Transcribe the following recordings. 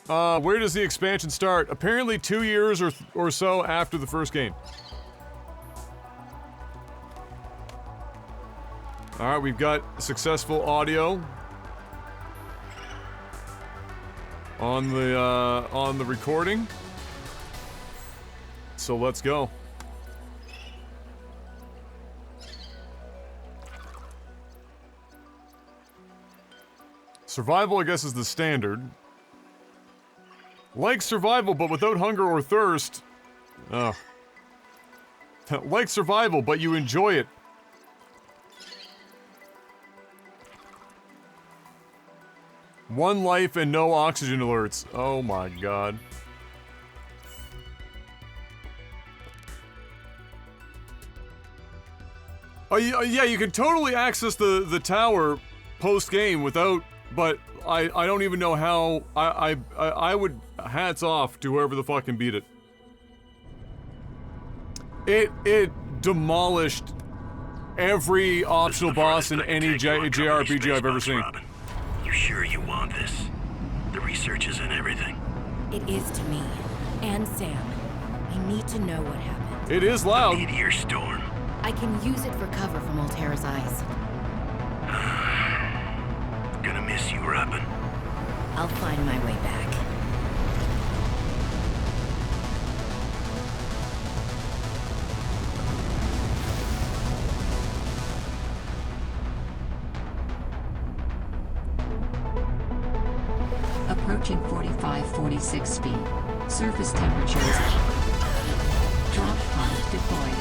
Where does the expansion start? Apparently 2 years or so after the first game. Alright, we've got successful audio on the recording. So let's go. Survival, I guess, is the standard. Like survival, but without hunger or thirst. Like survival, but you enjoy it. One life and no oxygen alerts. Oh my god. Oh yeah, you can totally access the tower post-game without, but I don't even know how. I would, hats off to whoever the fuck can beat it. It demolished every optional boss in any JRPG I've ever seen. Robin. You sure you want this? The research isn't everything. It is to me. And Sam. I need to know what happened. It is loud. Meteor storm. I can use it for cover from Altera's eyes. Gonna miss you, Robin. I'll find my way back. Approaching 45-46 feet. Surface temperatures. Drop pod deployed.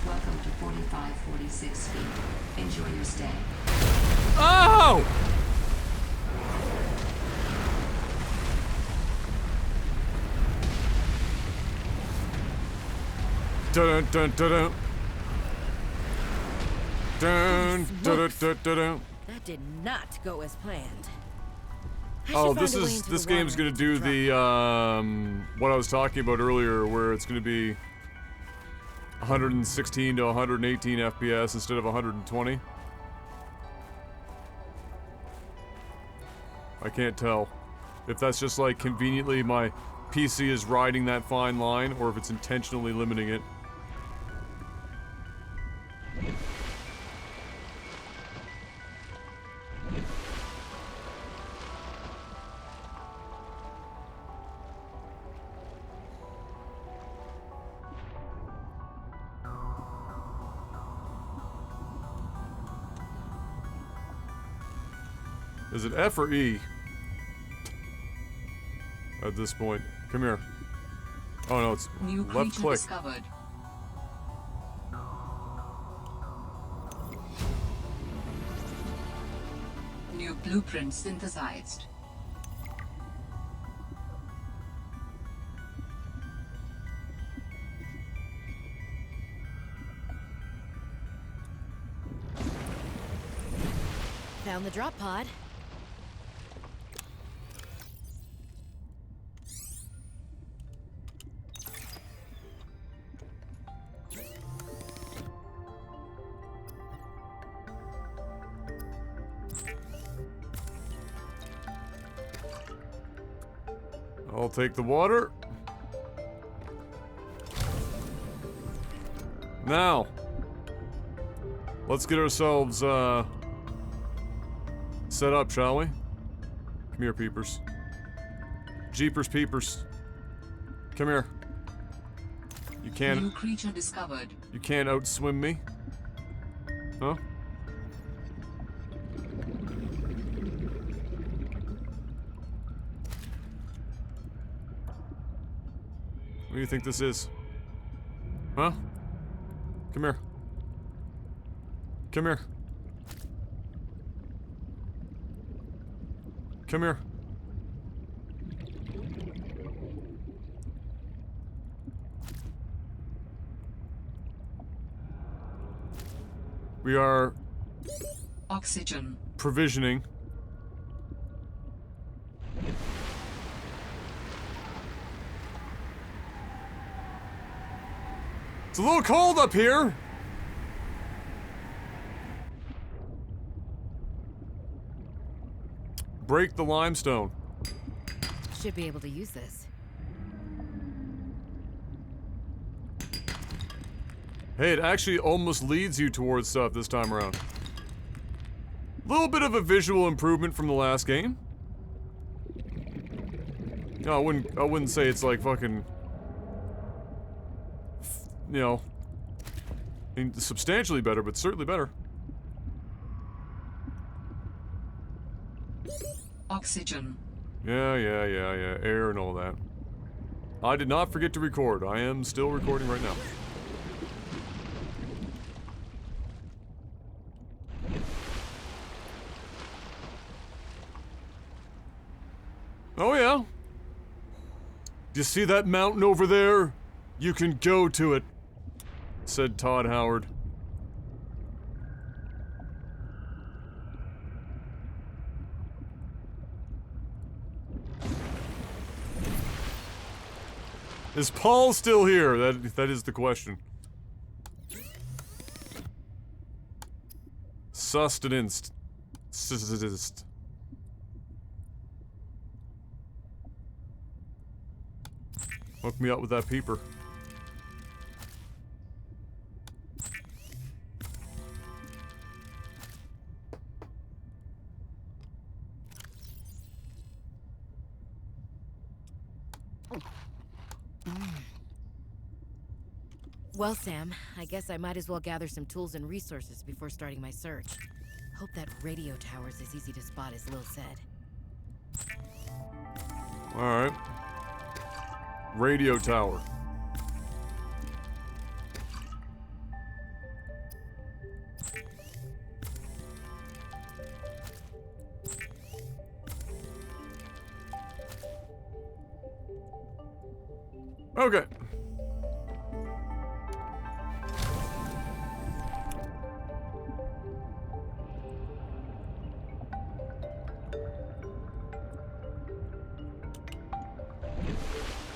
Welcome to 45-46 feet. Enjoy your stay. Oh! Dun dun dun dun. Dun dun dun dun dun. That did not go as planned. Oh, this game's gonna do the what I was talking about earlier, where it's gonna be 116 to 118 FPS instead of 120. I can't tell if that's just like conveniently my PC is riding that fine line, or if it's intentionally limiting it. Is it F or E? At this point. Come here. Oh no, it's New left creature click. discovered. New blueprint synthesized. Found the drop pod. I'll take the water. Now, let's get ourselves set up, shall we? Come here, peepers. Jeepers peepers. Come here. You New can't creature discovered. outswim me. Huh? What do you think this is? Huh? Come here. Come here. Come here. We are Oxygen. provisioning. It's a little cold up here. Break the limestone. Should be able to use this. Hey, it actually almost leads you towards stuff this time around. Little bit of a visual improvement from the last game. No, I wouldn't say it's like fucking, you know, I mean, substantially better, but certainly better. Oxygen. Yeah, air and all that. I did not forget to record. I am still recording right now. Oh yeah. Do you see that mountain over there? You can go to it, said Todd Howard. Is Paul still here? That is the question. Sustenance. Hook me up with that peeper. Well, Sam, I guess I might as well gather some tools and resources before starting my search. Hope that radio tower's as easy to spot as Lil said. Alright. Radio tower. Okay.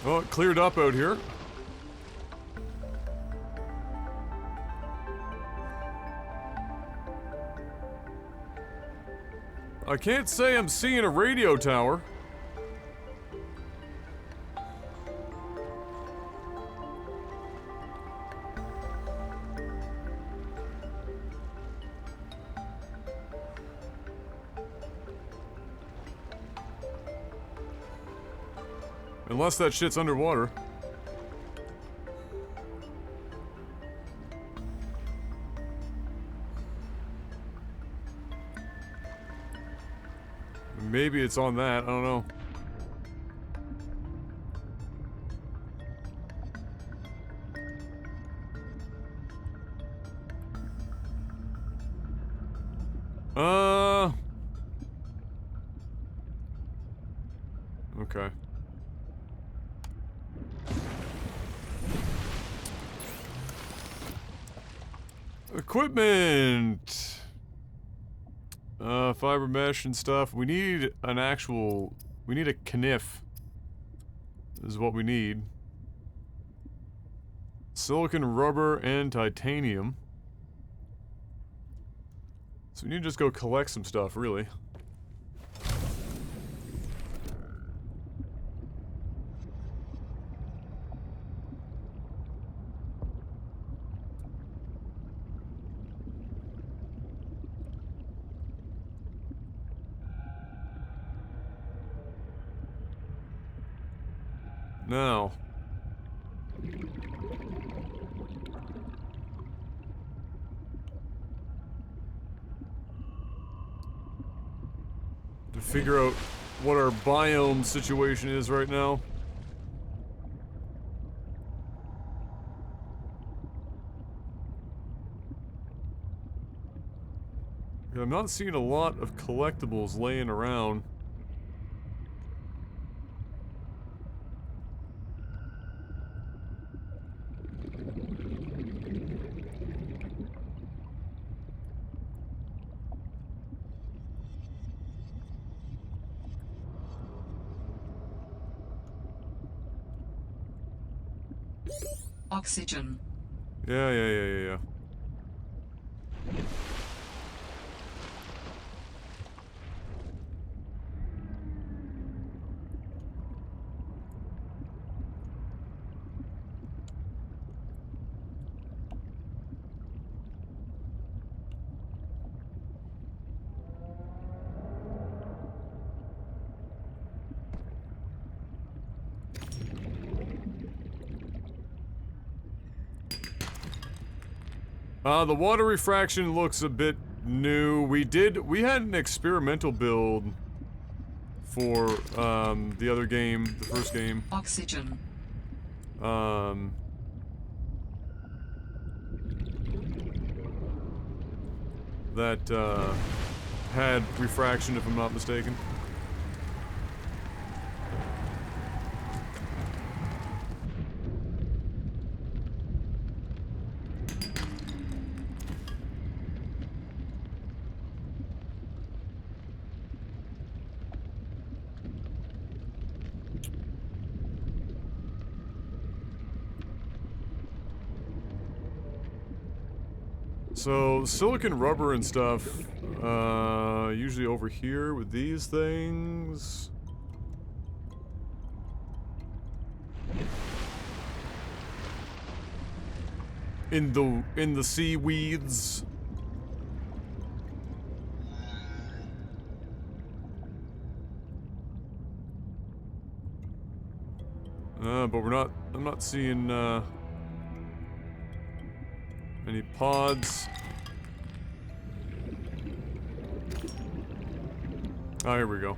Well, it cleared up out here. I can't say I'm seeing a radio tower. Unless that shit's underwater. Maybe it's on that, I don't know. Okay. Equipment! Fiber mesh and stuff. We need an actual... We need a kniff. This is what we need. Silicon, rubber, and titanium. So we need to just go collect some stuff, really. Now. To figure out what our biome situation is right now. I'm not seeing a lot of collectibles laying around. Oxygen. Yeah. The water refraction looks a bit new. We had an experimental build for, the other game, the first game. Oxygen. That, had refraction, if I'm not mistaken. So, silicon rubber and stuff, usually over here with these things. In the seaweeds. But I'm not seeing, any pods. Oh, here we go.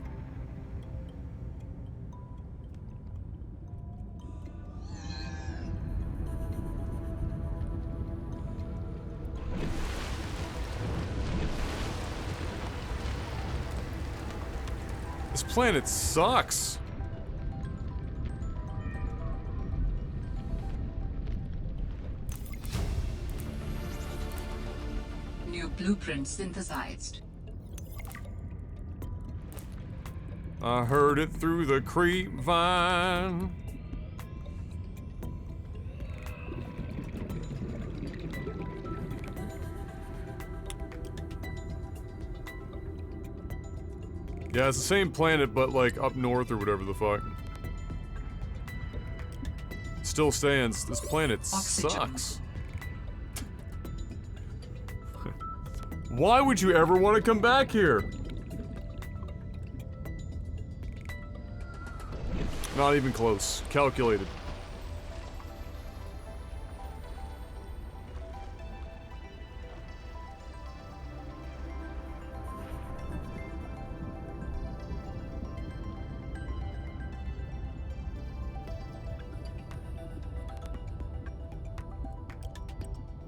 This planet sucks. New blueprint synthesized. I heard it through the creep vine. Yeah, it's the same planet, but like up north or whatever the fuck. Still stands. This planet Oxygen. sucks. Why would you ever want to come back here? Not even close. Calculated.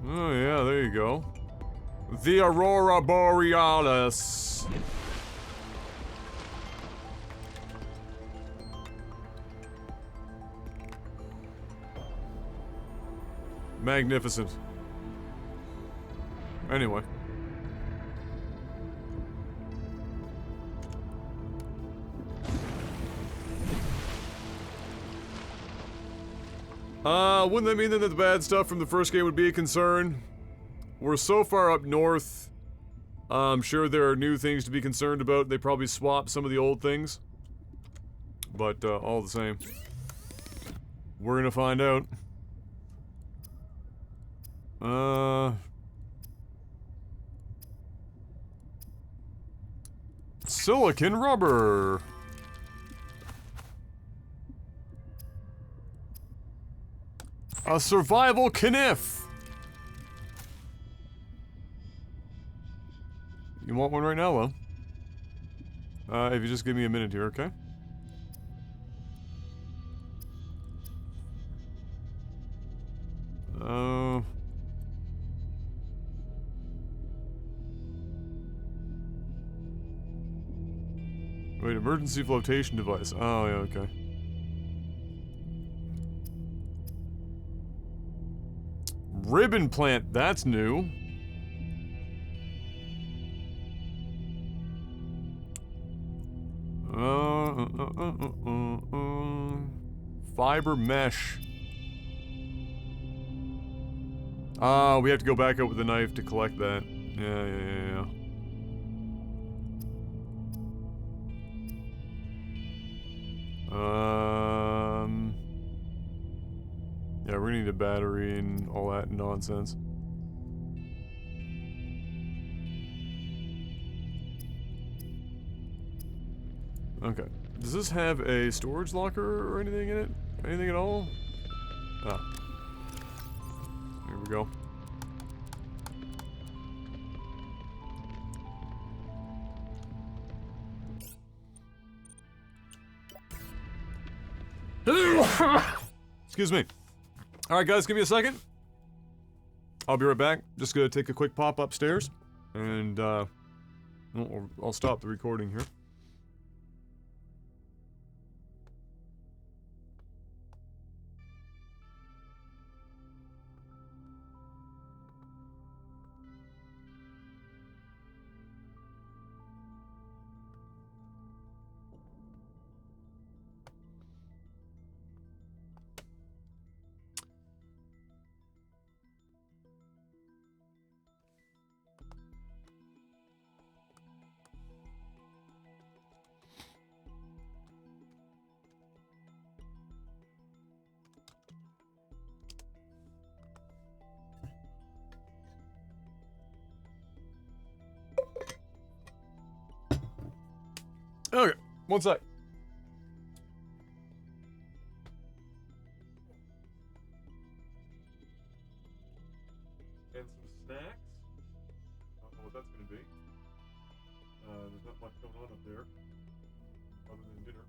Oh yeah, there you go. The Aurora Borealis. Magnificent. Anyway. Wouldn't that mean that the bad stuff from the first game would be a concern? We're so far up north. I'm sure there are new things to be concerned about. They probably swapped some of the old things. But, all the same. We're gonna find out. Silicon rubber. A survival kniff. You want one right now, though? If you just give me a minute here, okay? Wait, emergency flotation device. Oh, yeah, okay. Ribbon plant, that's new. Fiber mesh. We have to go back up with the knife to collect that. Yeah. Yeah, we're gonna need a battery and all that nonsense. Okay. Does this have a storage locker or anything in it? Anything at all? Ah. Here we go. Excuse me. Alright guys, give me a second. I'll be right back. Just gonna take a quick pop upstairs. And, I'll stop the recording here. Okay, one sec. And some snacks. I don't know what that's gonna be. There's not much going on up there, other than dinner.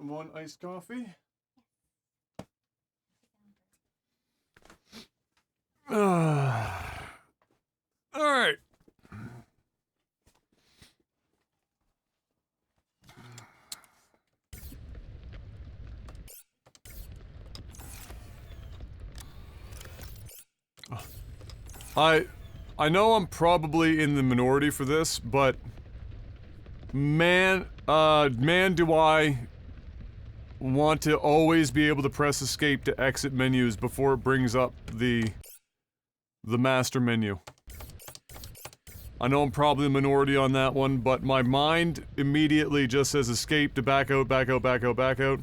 one iced coffee. All right. I know I'm probably in the minority for this, but man, do I want to always be able to press escape to exit menus before it brings up the master menu. I know I'm probably the minority on that one, but my mind immediately just says escape to back out, back out, back out, back out.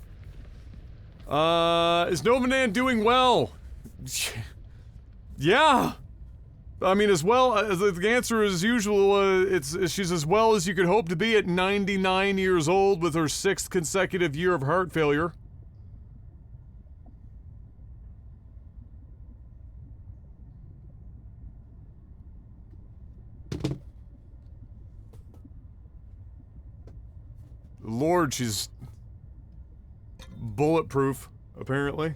Is Novanan doing well? Yeah! I mean, as well, the answer is usual, she's as well as you could hope to be at 99 years old with her 6th consecutive year of heart failure. Lord, she's bulletproof, apparently.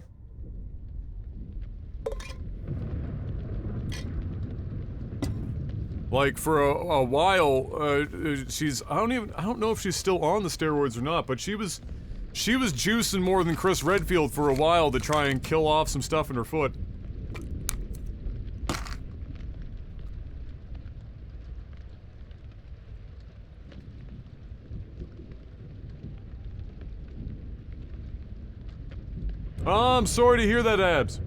Like, for a while, she's, I don't know if she's still on the steroids or not, but she was juicing more than Chris Redfield for a while to try and kill off some stuff in her foot. Oh, I'm sorry to hear that, Abs.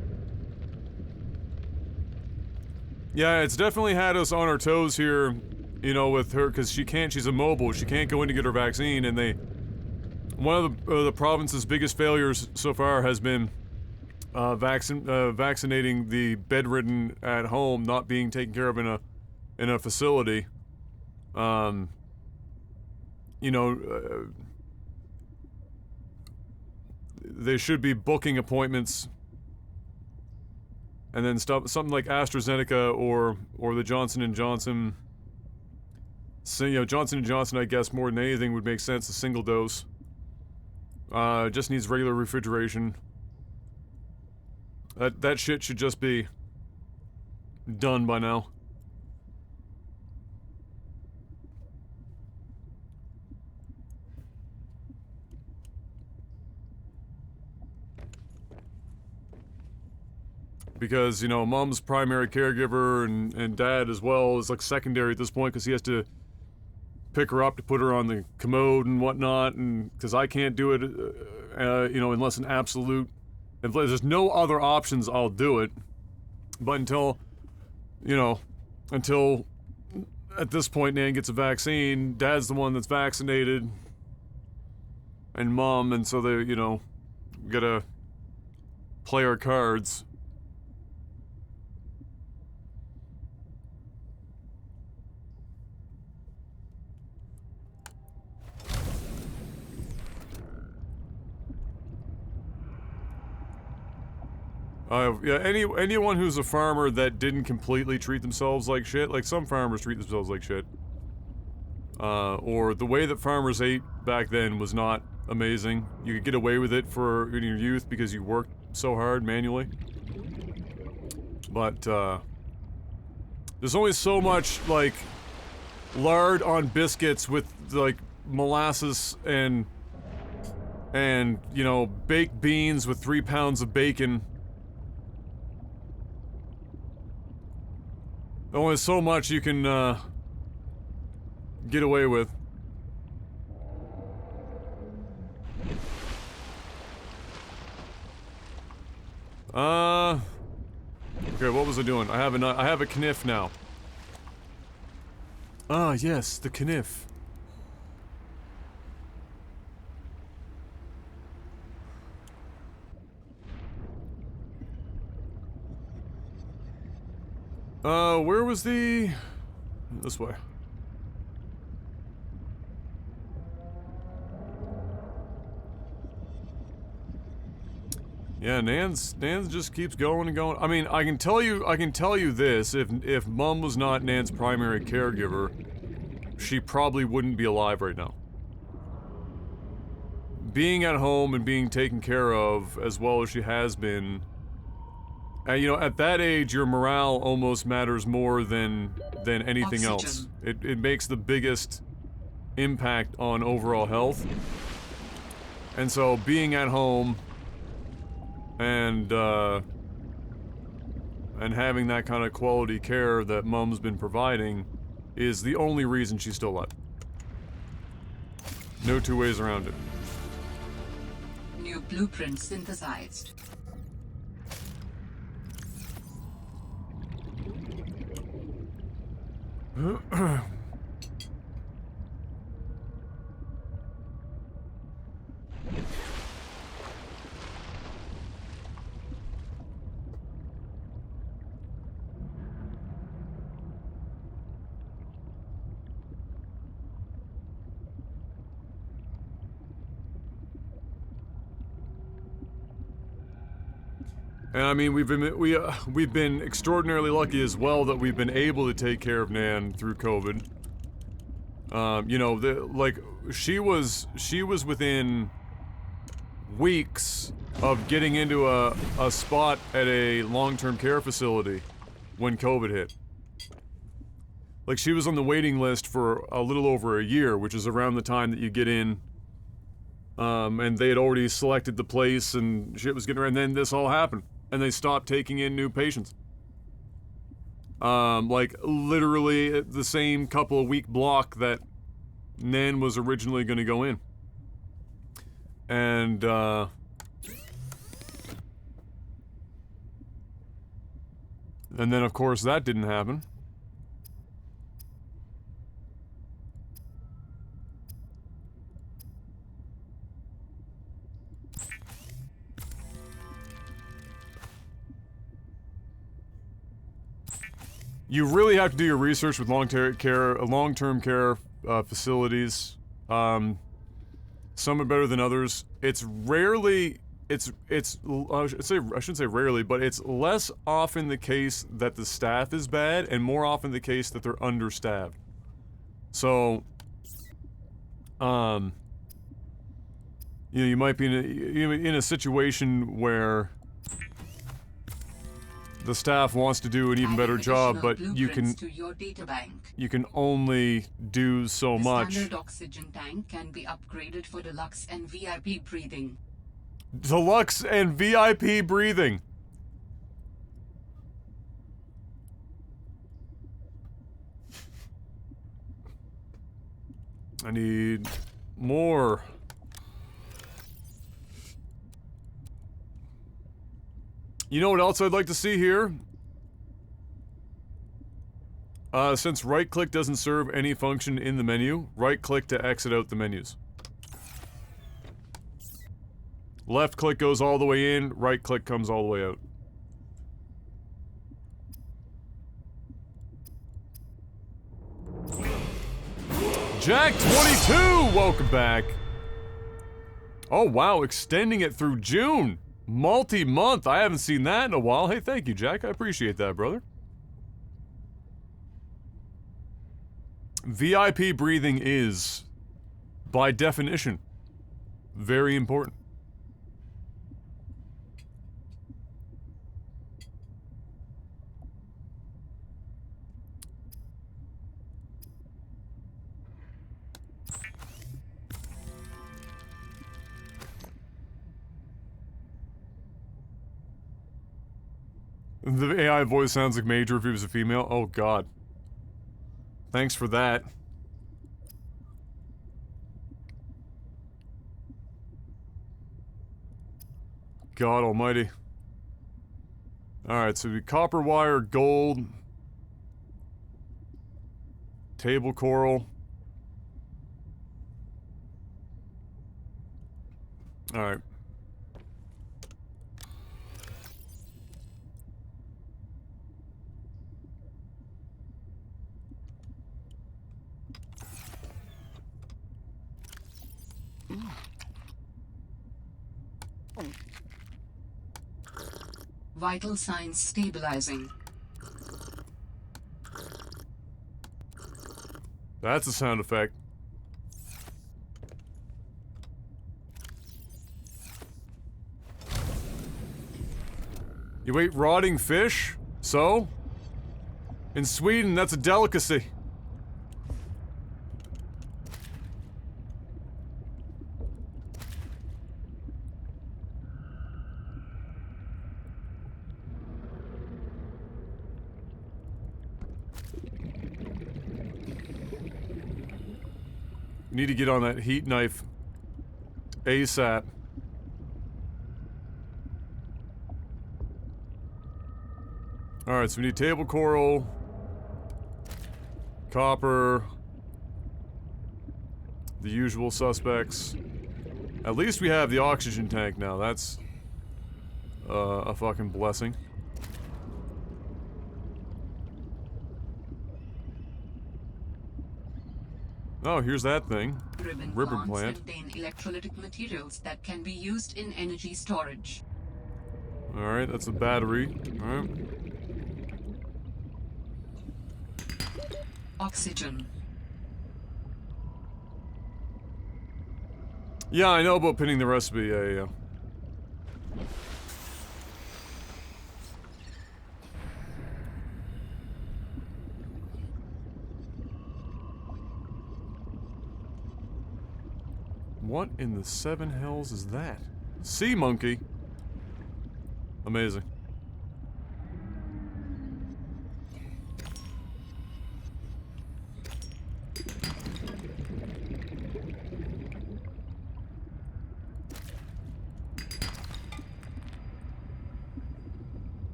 Yeah, it's definitely had us on our toes here, you know, with her, because she's immobile, she can't go in to get her vaccine, and one of the province's biggest failures so far has been, vaccinating the bedridden at home, not being taken care of in a facility. You know, they should be booking appointments. And then something like AstraZeneca or the Johnson & Johnson. So, you know, Johnson & Johnson, I guess, more than anything would make sense, a single dose. Just needs regular refrigeration. That shit should just be done by now. Because, you know, mom's primary caregiver and dad as well is like secondary at this point because he has to pick her up to put her on the commode and whatnot, and because I can't do it, you know, unless an absolute, if there's no other options, I'll do it. But until, you know, until at this point Nan gets a vaccine, dad's the one that's vaccinated, and mom, and so they, you know, gotta play our cards. Yeah, anyone who's a farmer that didn't completely treat themselves like shit, like some farmers treat themselves like shit, or the way that farmers ate back then was not amazing. You could get away with it in your youth because you worked so hard manually. But, there's only so much, like, lard on biscuits with, like, molasses and, you know, baked beans with 3 pounds of bacon. Only so much you can, get away with. Okay, what was I doing? I have a kniff now. Ah, yes, the kniff. Where was the... This way. Yeah, Nan's just keeps going and going. I mean, I can tell you this, if Mom was not Nan's primary caregiver, she probably wouldn't be alive right now. being at home and being taken care of as well as she has been, you know, at that age, your morale almost matters more than anything else. It makes the biggest impact on overall health. And so being at home and having that kind of quality care that Mom's been providing is the only reason she's still alive. No two ways around it. New blueprint synthesized. And I mean, we've been extraordinarily lucky as well that we've been able to take care of Nan through COVID. You know, like she was within weeks of getting into a spot at a long-term care facility when COVID hit. Like she was on the waiting list for a little over a year, which is around the time that you get in. And they had already selected the place and shit was getting around, and then this all happened. And they stopped taking in new patients. Like, literally the same couple of week block that Nan was originally gonna go in. And, then of course that didn't happen. You really have to do your research with long-term care facilities. Some are better than others. It's rarely, I shouldn't say rarely, but it's less often the case that the staff is bad and more often the case that they're understaffed. So, you know, you might be in a situation where the staff wants to do an even better job, but you can only do so much. The standard oxygen tank can be upgraded for deluxe and VIP breathing. Deluxe and VIP breathing. I need more. You know what else I'd like to see here? Since right-click doesn't serve any function in the menu, right-click to exit out the menus. Left-click goes all the way in, right-click comes all the way out. Jack22, welcome back. Oh wow, extending it through June. Multi-month, I haven't seen that in a while. Hey, thank you, Jack. I appreciate that, brother. VIP breathing is, by definition, very important. The AI voice sounds like Major if he was a female. Oh god. Thanks for that. God almighty. Alright, so we copper wire, gold. Table coral. Alright. Vital signs stabilizing. That's a sound effect. You ate rotting fish? So? In Sweden, that's a delicacy. Need to get on that heat knife ASAP. Alright, so we need table coral, copper, the usual suspects. At least we have the oxygen tank now, that's a fucking blessing. Oh, here's that thing. Ribbon plant. Contain electrolytic materials that can be used in energy storage. Alright, that's a battery. Alright. Oxygen. Yeah, I know about pinning the recipe, yeah. What in the seven hells is that? Sea monkey. Amazing.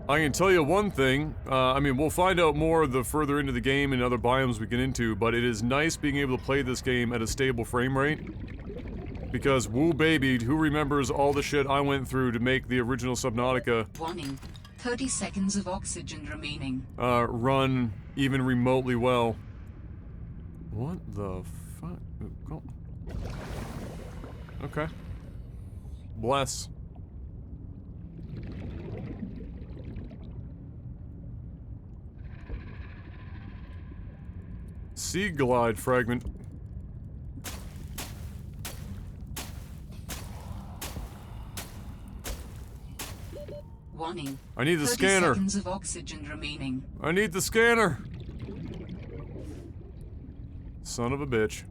I can tell you one thing, I mean, we'll find out more the further into the game and other biomes we get into, but it is nice being able to play this game at a stable frame rate. Because, woo baby, who remembers all the shit I went through to make the original Subnautica Warning. 30 seconds of oxygen remaining. run even remotely well. What the fuck? Oh. Okay. Bless. Sea glide fragment. Warning. I need the 30 scanner. seconds of oxygen remaining. I need the scanner. Son of a bitch.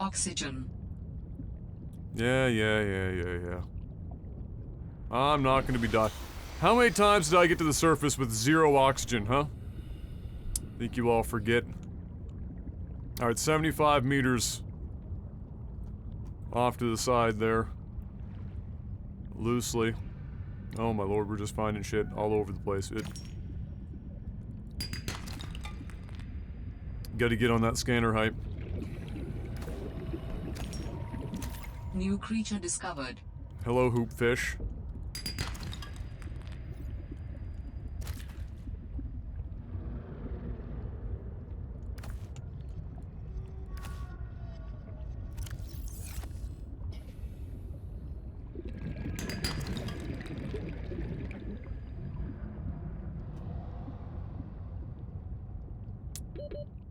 Oxygen. Yeah. I'm not gonna be dying. How many times did I get to the surface with 0 oxygen, huh? Think you all forget. Alright, 75 meters off to the side there. Loosely. Oh my lord, we're just finding shit all over the place. Gotta get on that scanner hype. New creature discovered. Hello, hoopfish.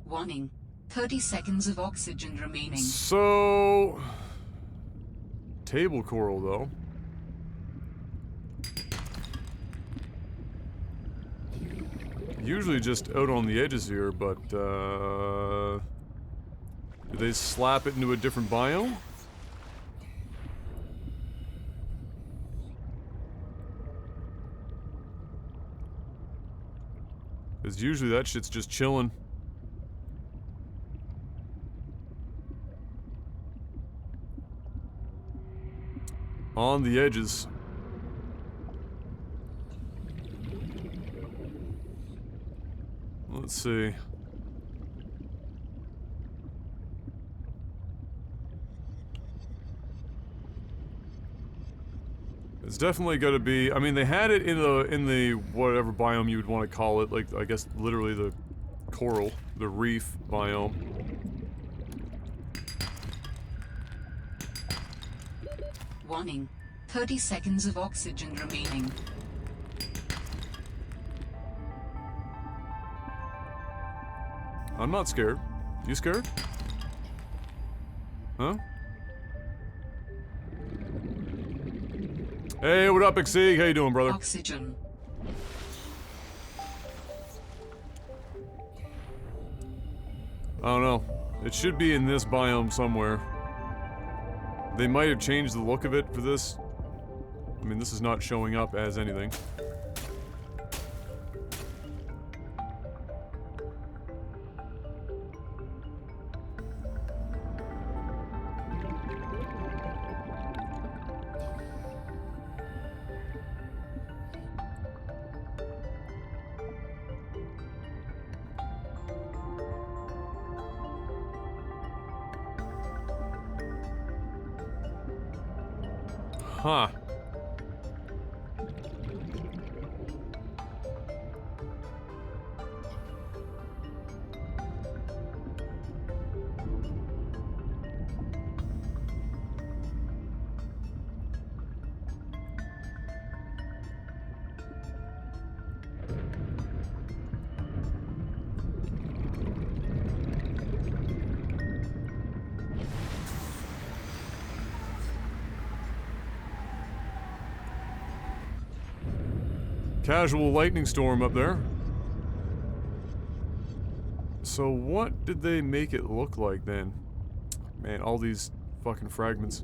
Warning. 30 seconds of oxygen remaining. So... Table coral, though. Usually just out on the edges here, but, do they slap it into a different biome? Because usually that shit's just chilling. On the edges. Let's see. It's definitely got to be. I mean, they had it in the whatever biome you would want to call it, like I guess literally the coral, the reef biome. Warning. 30 seconds of oxygen remaining. I'm not scared. You scared? Huh? Hey, what up, Exig? How you doing, brother? Oxygen. I don't know. It should be in this biome somewhere. They might have changed the look of it for this. I mean, this is not showing up as anything. Huh. Casual lightning storm up there. So what did they make it look like then? Man, all these fucking fragments.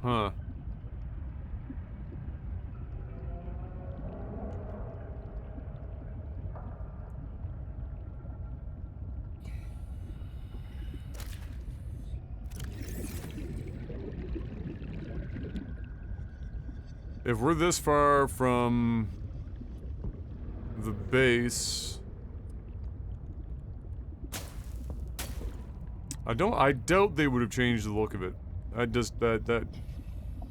Huh. If we're this far from the base, I doubt they would have changed the look of it. That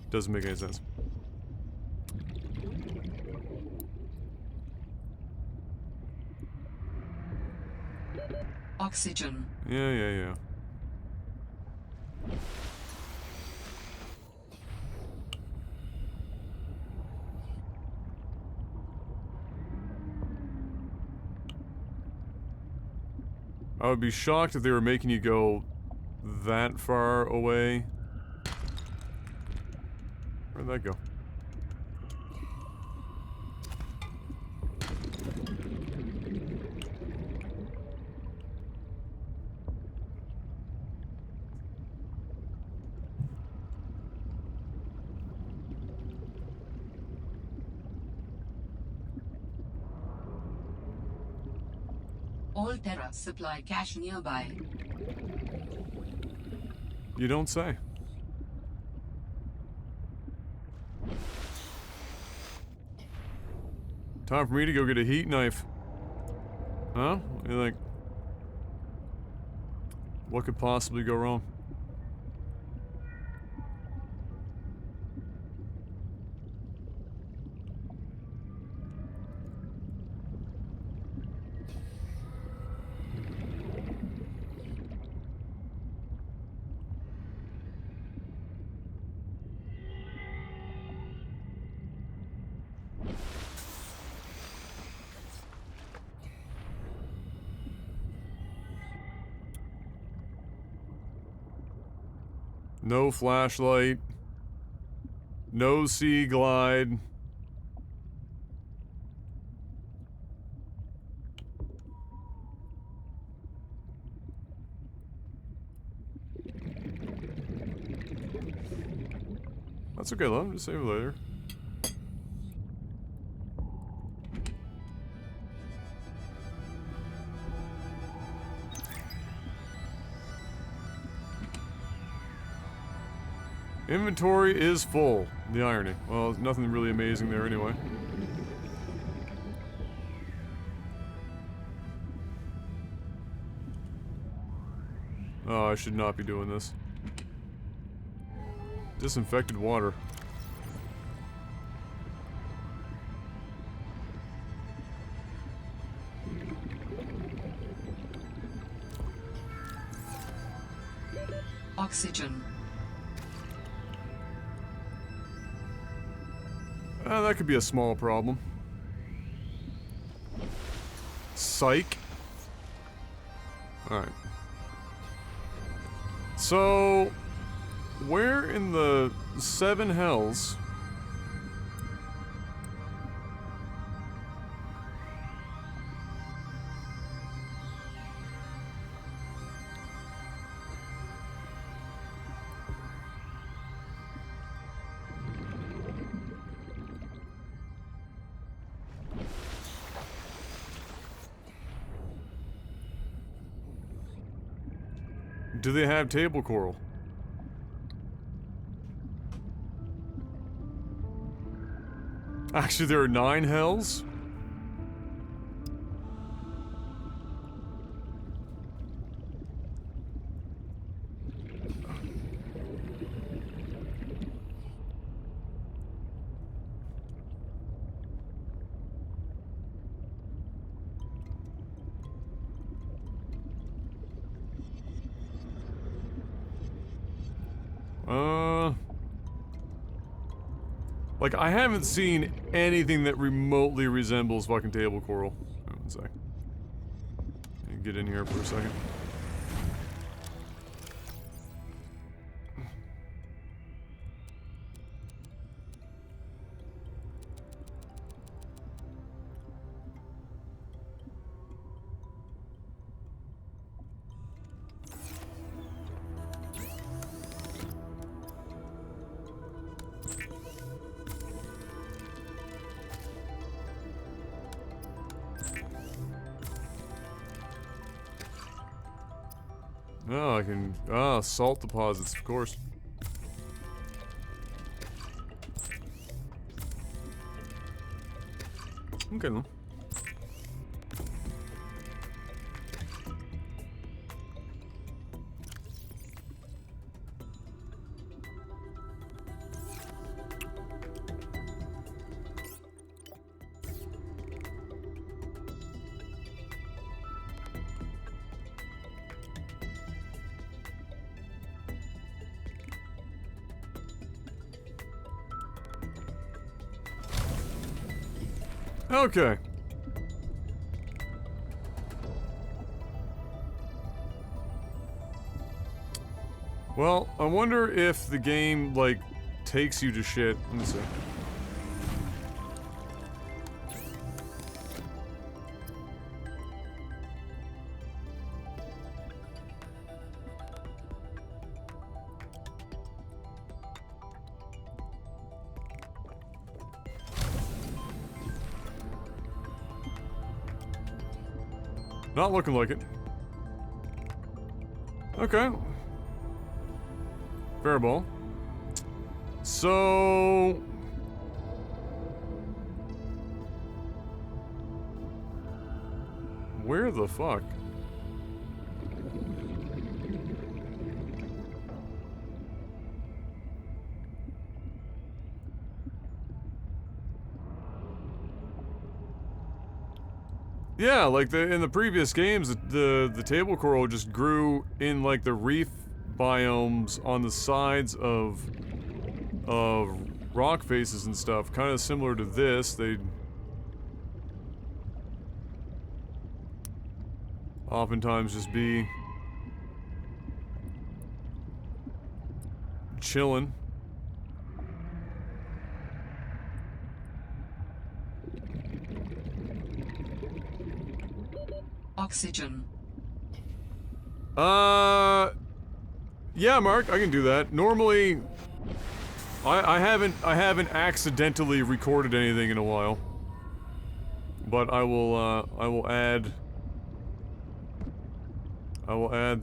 doesn't make any sense. Oxygen. Yeah. I would be shocked if they were making you go that far away. Where'd that go? All Terra supply cache nearby. You don't say. Time for me to go get a heat knife. Huh? You're like, what could possibly go wrong? No flashlight. No sea glide. That's okay, love. Just save it later. Inventory is full. The irony. Well, there's nothing really amazing there anyway. Oh, I should not be doing this. Disinfected water. Oxygen. That could be a small problem. Psych. Alright. So, where in the seven hells... do they have table coral? Actually, there are 9 hells? Like, I haven't seen anything that remotely resembles fucking table coral. One sec. Let me get in here for a second. Oh, I can... Ah, salt deposits, of course. Okay, then. Okay. Well, I wonder if the game, like, takes you to shit. Let me see. Not looking like it. Okay. Fair ball. So... where the fuck? Yeah, like in the previous games, the table coral just grew in like the reef biomes on the sides of rock faces and stuff, kind of similar to this. They'd oftentimes just be chilling. Oxygen. Yeah, Mark, I can do that. Normally, I haven't accidentally recorded anything in a while. But I will add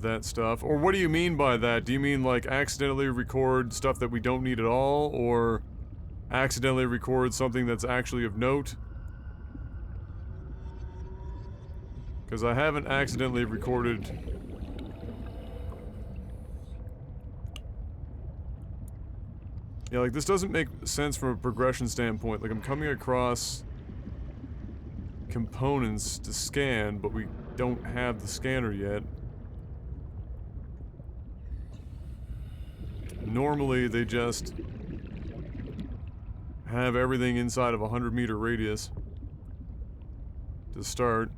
that stuff. Or what do you mean by that? Do you mean like accidentally record stuff that we don't need at all, or accidentally record something that's actually of note? Because I haven't accidentally recorded... Yeah, like, this doesn't make sense from a progression standpoint. Like, I'm coming across components to scan, but we don't have the scanner yet. normally they just have everything inside of a 100-meter radius to start.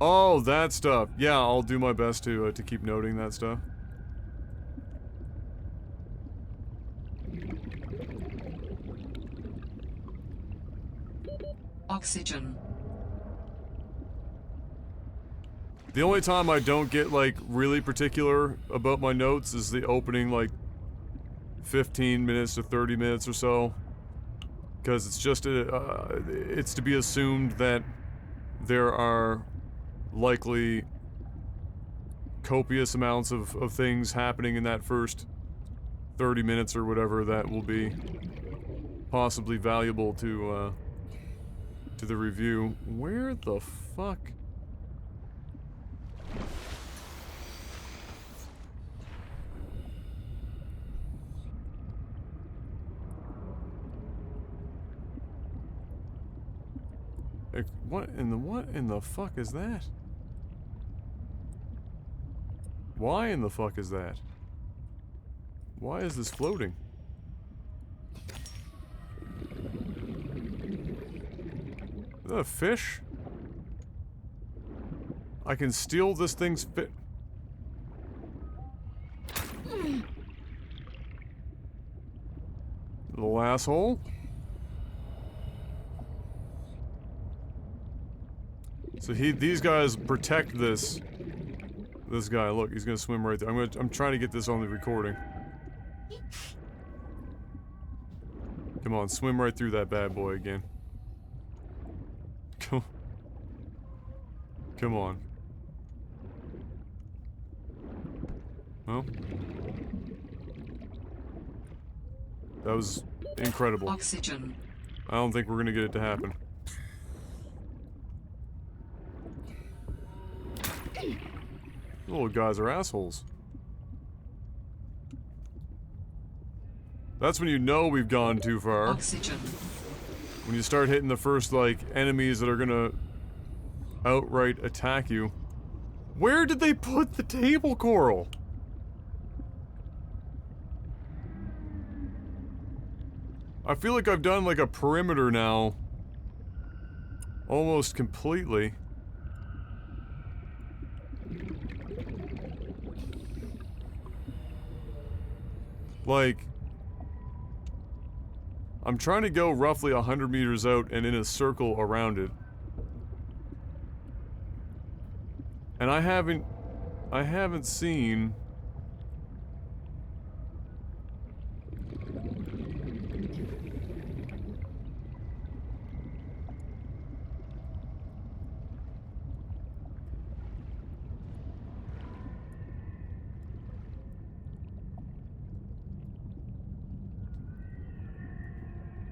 Oh, that stuff. Yeah, I'll do my best to keep noting that stuff. Oxygen. The only time I don't get, like, really particular about my notes is the opening, like, 15 minutes to 30 minutes or so. Because it's just it's to be assumed that there are likely copious amounts of things happening in that first 30 minutes or whatever that will be possibly valuable to the review. Where the fuck? What in the fuck is that? Why in the fuck is that? Why is this floating? Is that a fish? I can steal this thing's fit. Little asshole. So these guys protect this guy. Look, he's gonna swim right there. I'm trying to get this on the recording. Come on, swim right through that bad boy again. Come on. Well, that was incredible. Oxygen. I don't think we're gonna get it to happen. Little guys are assholes. That's when you know we've gone too far. Oxygen. When you start hitting the first, like, enemies that are gonna outright attack you. Where did they put the table coral? I feel like I've done, like, a perimeter now. Almost completely. Like, I'm trying to go roughly 100 meters out and in a circle around it. And I haven't seen...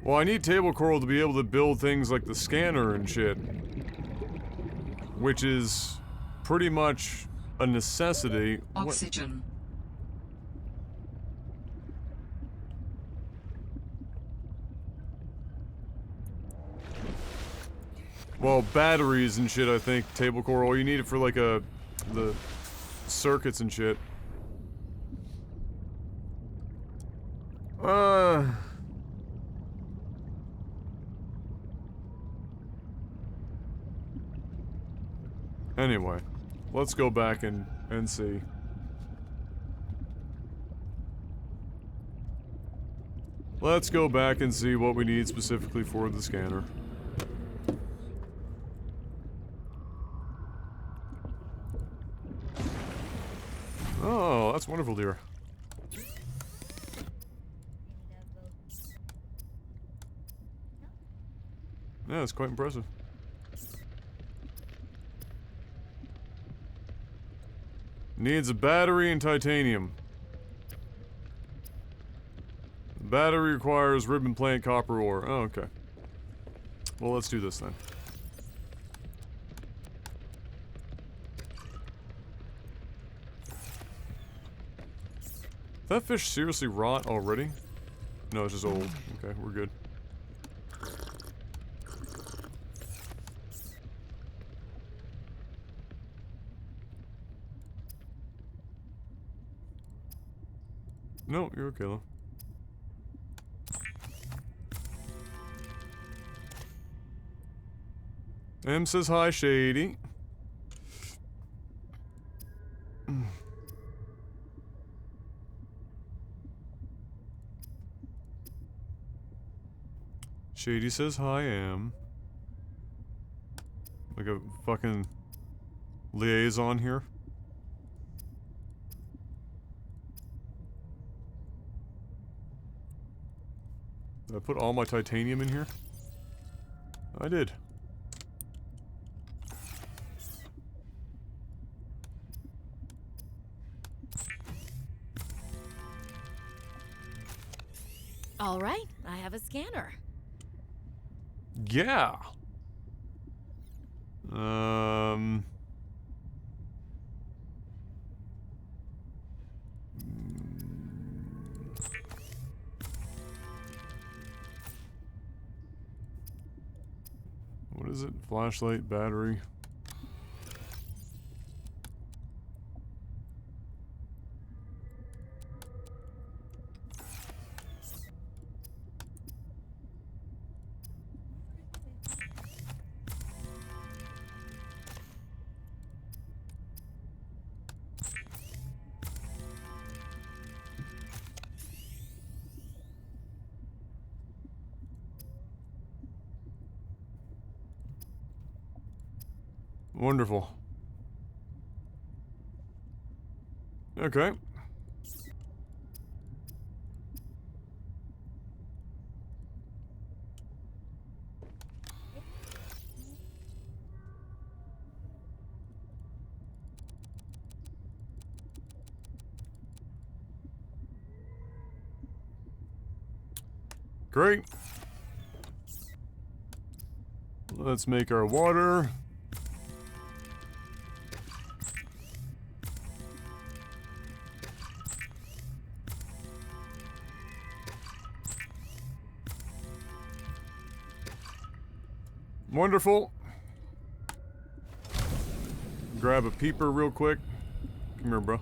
Well, I need table coral to be able to build things like the scanner and shit. Which is pretty much a necessity. Oxygen. Well, batteries and shit, I think. Table coral. You need it for like the circuits and shit. Anyway, let's go back and see. Let's go back and see what we need specifically for the scanner. Oh, that's wonderful, dear. Yeah, it's quite impressive. Needs a battery and titanium. The battery requires ribbon plant copper ore. Oh, okay. Well, let's do this then. That fish seriously rot already? No, it's just old. Okay, we're good. No, you're okay, though. M says hi, Shady. Shady says hi, Am. Like a fucking liaison here. Did I put all my titanium in here? I did. All right, I have a scanner. Yeah. What is it? Flashlight, battery. Wonderful. Okay. Great. Let's make our water. Wonderful. Grab a peeper real quick. Come here, bro.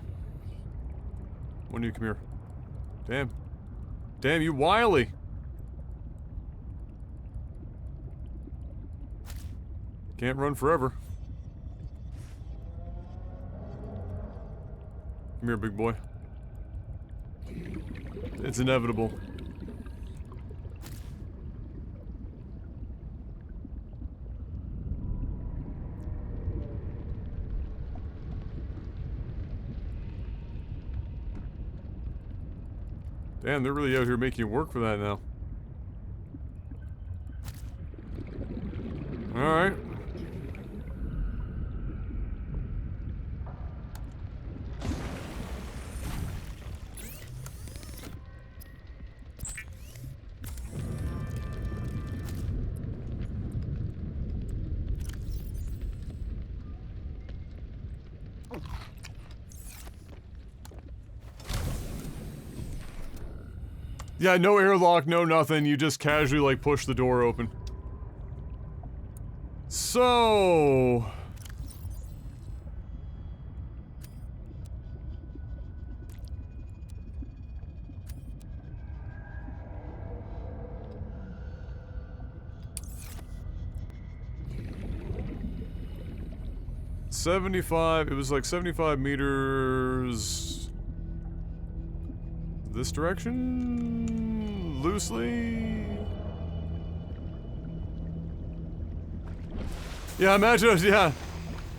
When do you come here? Damn. Damn, you wily. Can't run forever. Come here, big boy. It's inevitable. Damn, they're really out here making you work for that now. Alright. Yeah, no airlock, no nothing. You just casually, like, push the door open. So... it was like 75 meters... this direction? Loosely? Yeah, imagine, yeah.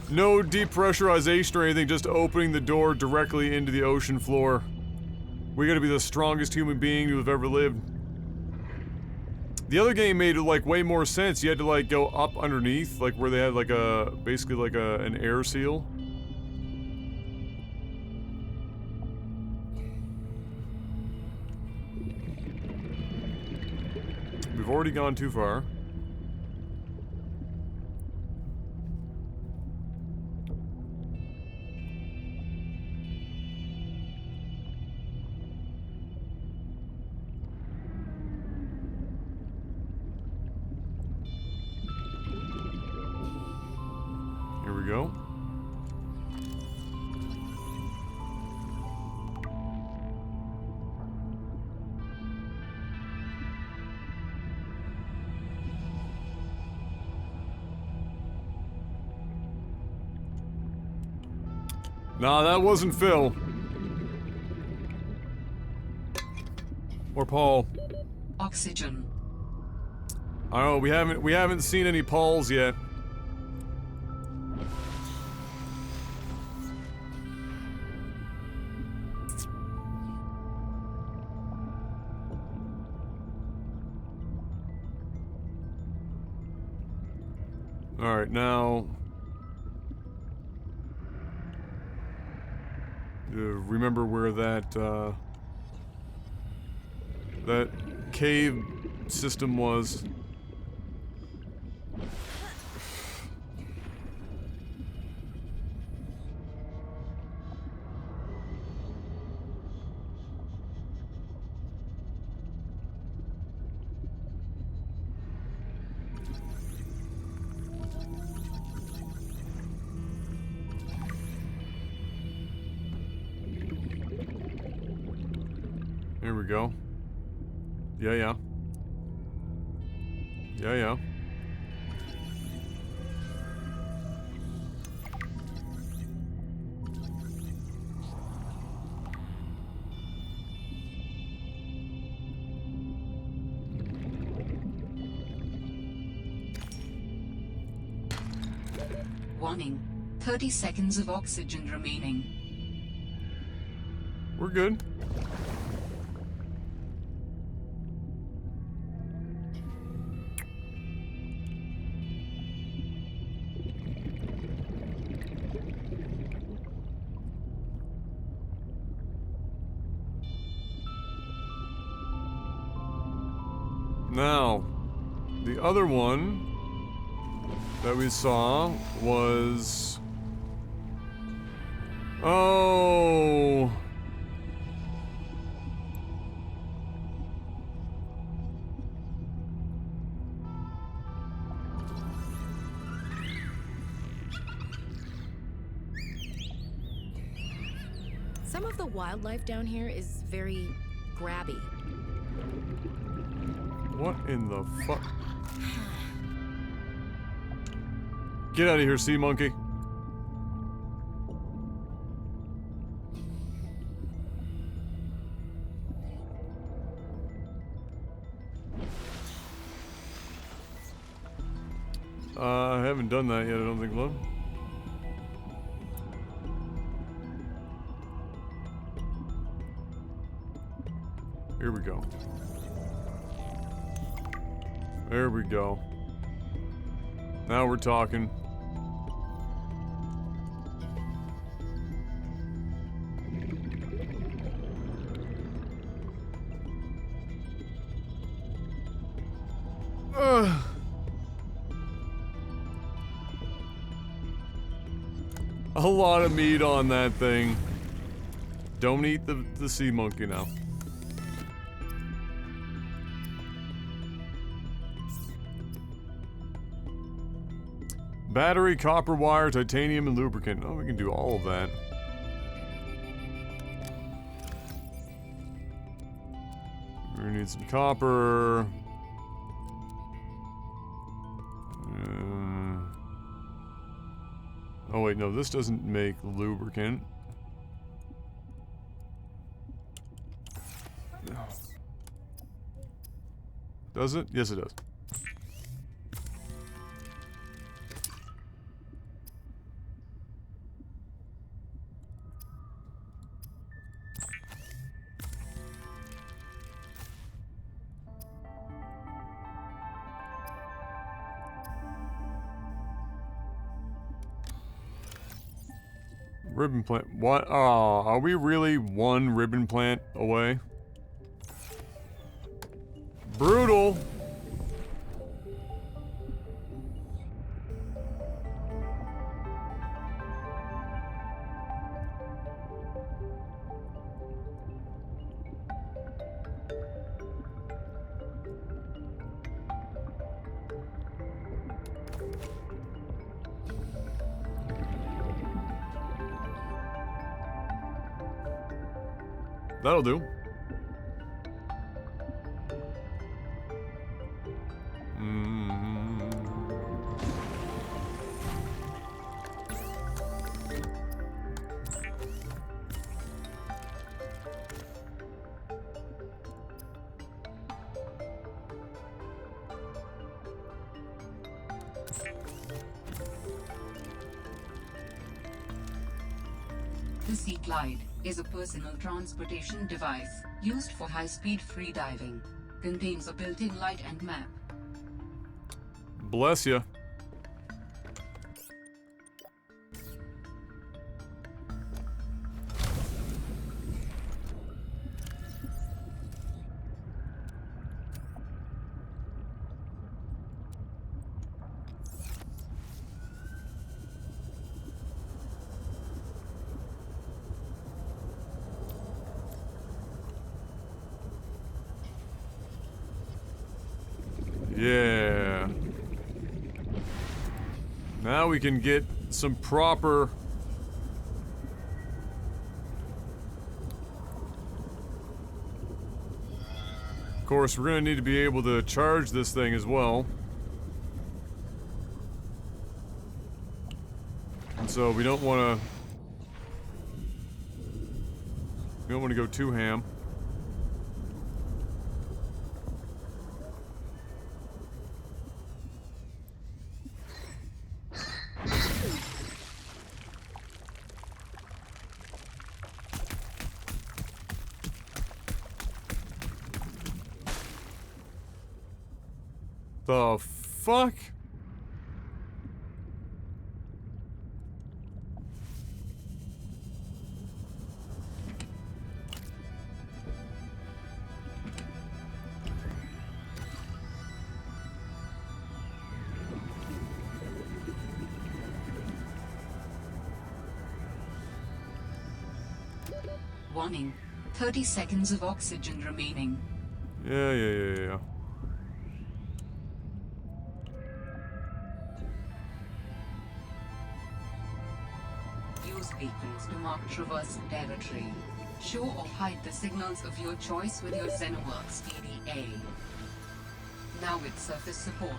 No depressurization or anything, just opening the door directly into the ocean floor. We gotta be the strongest human being to have ever lived. The other game made like way more sense. You had to like go up underneath, like where they had like a, basically like an air seal. We've already gone too far. Here we go. Nah, that wasn't Phil. Or Paul. Oxygen. I don't know, we haven't seen any Pauls yet. Alright, now... remember where that, that cave system was. Here we go. Yeah, yeah. Yeah, yeah. Warning. 30 seconds of oxygen remaining. We're good. Now, the other one that we saw was... Oh... Some of the wildlife down here is very grabby. What in the fuck? Get out of here, sea monkey. I haven't done that yet, I don't think, love. Here we go. There we go. Now we're talking. A lot of meat on that thing. Don't eat the sea monkey now. Battery, copper wire, titanium, and lubricant. Oh, we can do all of that. We need some copper. Oh wait, no, this doesn't make lubricant. Does it? Yes, it does. Ribbon plant. What? Oh, are we really one ribbon plant away? Brutal. That'll do. The Sea Glide is a personal transportation device used for high-speed freediving. Contains a built-in light and map. Bless ya. Yeah. Now we can get some proper... Of course, we're gonna need to be able to charge this thing as well. And so we don't wanna... We don't wanna go too ham. The fuck? Warning. 30 seconds of oxygen remaining. Yeah. Use beacons to mark traverse territory. Show or hide the signals of your choice with your Xenoworks PDA. Now with surface support.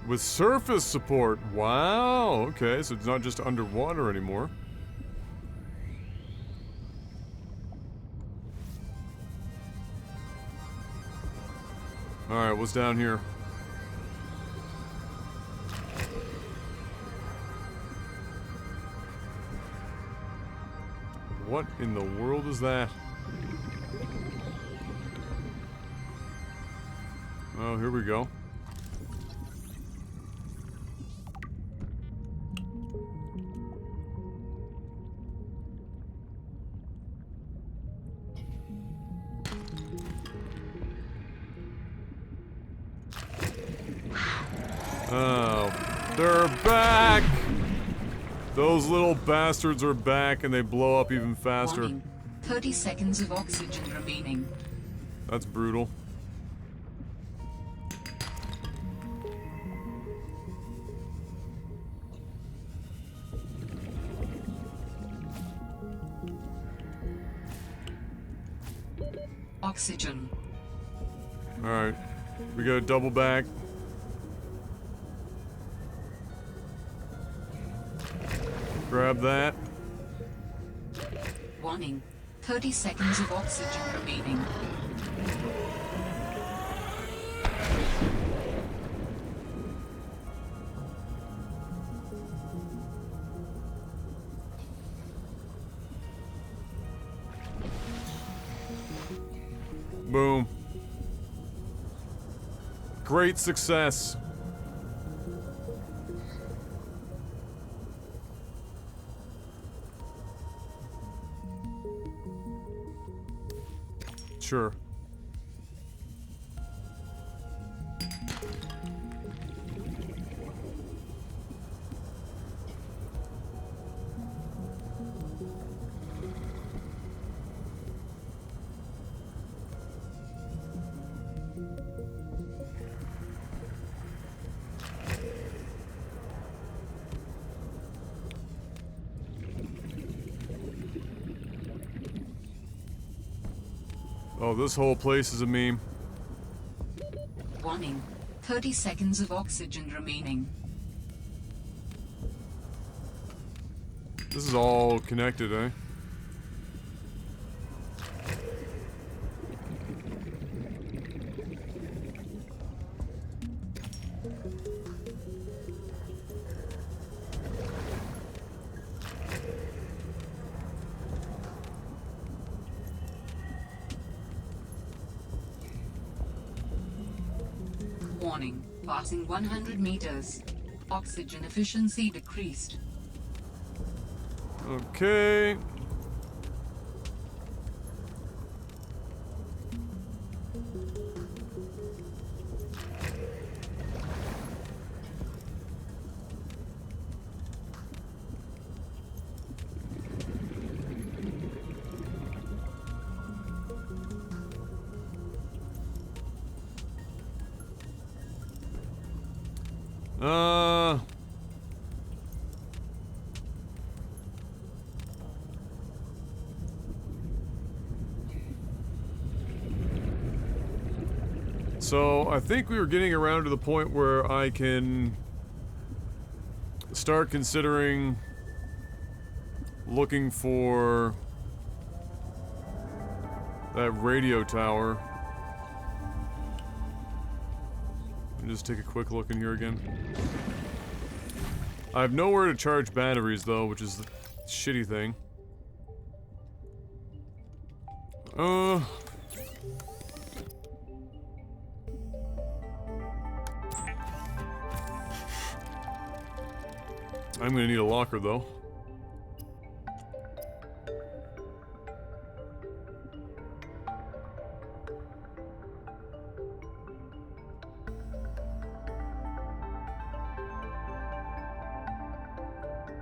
With surface support. Wow. Okay, so it's not just underwater anymore. Alright, what's down here? What in the world is that? Oh, here we go. Oh, they're back! Those little bastards are back and they blow up even faster. Warning. 30 seconds of oxygen remaining. That's brutal. Oxygen. Alright. We gotta double back. Grab that. Warning. 30 seconds of oxygen remaining. Boom. Great success. Sure. Oh, this whole place is a meme. Warning. 30 seconds of oxygen remaining. This is all connected, eh? Warning, passing 100 meters. Oxygen efficiency decreased. Okay. So, I think we were getting around to the point where I can start considering looking for that radio tower. Let me just take a quick look in here again. I have nowhere to charge batteries though, which is the shitty thing. I'm gonna need a locker though.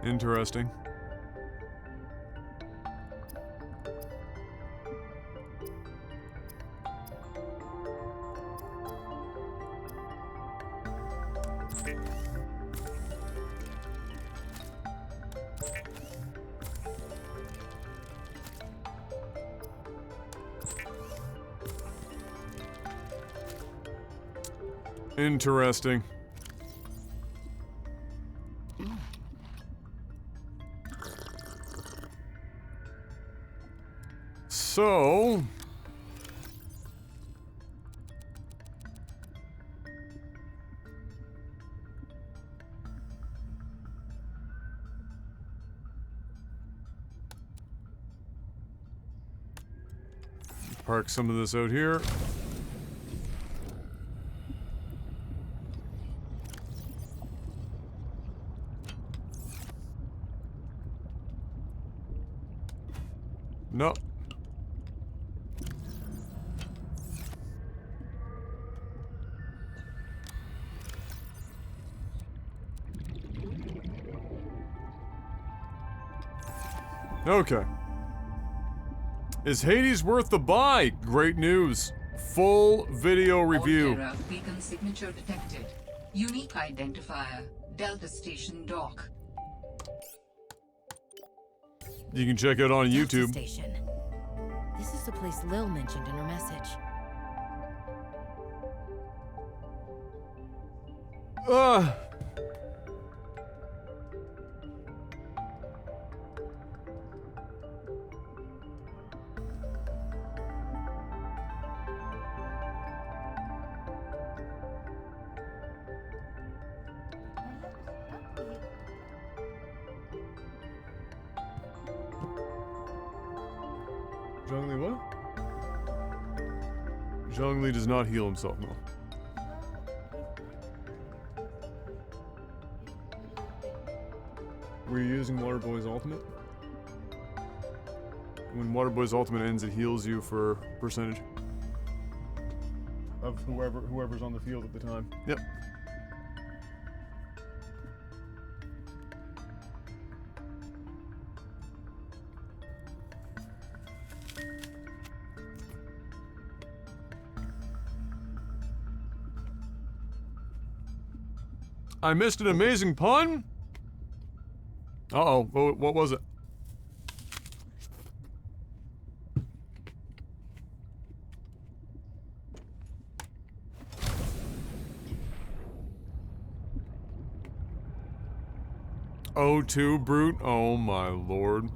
Interesting. Interesting. So... park some of this out here. No. Okay. Is Hades worth the buy? Great news. Full video review. Altera beacon signature detected. Unique identifier. Delta Station dock. You can check it on Delta YouTube. Station. This is the place Lil mentioned in her message. Zhongli what? Zhongli does not heal himself, no. Were you using Waterboy's ultimate? When Waterboy's ultimate ends, it heals you for percentage of whoever's on the field at the time. Yep. I missed an amazing pun? Uh-oh, what was it? O2 brute? Oh my lord.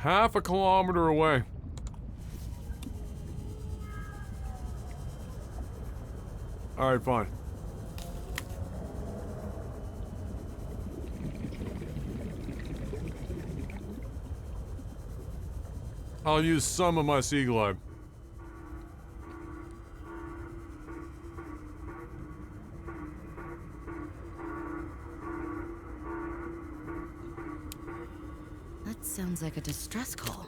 Half a kilometer away. Alright, fine. I'll use some of my sea glide. That sounds like a distress call.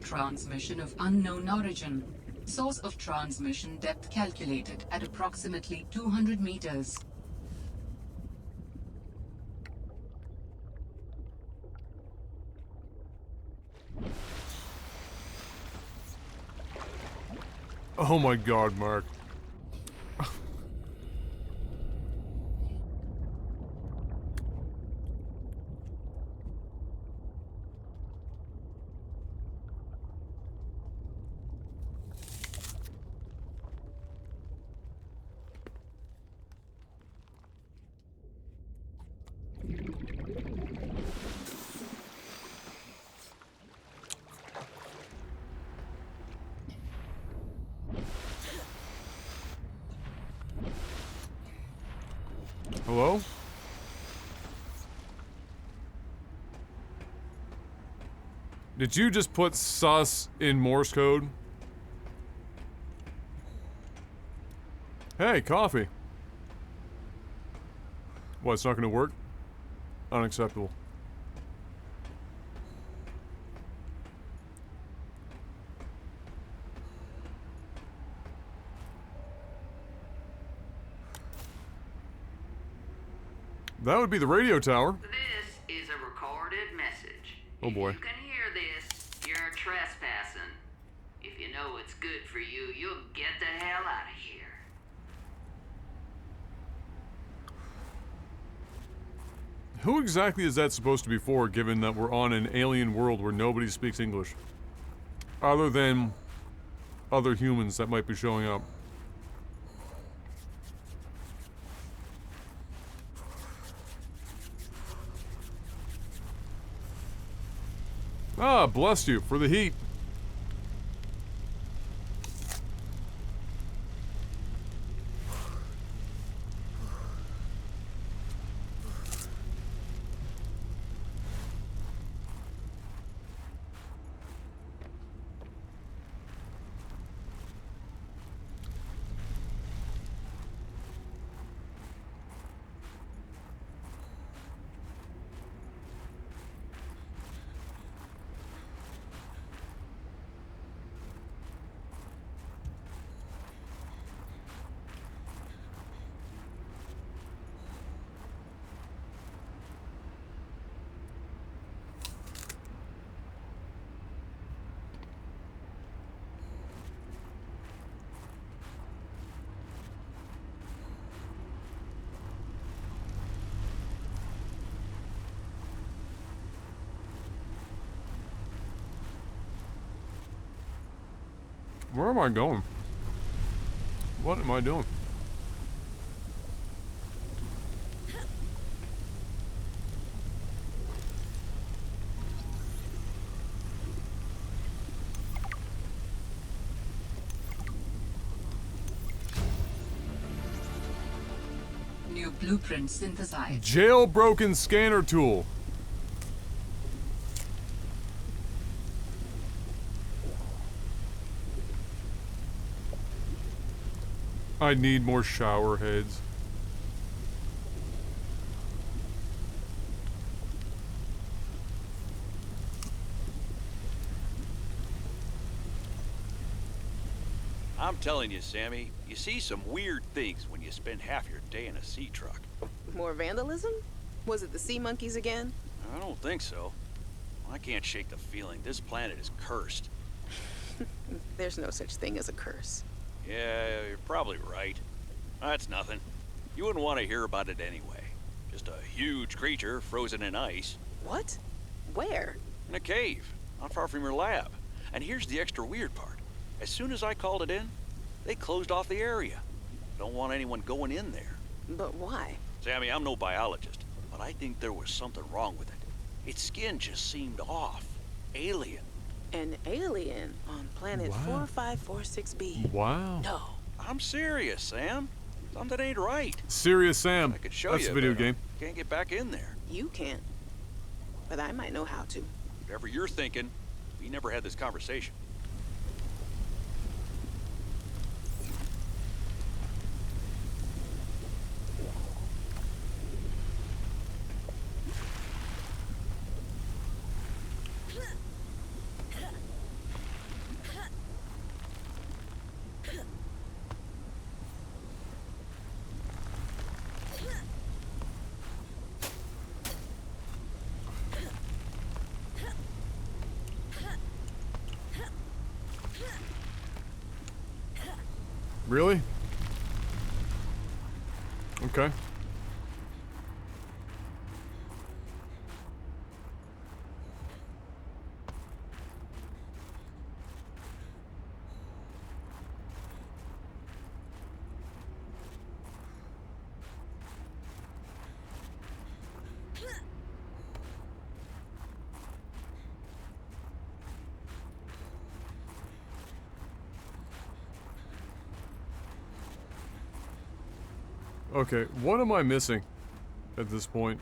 Transmission of unknown origin. Source of transmission depth calculated at approximately 200 meters. Oh my god, Mark. Hello? Did you just put sus in Morse code? Hey, coffee. What, it's not gonna work? Unacceptable. That would be the radio tower. This is a recorded message. Oh boy. If you can hear this, you're trespassing. If you know what's good for you, you'll get the hell out of here. Who exactly is that supposed to be for, given that we're on an alien world where nobody speaks English? Other than other humans that might be showing up. Ah, bless you for the heat. Where am I going? What am I doing? New blueprint synthesized. Jailbroken scanner tool. I need more shower heads. I'm telling you, Sammy, you see some weird things when you spend half your day in a sea truck. More vandalism? Was it the sea monkeys again? I don't think so. I can't shake the feeling this planet is cursed. There's no such thing as a curse. Yeah, you're probably right. That's nothing. You wouldn't want to hear about it anyway. Just a huge creature frozen in ice. What? Where? In a cave, not far from your lab. And here's the extra weird part. As soon as I called it in, they closed off the area. Don't want anyone going in there. But why? Sammy, I'm no biologist, but I think there was something wrong with it. Its skin just seemed off. alien. An alien on planet Wow. 4546b. Wow. No. I'm serious, Sam. Something ain't right. Serious Sam. I could show That's you, a video but I game. can't get back in there. You can't. But I might know how to. Whatever you're thinking, we never had this conversation. Really? Okay. Okay, what am I missing at this point?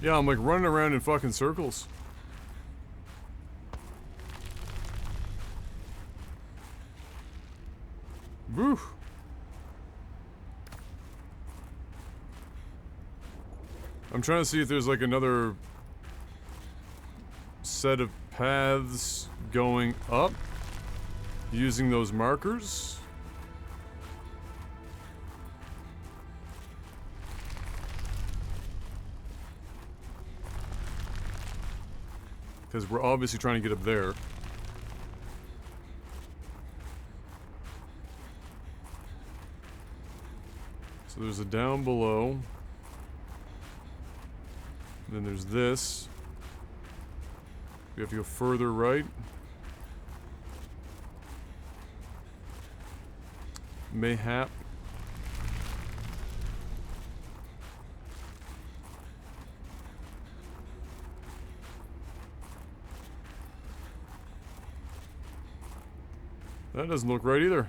Yeah, I'm like running around in fucking circles. Woo. I'm trying to see if there's like another set of paths going up using those markers. Because we're obviously trying to get up there. So there's a down below. Then there's this. We have to go further right. Mayhap. That doesn't look right either.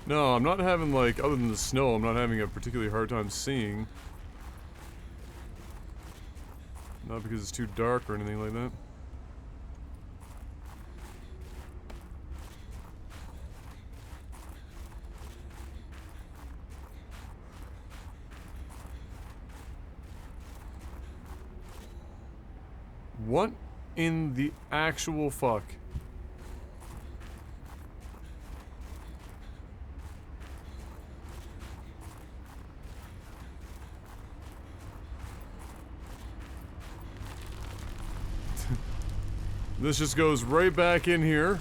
No, I'm not having, like, other than the snow, I'm not having a particularly hard time seeing. Not because it's too dark or anything like that. What in the actual fuck? This just goes right back in here.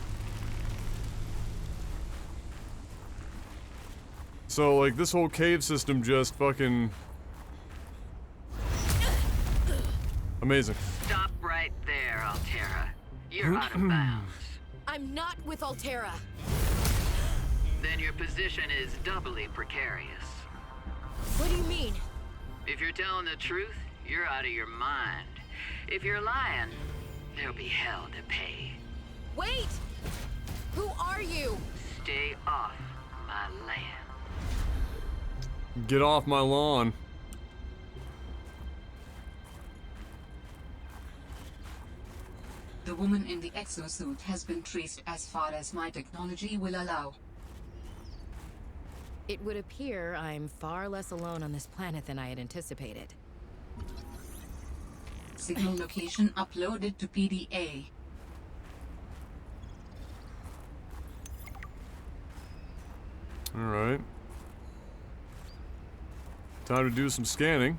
So, like, this whole cave system just fucking... Amazing. Stop right there, Altera. You're out of bounds. I'm not with Altera. Then your position is doubly precarious. What do you mean? If you're telling the truth, you're out of your mind. If you're lying, there'll be hell to pay. Wait! Who are you? Stay off my land. Get off my lawn. The woman in the exosuit has been traced as far as my technology will allow. It would appear I'm far less alone on this planet than I had anticipated. Signal location uploaded to PDA. Alright. Time to do some scanning.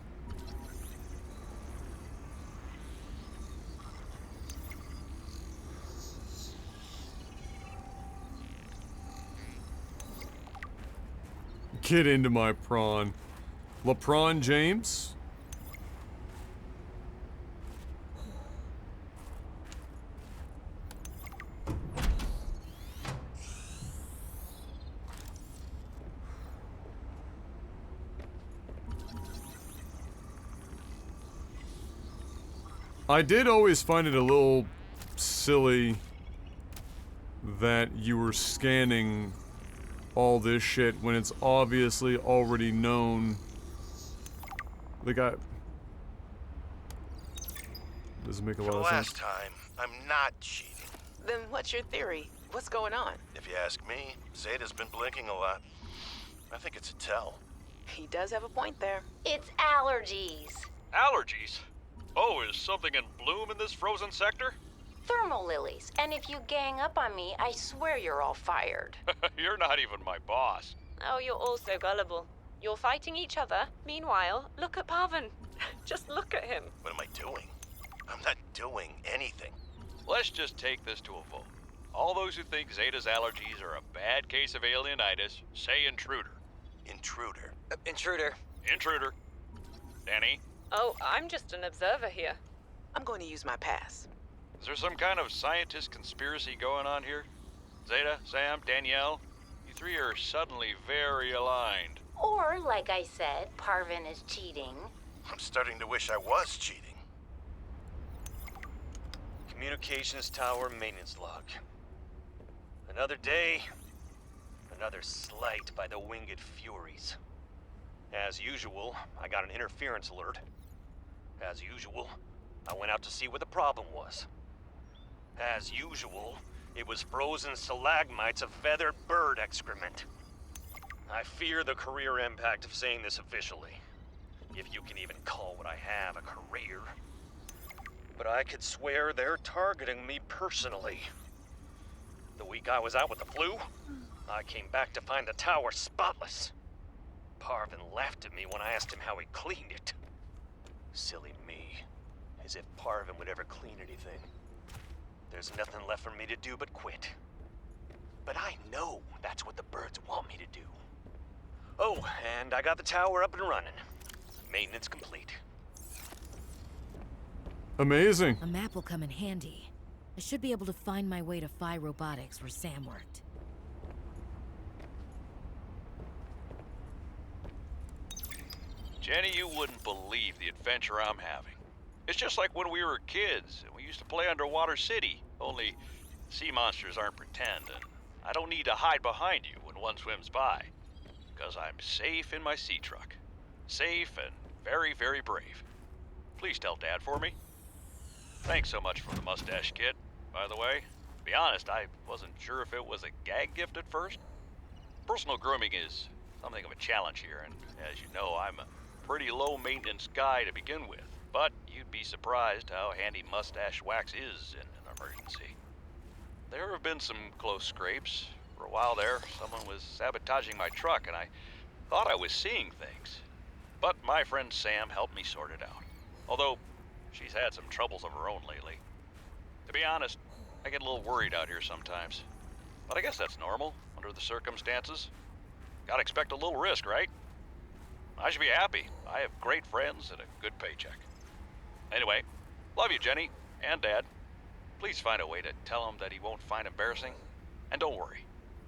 Get into my prawn. LePron James? I did always find it a little silly that you were scanning all this shit when it's obviously already known. The guy doesn't make a lot of sense. Last time, I'm not cheating. Then what's your theory? What's going on? If you ask me, Zeta's been blinking a lot. I think it's a tell. He does have a point there. It's allergies. Allergies? Oh, is something in bloom in this frozen sector? Thermal lilies. And if you gang up on me, I swear you're all fired. You're not even my boss. Oh, you're all so gullible. You're fighting each other. Meanwhile, look at Parvin. Just look at him. What am I doing? I'm not doing anything. Let's just take this to a vote. All those who think Zeta's allergies are a bad case of alienitis, say intruder. Intruder. Intruder. Intruder. Danny? Oh, I'm just an observer here. I'm going to use my pass. Is there some kind of scientist conspiracy going on here? Zeta, Sam, Danielle? You three are suddenly very aligned. Or, like I said, Parvin is cheating. I'm starting to wish I was cheating. Communications tower maintenance log. Another day, another slight by the winged furies. As usual, I got an interference alert. As usual, I went out to see what the problem was. As usual, it was frozen stalagmites of feathered bird excrement. I fear the career impact of saying this officially, if you can even call what I have a career. But I could swear they're targeting me personally. The week I was out with the flu, I came back to find the tower spotless. Parvin laughed at me when I asked him how he cleaned it. Silly me. As if Parvin would ever clean anything. There's nothing left for me to do but quit. But I know that's what the birds want me to do. Oh, and I got the tower up and running. Maintenance complete. Amazing. A map will come in handy. I should be able to find my way to Phi Robotics where Sam worked. Jenny, you wouldn't believe the adventure I'm having. It's just like when we were kids and we used to play Underwater City, only sea monsters aren't pretend, and I don't need to hide behind you when one swims by, because I'm safe in my sea truck. Safe and very, very brave. Please tell Dad for me. Thanks so much for the mustache kit, by the way. To be honest, I wasn't sure if it was a gag gift at first. Personal grooming is something of a challenge here, and as you know, I'm a pretty low-maintenance guy to begin with. But you'd be surprised how handy mustache wax is in an emergency. There have been some close scrapes. For a while there, someone was sabotaging my truck, and I thought I was seeing things. But my friend Sam helped me sort it out. Although, she's had some troubles of her own lately. To be honest, I get a little worried out here sometimes. But I guess that's normal, under the circumstances. Gotta expect a little risk, right? I should be happy. I have great friends and a good paycheck. Anyway, love you, Jenny, and Dad. Please find a way to tell him that he won't find embarrassing. And don't worry,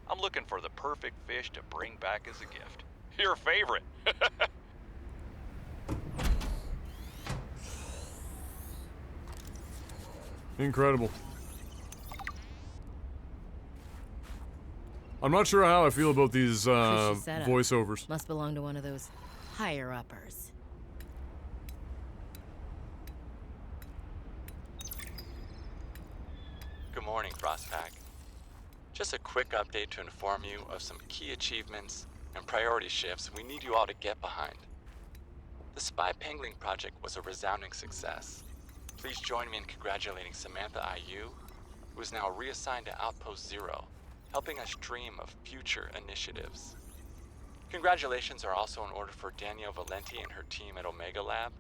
I'm looking for the perfect fish to bring back as a gift. Your favorite. Incredible. I'm not sure how I feel about these setup. voiceovers. Must belong to one of those higher-uppers. quick update to inform you of some key achievements and priority shifts we need you all to get behind. The Spy Pangling project was a resounding success. Please join me in congratulating Samantha IU, who is now reassigned to Outpost Zero, helping us dream of future initiatives. Congratulations are also in order for Danielle Valenti and her team at Omega Lab.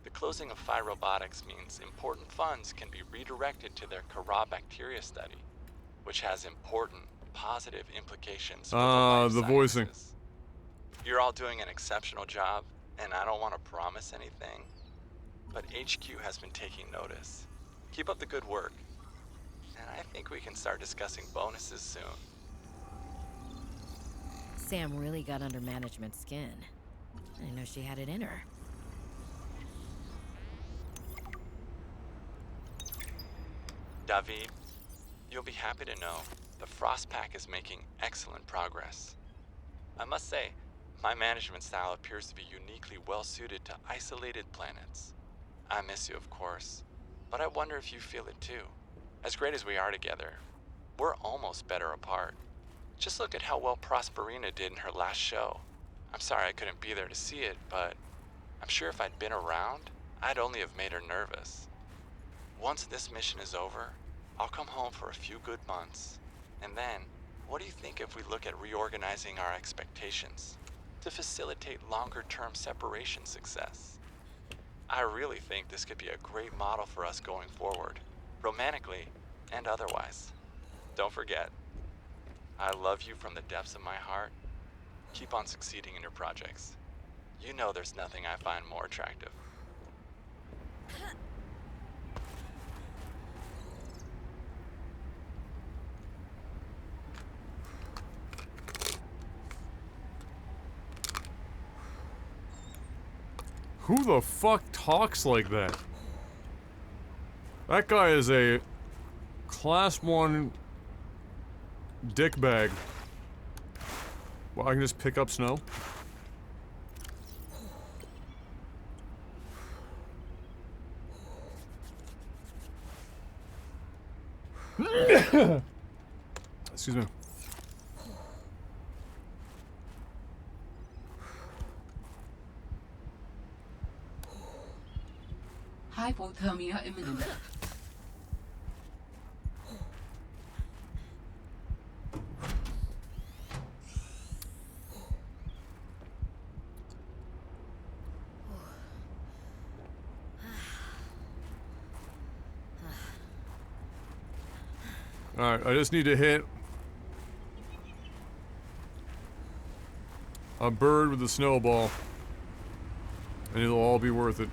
The closing of Phi Robotics means important funds can be redirected to their Kara bacteria study, which has important positive implications for the life the voicing. sciences. You're all doing an exceptional job, and I don't want to promise anything, but HQ has been taking notice. Keep up the good work, and I think we can start discussing bonuses soon. Sam really got under management's skin. I didn't know she had it in her. David, you'll be happy to know the Frost Pack is making excellent progress. I must say, my management style appears to be uniquely well suited to isolated planets. I miss you, of course, but I wonder if you feel it too. As great as we are together, we're almost better apart. Just look at how well Prosperina did in her last show. I'm sorry I couldn't be there to see it, but I'm sure if I'd been around, I'd only have made her nervous. Once this mission is over, I'll come home for a few good months. And then, what do you think if we look at reorganizing our expectations to facilitate longer-term separation success? I really think this could be a great model for us going forward, romantically and otherwise. Don't forget, I love you from the depths of my heart. Keep on succeeding in your projects. You know there's nothing I find more attractive. Who the fuck talks like that? That guy is a Class 1 dickbag. Well, I can just pick up snow. Excuse me. Hypothermia imminent. Alright, I just need to hit a bird with a snowball, and it'll all be worth it.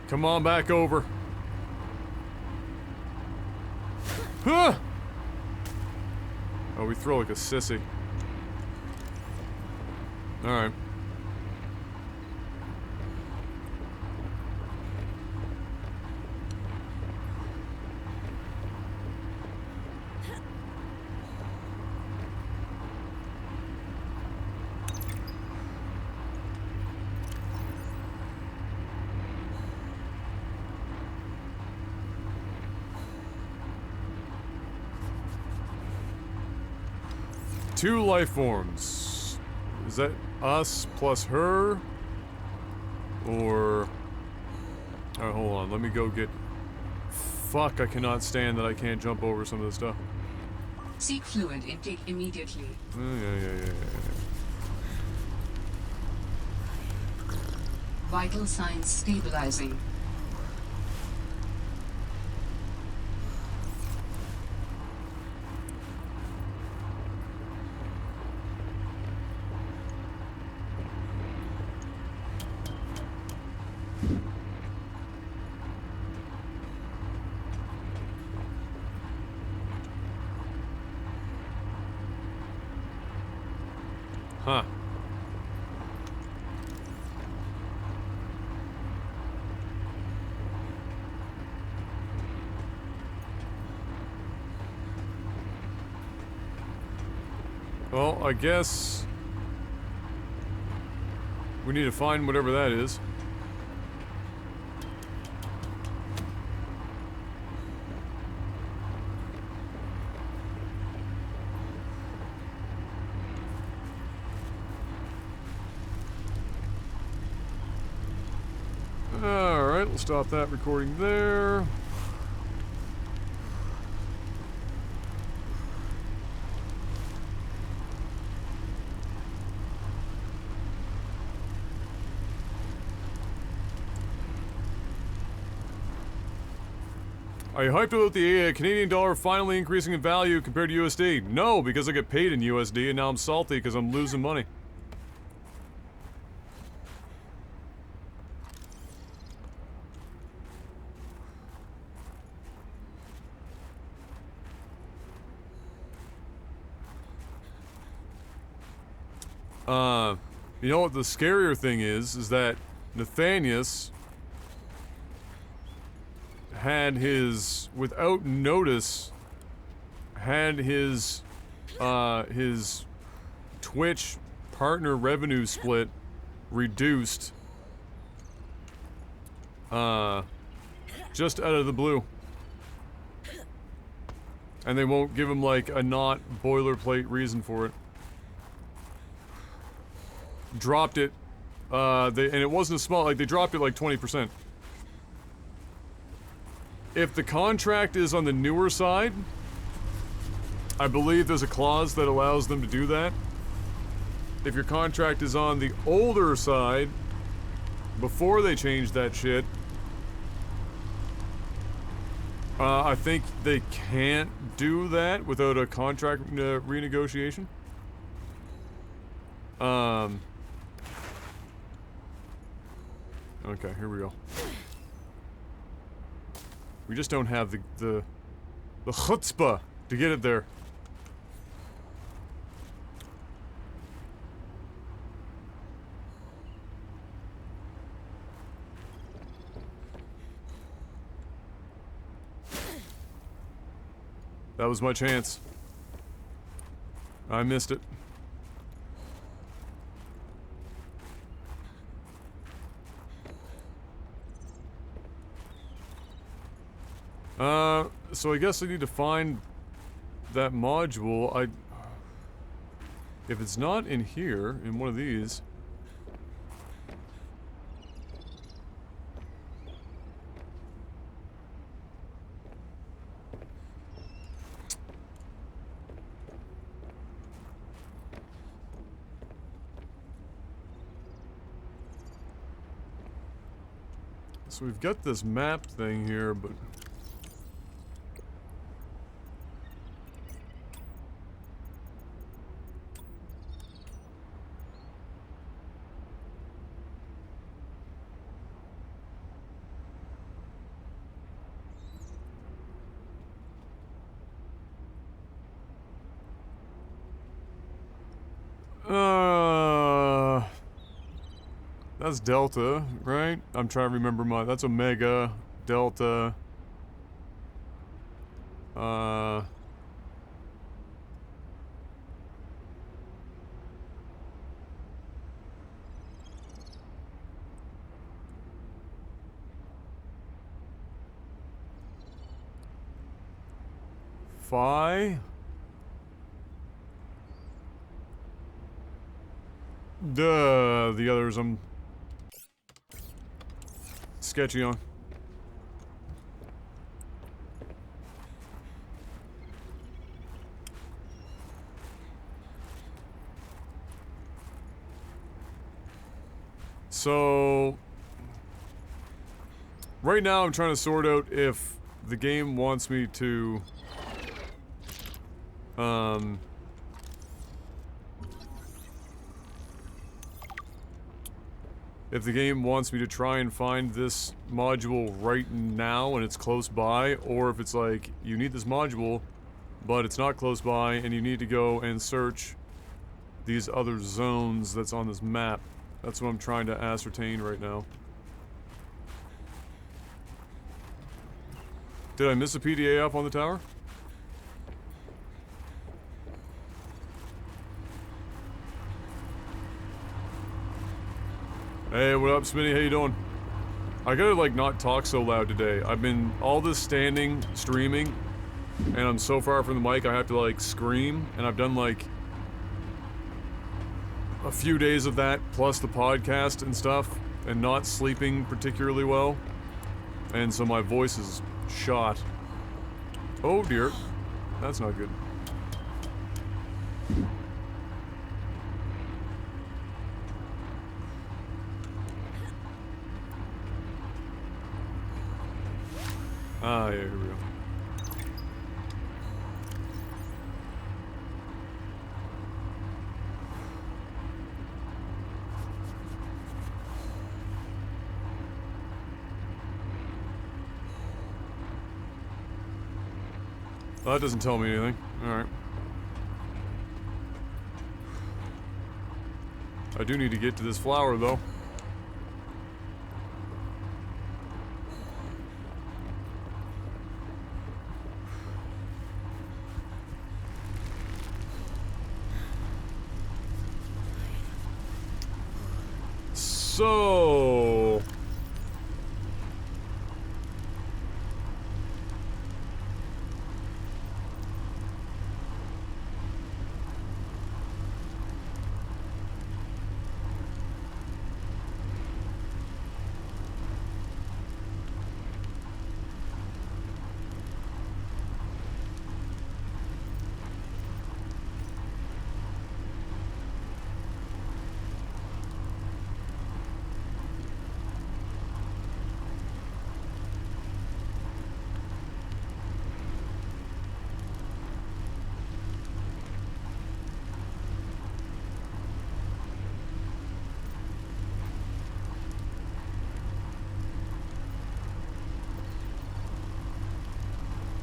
Come on back over. Huh! Oh, we throw like a sissy. Alright. Two life forms. Is that us plus her? Or... Alright, hold on. Let me go get... Fuck, I cannot stand that I can't jump over some of this stuff. Seek fluid intake immediately. Yeah. Vital signs stabilizing. Huh. Well, I guess we need to find whatever that is. Alright, we'll stop that recording there. Are you hyped about the Canadian dollar finally increasing in value compared to USD? No, because I get paid in USD and now I'm salty because I'm losing money. You know what the scarier thing is that Nathanius had his, without notice, had his Twitch partner revenue split reduced, just out of the blue. And they won't give him, like, a not boilerplate reason for it. Dropped it, and it wasn't a small, like, they dropped it like 20%. If the contract is on the newer side, I believe there's a clause that allows them to do that. If your contract is on the older side, before they changed that shit, I think they can't do that without a contract renegotiation. Okay, here we go. We just don't have the chutzpah to get it there. That was my chance. I missed it. So I guess I need to find that module. If it's not in here, in one of these... So we've got this map thing here, but... That's Delta, right? I'm trying to remember that's Omega, Delta. Phi. Duh, the others I'm sketchy on. So right now I'm trying to sort out if the game wants me to if the game wants me to try and find this module right now and it's close by, or if it's like, you need this module, but it's not close by and you need to go and search these other zones that's on this map. That's what I'm trying to ascertain right now. Did I miss a PDA up on the tower? Hey, what up, Smitty? How you doing? I gotta, like, not talk so loud today. I've been all this standing, streaming, and I'm so far from the mic I have to, like, scream, and I've done, like, a few days of that, plus the podcast and stuff, and not sleeping particularly well. And so my voice is shot. Oh dear. That's not good. Ah, yeah, here we go. Well, that doesn't tell me anything. Alright. I do need to get to this flower, though. So...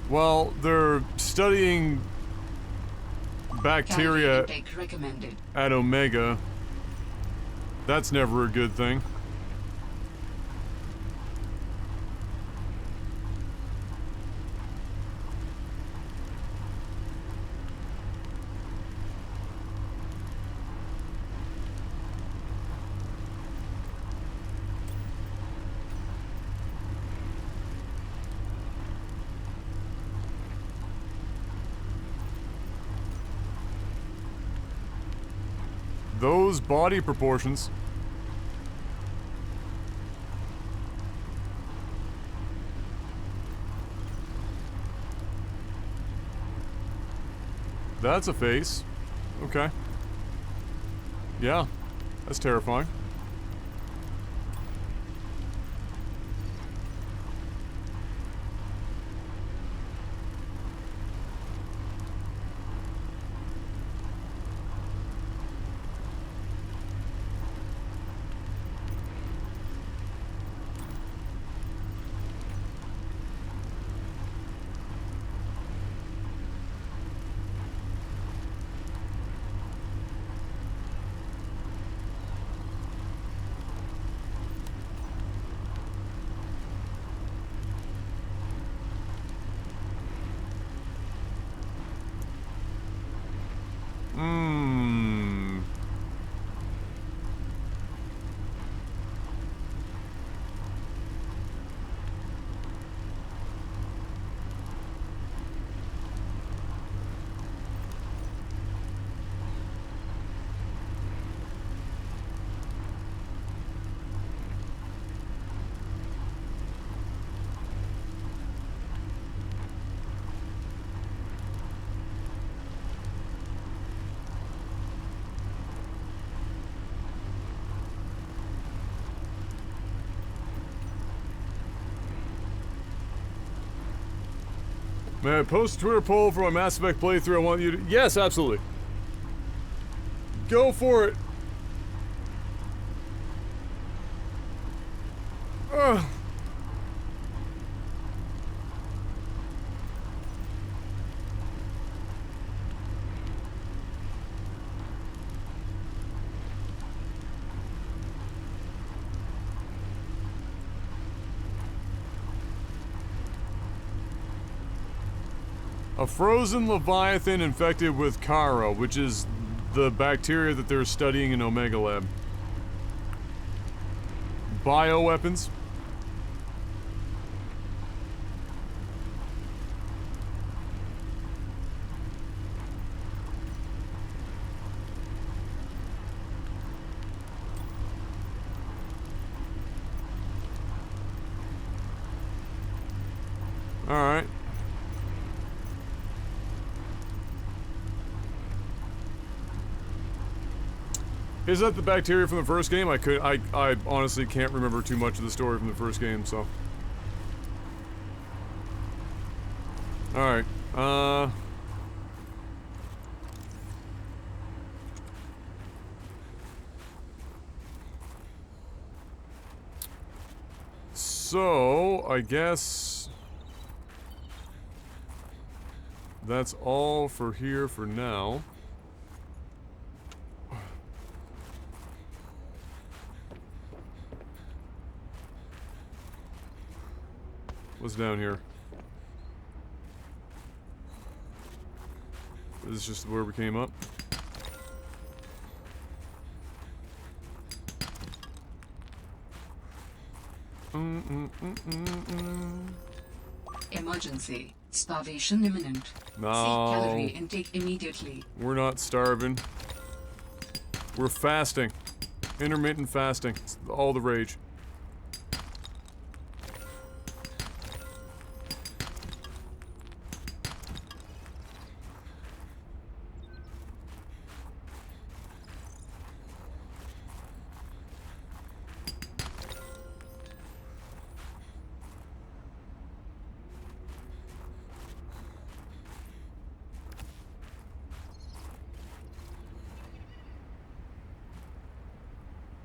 Well, they're studying bacteria at Omega. That's never a good thing. Those body proportions. That's a face. Okay. Yeah, that's terrifying. May I post a Twitter poll for my Mass Effect playthrough? I want you to... Yes, absolutely. Go for it. Ugh. A frozen leviathan infected with Kara, which is the bacteria that they're studying in Omega Lab. bioweapons. Alright. Is that the bacteria from the first game? I honestly can't remember too much of the story from the first game, so. Alright, so, I guess that's all for here for now. What's down here? Is this just where we came up? Emergency. Starvation imminent. No. Seek calorie intake immediately. We're not starving. We're fasting. Intermittent fasting. It's all the rage.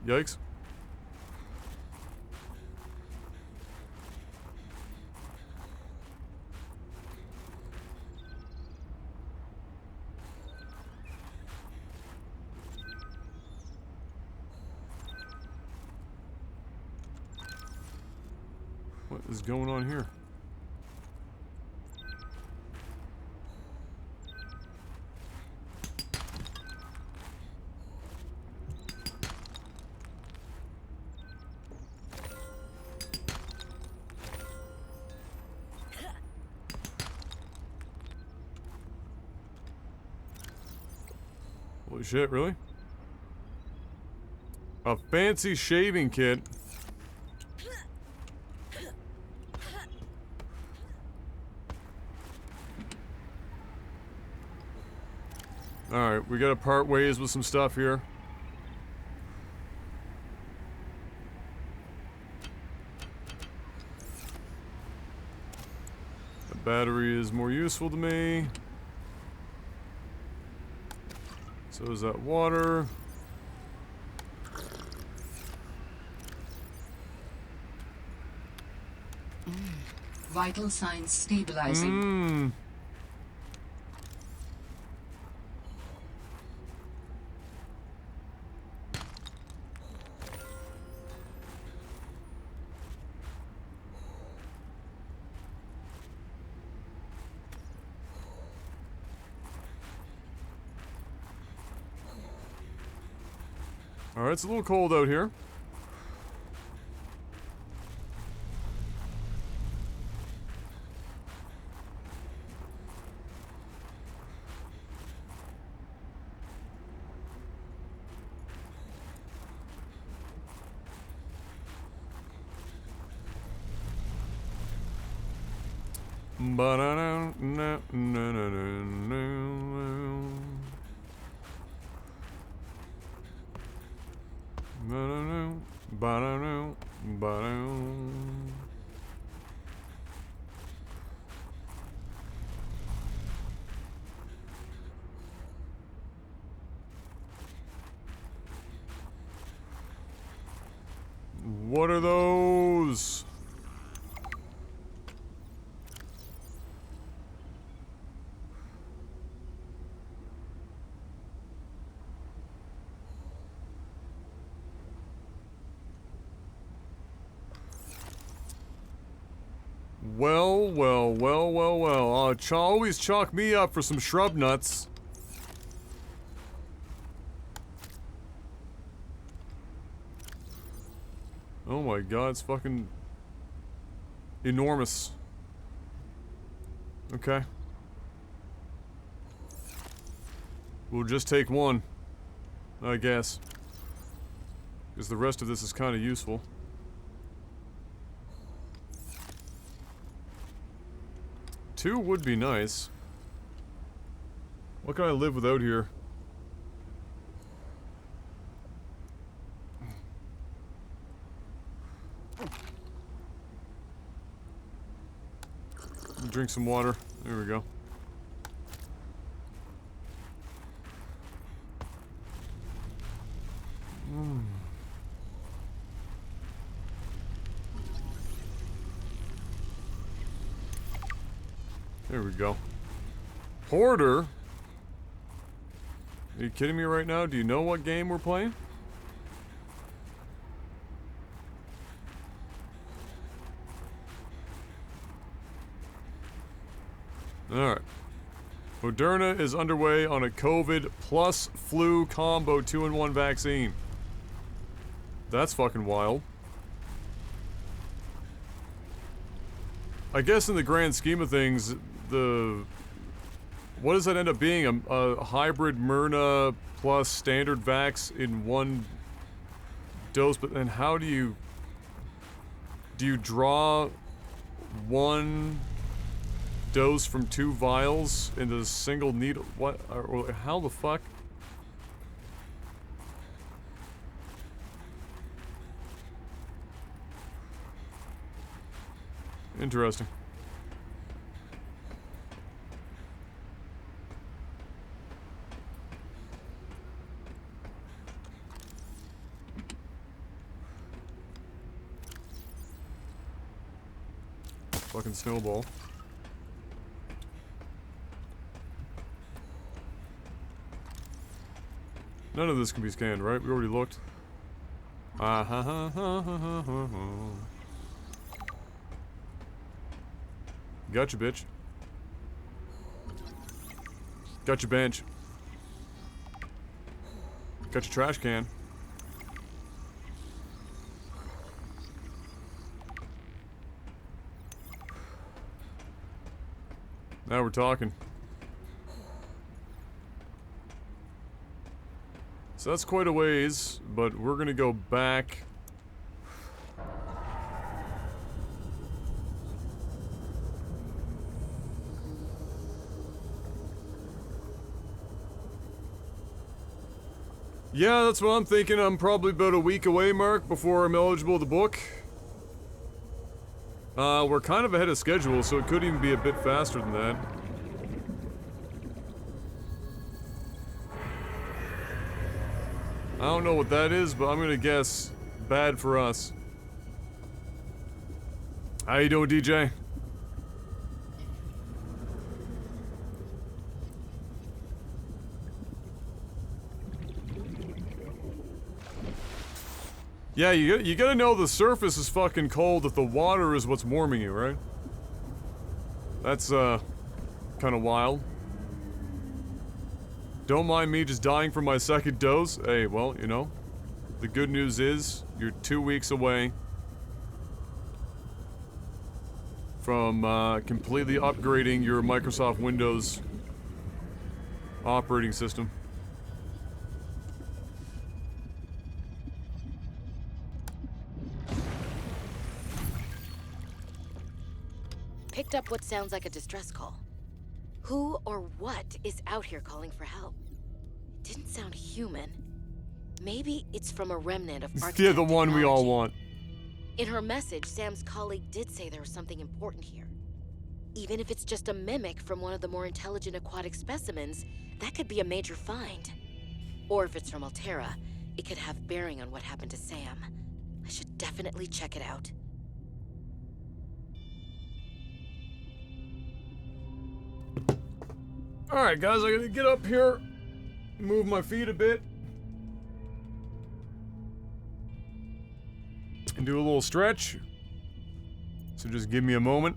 Yikes. What is going on here? Holy shit, really? A fancy shaving kit. Alright, we gotta part ways with some stuff here. The battery is more useful to me. So is that water. Vital signs stabilizing. Alright, it's a little cold out here. What are those? Well, well, well, well, well. Always chalk me up for some shrub nuts. Oh my god, it's fucking enormous. Okay. We'll just take one, I guess. Because the rest of this is kind of useful. Two would be nice. What can I live without here? Drink some water. There we go. There we go. Porter? Are you kidding me right now? Do you know what game we're playing? Alright. Moderna is underway on a COVID plus flu combo 2-in-1 vaccine. That's fucking wild. I guess in the grand scheme of things, what does that end up being? A hybrid Myrna plus standard vax in one dose, but then how do you draw one dose from 2 vials into a single needle? What, or how the fuck? Interesting. Fucking snowball. None of this can be scanned, right? We already looked. Ah ha ha ha ha ha ha. Gotcha, bitch. Got your bench. Got your trash can. Now we're talking. So that's quite a ways, but we're gonna go back. Yeah, that's what I'm thinking. I'm probably about a week away, Mark, before I'm eligible to book. We're kind of ahead of schedule, so it could even be a bit faster than that. I don't know what that is, but I'm gonna guess bad for us. How you doing, DJ? Yeah, you gotta know the surface is fucking cold if the water is what's warming you, right? That's, kinda wild. Don't mind me just dying from my second dose. Hey, well, you know, the good news is you're 2 weeks away from, completely upgrading your Microsoft Windows operating system. Picked up what sounds like a distress call. Who or what is out here calling for help? It didn't sound human. Maybe it's from a remnant of architect Yeah, the one we all technology. want. In her message, Sam's colleague did say there was something important here. Even if it's just a mimic from one of the more intelligent aquatic specimens, that could be a major find. Or if it's from Altera, it could have bearing on what happened to Sam. I should definitely check it out. Alright, guys, I gotta get up here, move my feet a bit, and do a little stretch. So just give me a moment.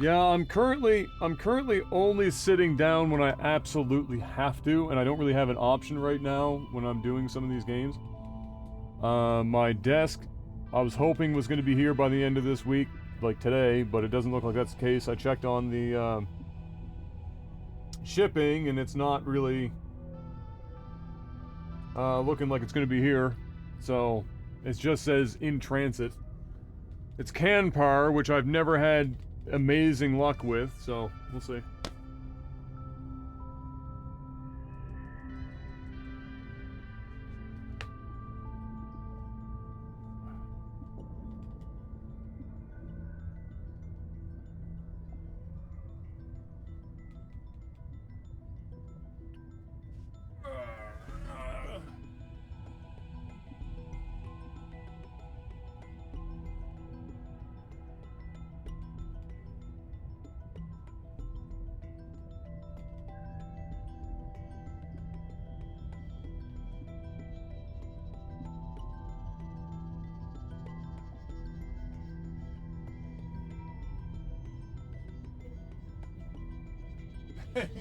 Yeah, I'm currently only sitting down when I absolutely have to, and I don't really have an option right now when I'm doing some of these games. My desk, I was hoping was going to be here by the end of this week, like today, but it doesn't look like that's the case. I checked on the shipping, and it's not really looking like it's going to be here. So it just says in transit. It's Canpar, which I've never had amazing luck with, so we'll see.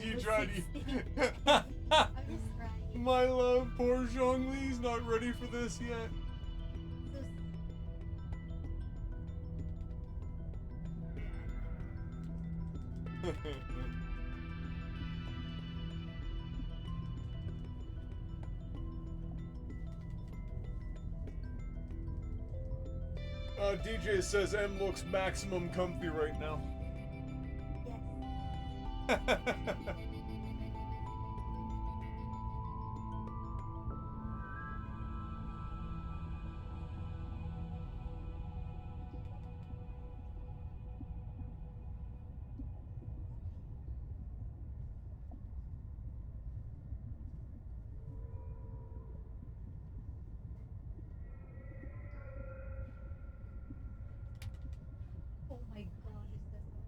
You tried to... My love, poor Zhongli's not ready for this yet. DJ says M looks maximum comfy right now. Oh my god, is that so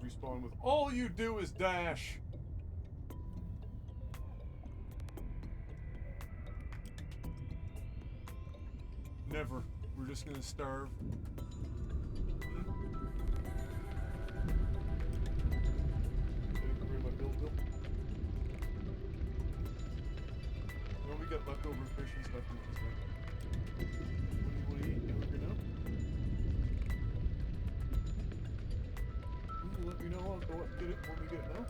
Respawn with all you do is dash. Never. We're just gonna starve. Well, we got leftover fish and stuff. What do you eat? You hungry now? Let me know. I'll go up and get it when we get it now.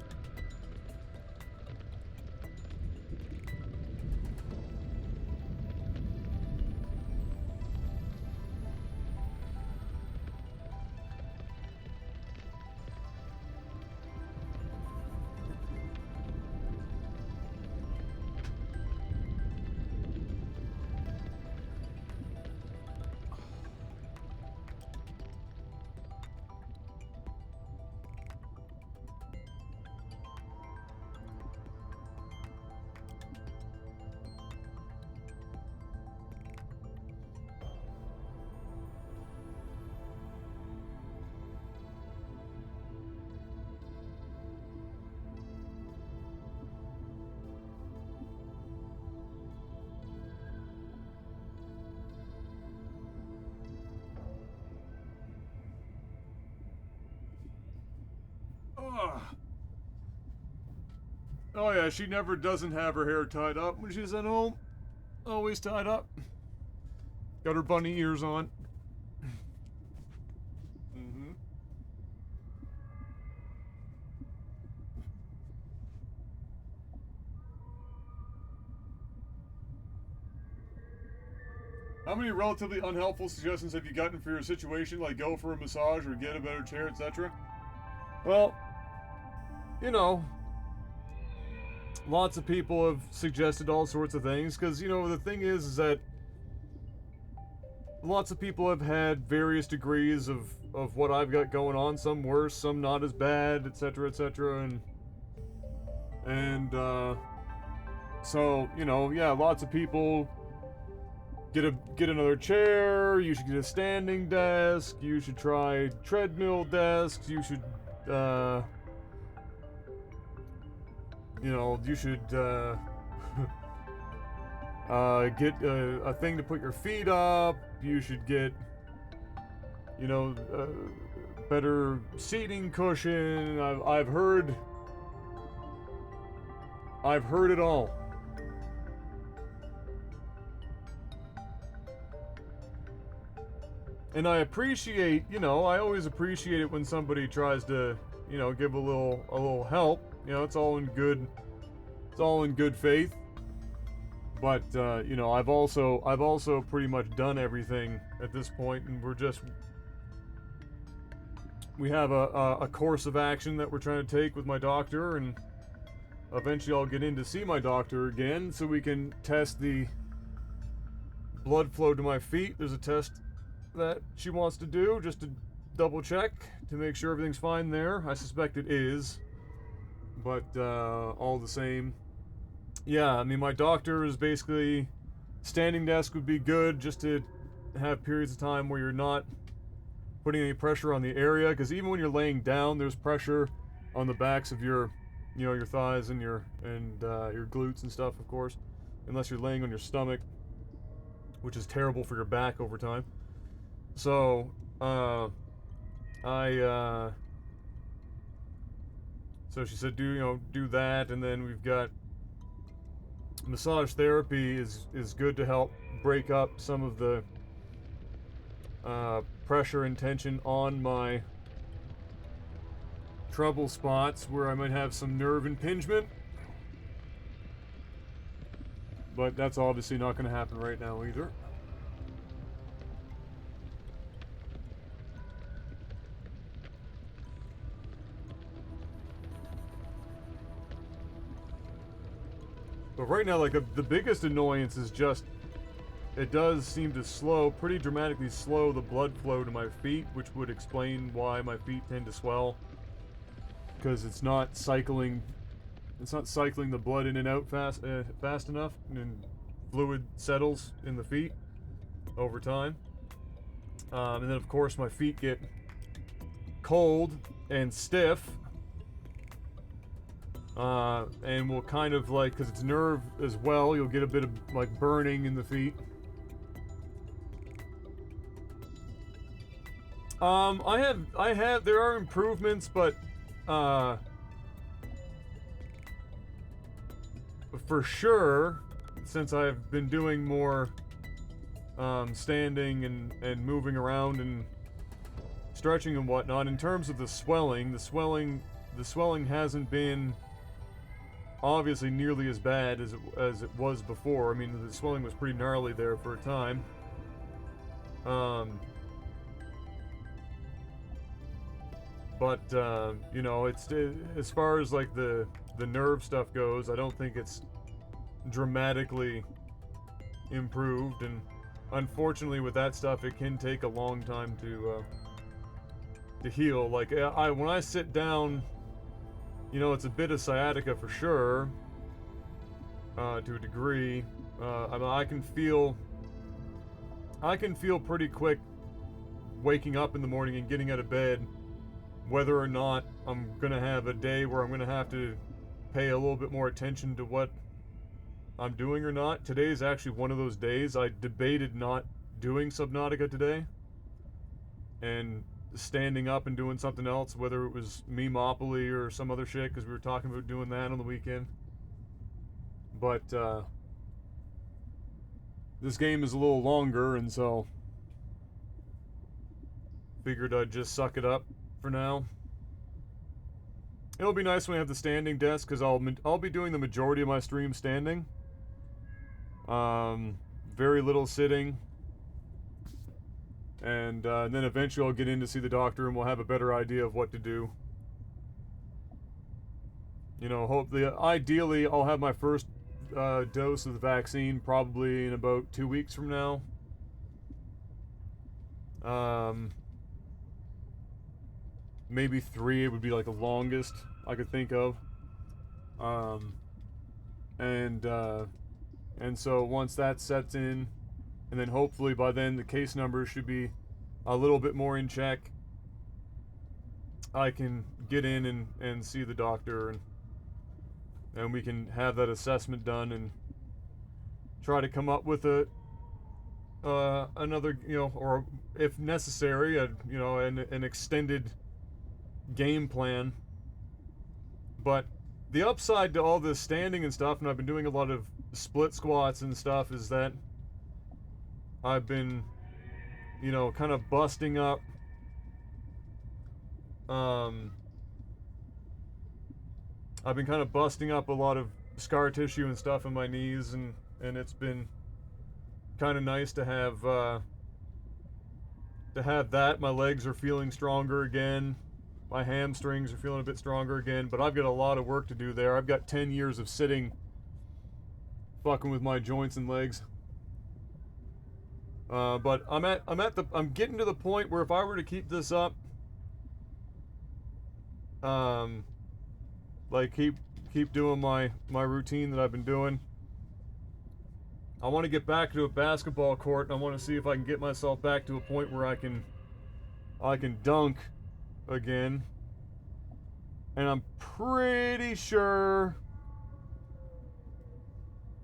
Oh yeah, she never doesn't have her hair tied up when she's at home. Always tied up. Got her bunny ears on. How many relatively unhelpful suggestions have you gotten for your situation, like go for a massage or get a better chair, etc.? Well, you know, lots of people have suggested all sorts of things, because, you know, the thing is that lots of people have had various degrees of what I've got going on, some worse, some not as bad, etc., etc., and so, you know, yeah, lots of people get another chair, you should get a standing desk, you should try treadmill desks, you should, you know, you should, get a thing to put your feet up, you should get, you know, better seating cushion. I've heard it all. And I appreciate, you know, I always appreciate it when somebody tries to, you know, give a little help. You know, it's all in good faith. But you know, I've also pretty much done everything at this point, and we have a course of action that we're trying to take with my doctor, and eventually I'll get in to see my doctor again so we can test the blood flow to my feet. There's a test that she wants to do just to double check to make sure everything's fine there. I suspect it is, but all the same, yeah, I mean, my doctor is basically standing desk would be good just to have periods of time where you're not putting any pressure on the area, because even when you're laying down, there's pressure on the backs of your, you know, your thighs and your glutes and stuff, of course, unless you're laying on your stomach, which is terrible for your back over time. So, so she said, do that, and then we've got massage therapy is good to help break up some of the pressure and tension on my trouble spots where I might have some nerve impingement. But that's obviously not going to happen right now either. But right now, like, the biggest annoyance is just, it does seem to pretty dramatically slow the blood flow to my feet, which would explain why my feet tend to swell. Because it's not cycling the blood in and out fast enough, and fluid settles in the feet over time. And then, of course, my feet get cold and stiff. And will kind of, like, because it's nerve as well, you'll get a bit of, like, burning in the feet. There are improvements, but, for sure, since I've been doing more, standing and moving around and stretching and whatnot, in terms of the swelling hasn't been obviously nearly as bad as it was before. I mean, the swelling was pretty gnarly there for a time. But you know, it's as far as like the nerve stuff goes, I don't think it's dramatically improved, and unfortunately with that stuff, it can take a long time to heal. Like, when I sit down, you know, it's a bit of sciatica for sure, to a degree. I mean, I can feel pretty quick waking up in the morning and getting out of bed, whether or not I'm gonna have a day where I'm gonna have to pay a little bit more attention to what I'm doing or not. Today's actually one of those days. I debated not doing Subnautica today and standing up and doing something else, whether it was Memopoly or some other shit, because we were talking about doing that on the weekend. But this game is a little longer, and so figured I'd just suck it up for now. It'll be nice when I have the standing desk, because I'll be doing the majority of my stream standing. Very little sitting. And then eventually I'll get in to see the doctor and we'll have a better idea of what to do. You know, hopefully, ideally, I'll have my first dose of the vaccine probably in about 2 weeks from now. Maybe 3 would be like the longest I could think of. And so once that sets in, and then hopefully by then the case numbers should be a little bit more in check, I can get in and see the doctor, and we can have that assessment done and try to come up with another, you know, or if necessary, an extended game plan. But the upside to all this standing and stuff, and I've been doing a lot of split squats and stuff, is that I've been, you know, kind of busting up I've been kind of busting up a lot of scar tissue and stuff in my knees, and it's been kind of nice to have that. My legs are feeling stronger again. My hamstrings are feeling a bit stronger again, but I've got a lot of work to do there. I've got 10 years of sitting fucking with my joints and legs. But I'm getting to the point where if I were to keep this up, like keep doing my routine that I've been doing, I want to get back to a basketball court, and I want to see if I can get myself back to a point where I can dunk again. And I'm pretty sure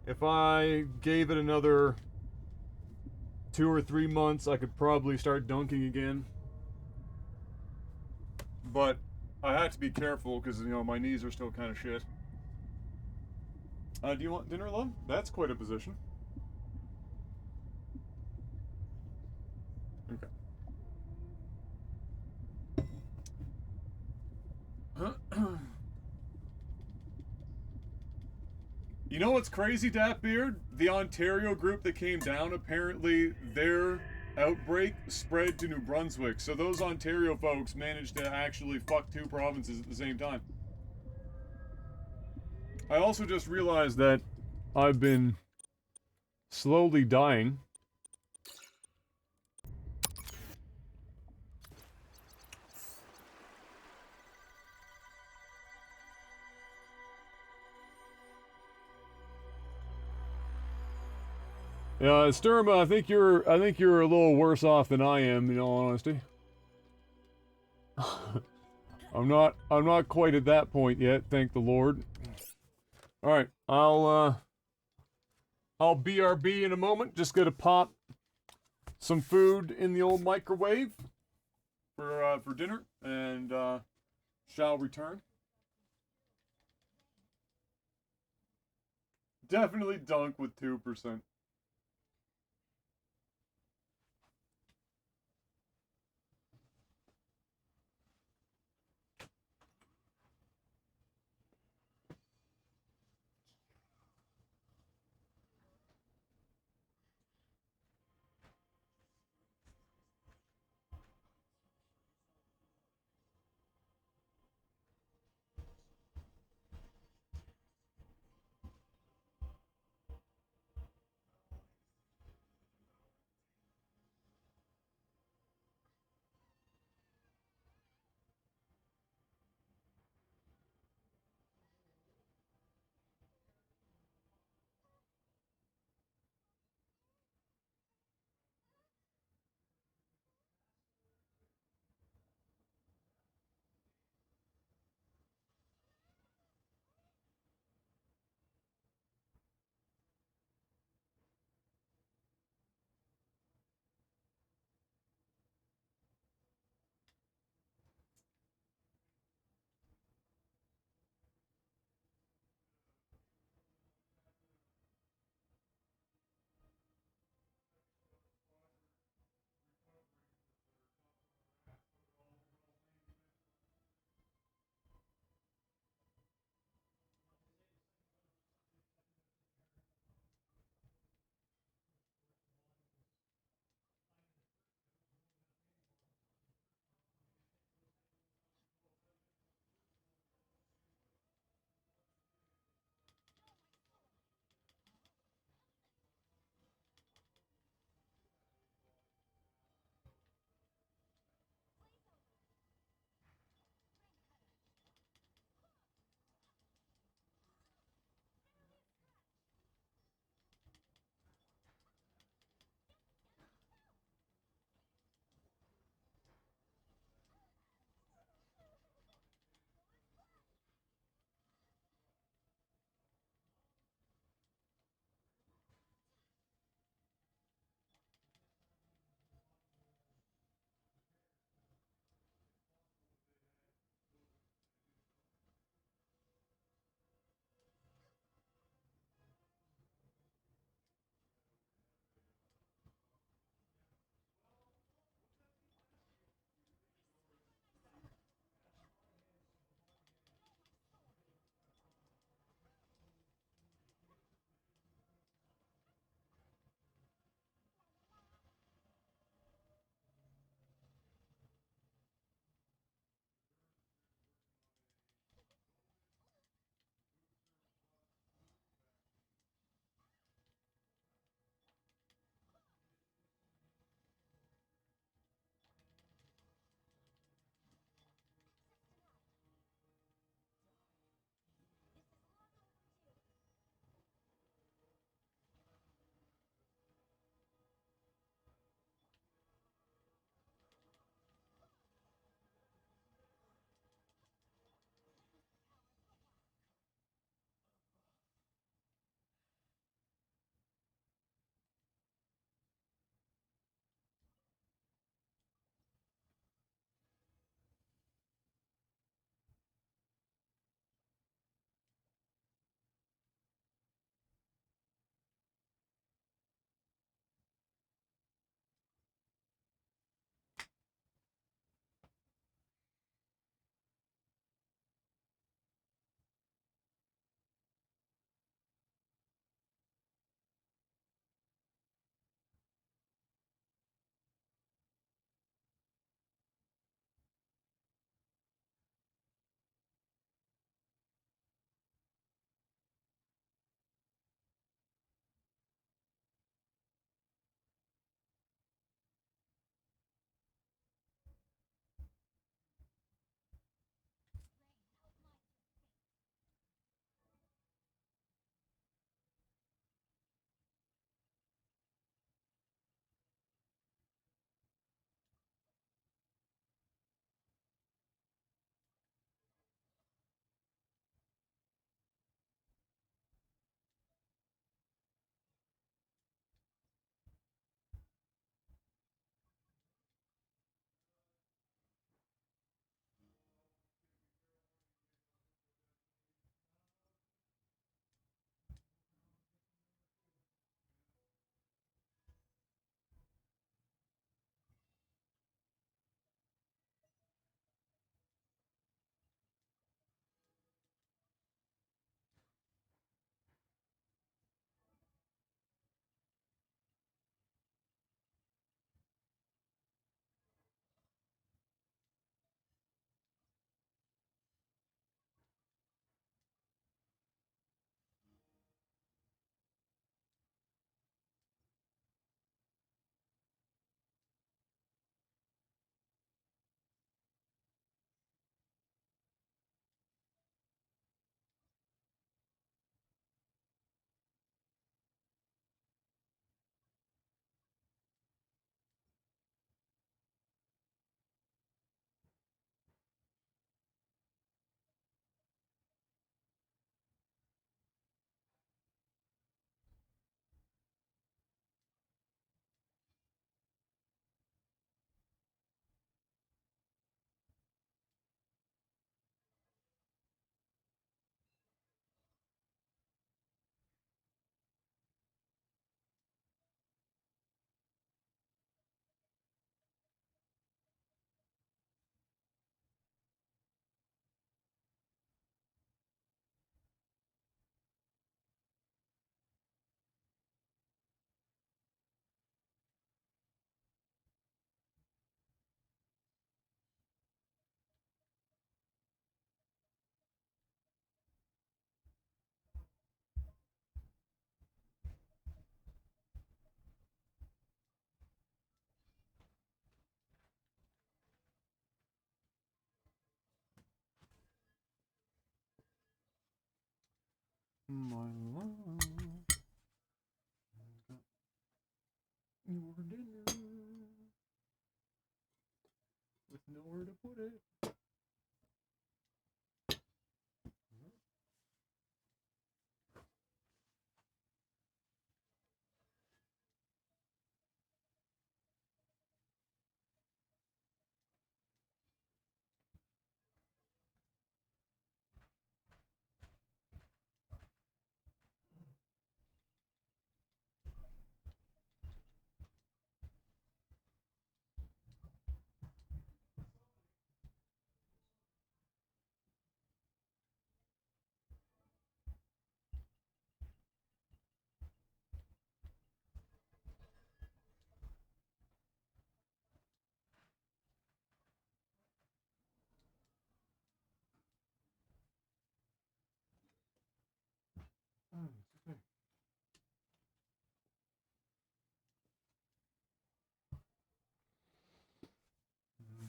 if I gave it another 2 or 3 months, I could probably start dunking again. But I have to be careful because, you know, my knees are still kind of shit. Do you want dinner, love? That's quite a position. Okay. You know what's crazy, Datbeard? The Ontario group that came down, apparently their outbreak spread to New Brunswick. So those Ontario folks managed to actually fuck 2 provinces at the same time. I also just realized that I've been slowly dying. Yeah, Sturma, I think you're a little worse off than I am, in all honesty. I'm not quite at that point yet, thank the Lord. All right, I'll BRB in a moment. Just gonna pop some food in the old microwave for dinner, and shall return. Definitely dunk with 2%. My love. Your dinner. With nowhere to put it.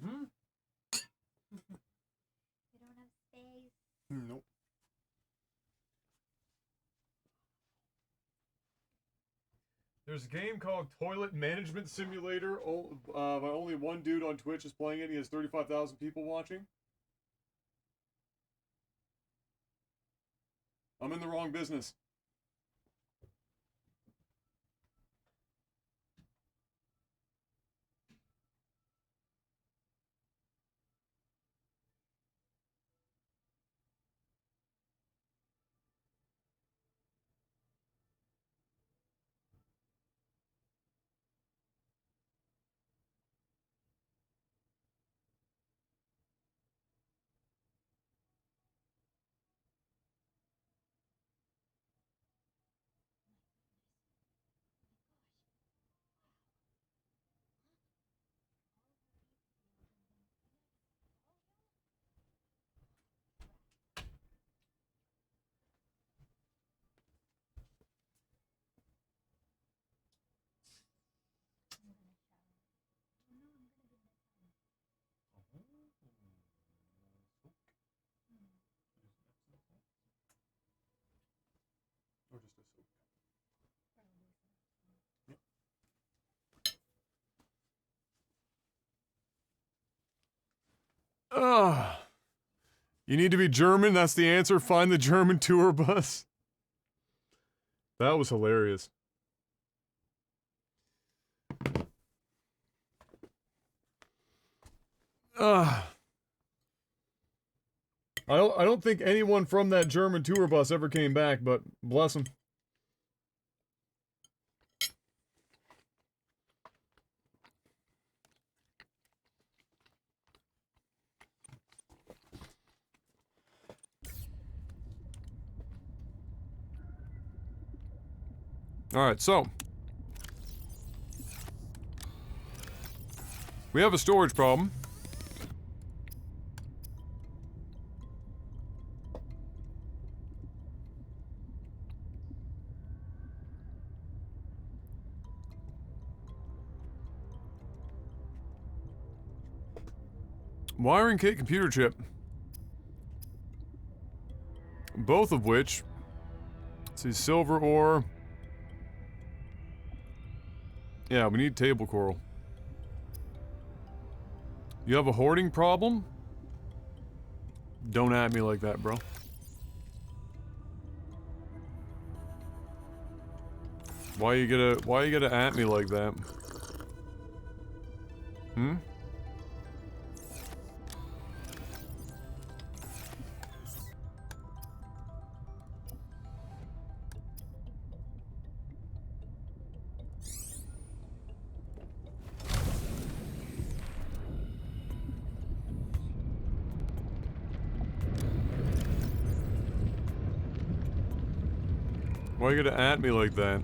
Mm-hmm. You don't have space. Nope. There's a game called Toilet Management Simulator. Only one dude on Twitch is playing it. He has 35,000 people watching. I'm in the wrong business. Or just a soap. Yep. You need to be German? That's the answer? Find the German tour bus? That was hilarious. I don't think anyone from that German tour bus ever came back, but bless them. Alright, so. We have a storage problem. Wiring kit, computer chip. Both of which, let's see, silver ore. Yeah, we need table coral. You have a hoarding problem? Don't at me like that, bro. Why you gotta at me like that? Hmm? Why you gotta at me like that?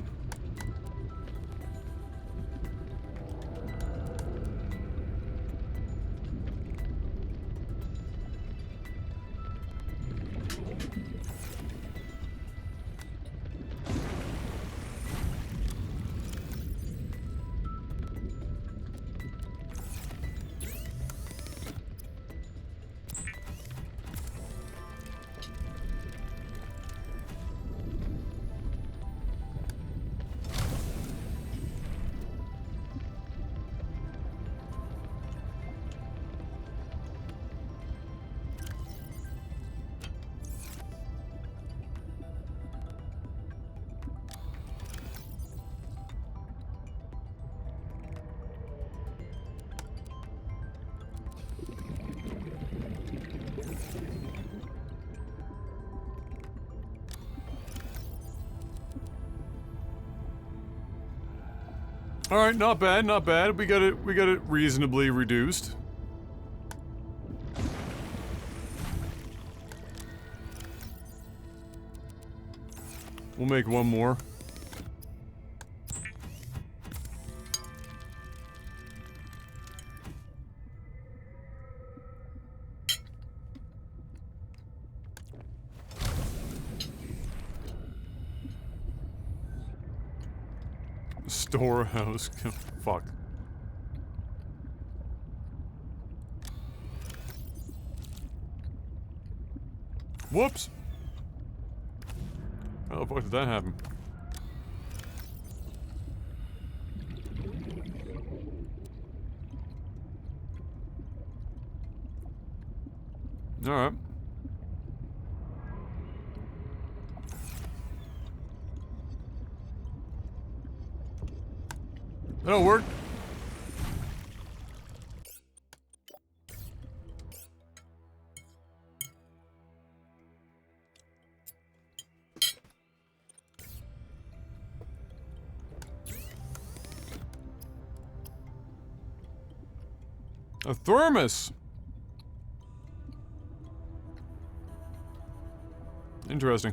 All right, not bad, not bad. We got it reasonably reduced. We'll make one more. Storehouse. Fuck. Whoops. How the fuck did that happen? Alright. That'll work. A thermos. Interesting.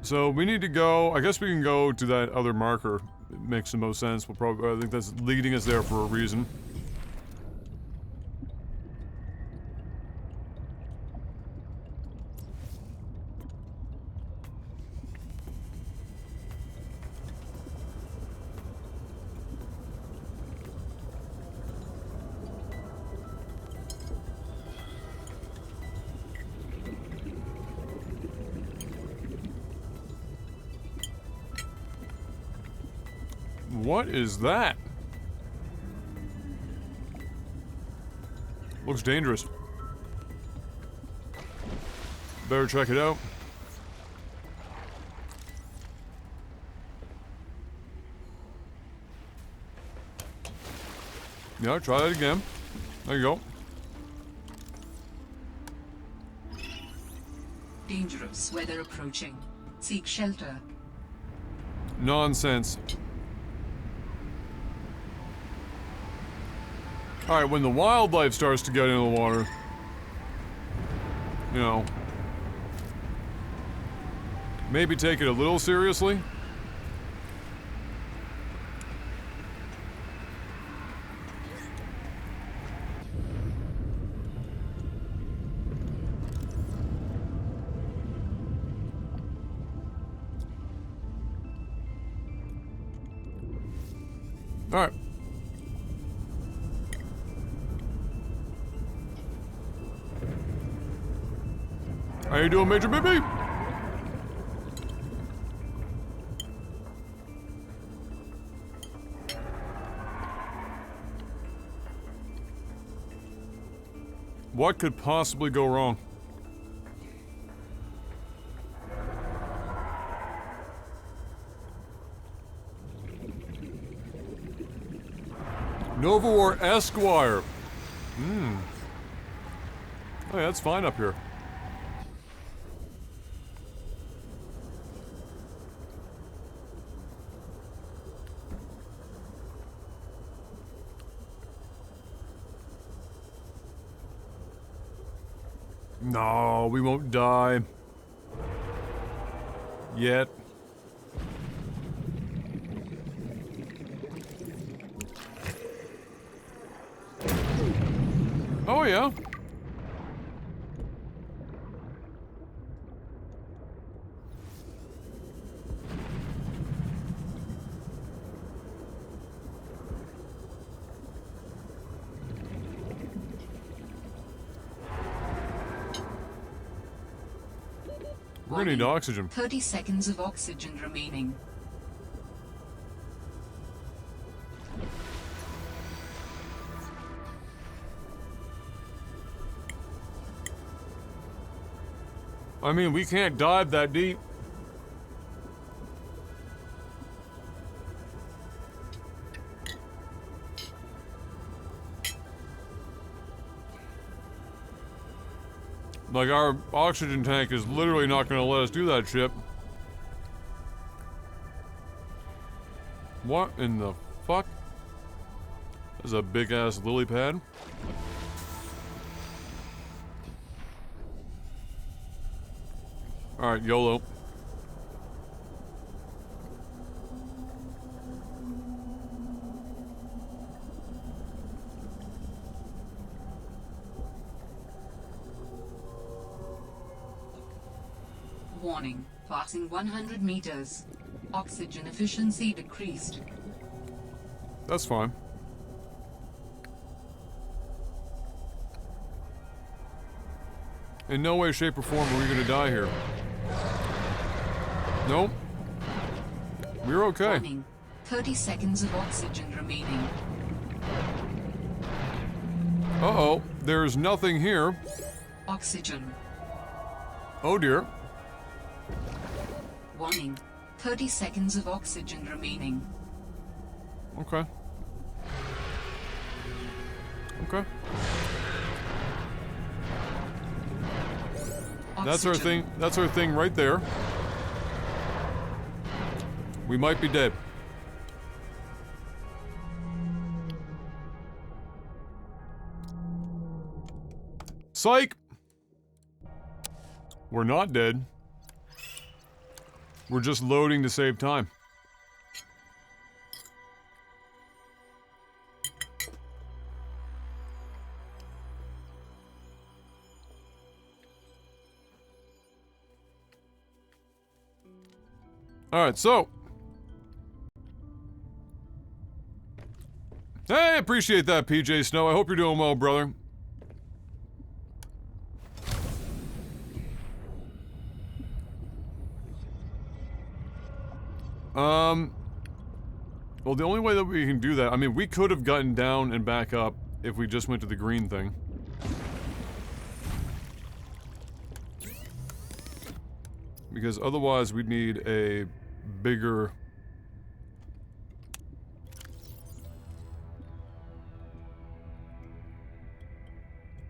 So we need to go. I guess we can go to that other marker. It makes the most sense. We'll probably. I think that's leading us there for a reason. What is that? Looks dangerous. Better check it out. Yeah, try that again. There you go. Dangerous weather approaching. Seek shelter. Nonsense. Alright, when the wildlife starts to get in the water, you know, maybe take it a little seriously. Alright. How you doing, Major Bibby? What could possibly go wrong? Nova War Esquire. Hmm. Oh yeah, that's fine up here. No, we won't die. Yet. Oh yeah. We're gonna need oxygen. 30 seconds of oxygen remaining. I mean, we can't dive that deep. Like, our oxygen tank is literally not gonna let us do that shit. What in the fuck? There's a big-ass lily pad. Alright, YOLO. Warning, passing 100 meters. Oxygen efficiency decreased. That's fine. In no way, shape, or form are we gonna die here. Nope. We're okay. Warning, 30 seconds of oxygen remaining. Uh-oh. There's nothing here. Oxygen. Oh dear. Warning, 30 seconds of oxygen remaining. Okay. Okay. That's our thing. That's our thing right there. We might be dead. Psych! We're not dead. We're just loading to save time. Alright, so. Hey, appreciate that, PJ Snow. I hope you're doing well, brother. Well, the only way that we can do that, I mean, we could have gotten down and back up if we just went to the green thing. Because otherwise we'd need a bigger...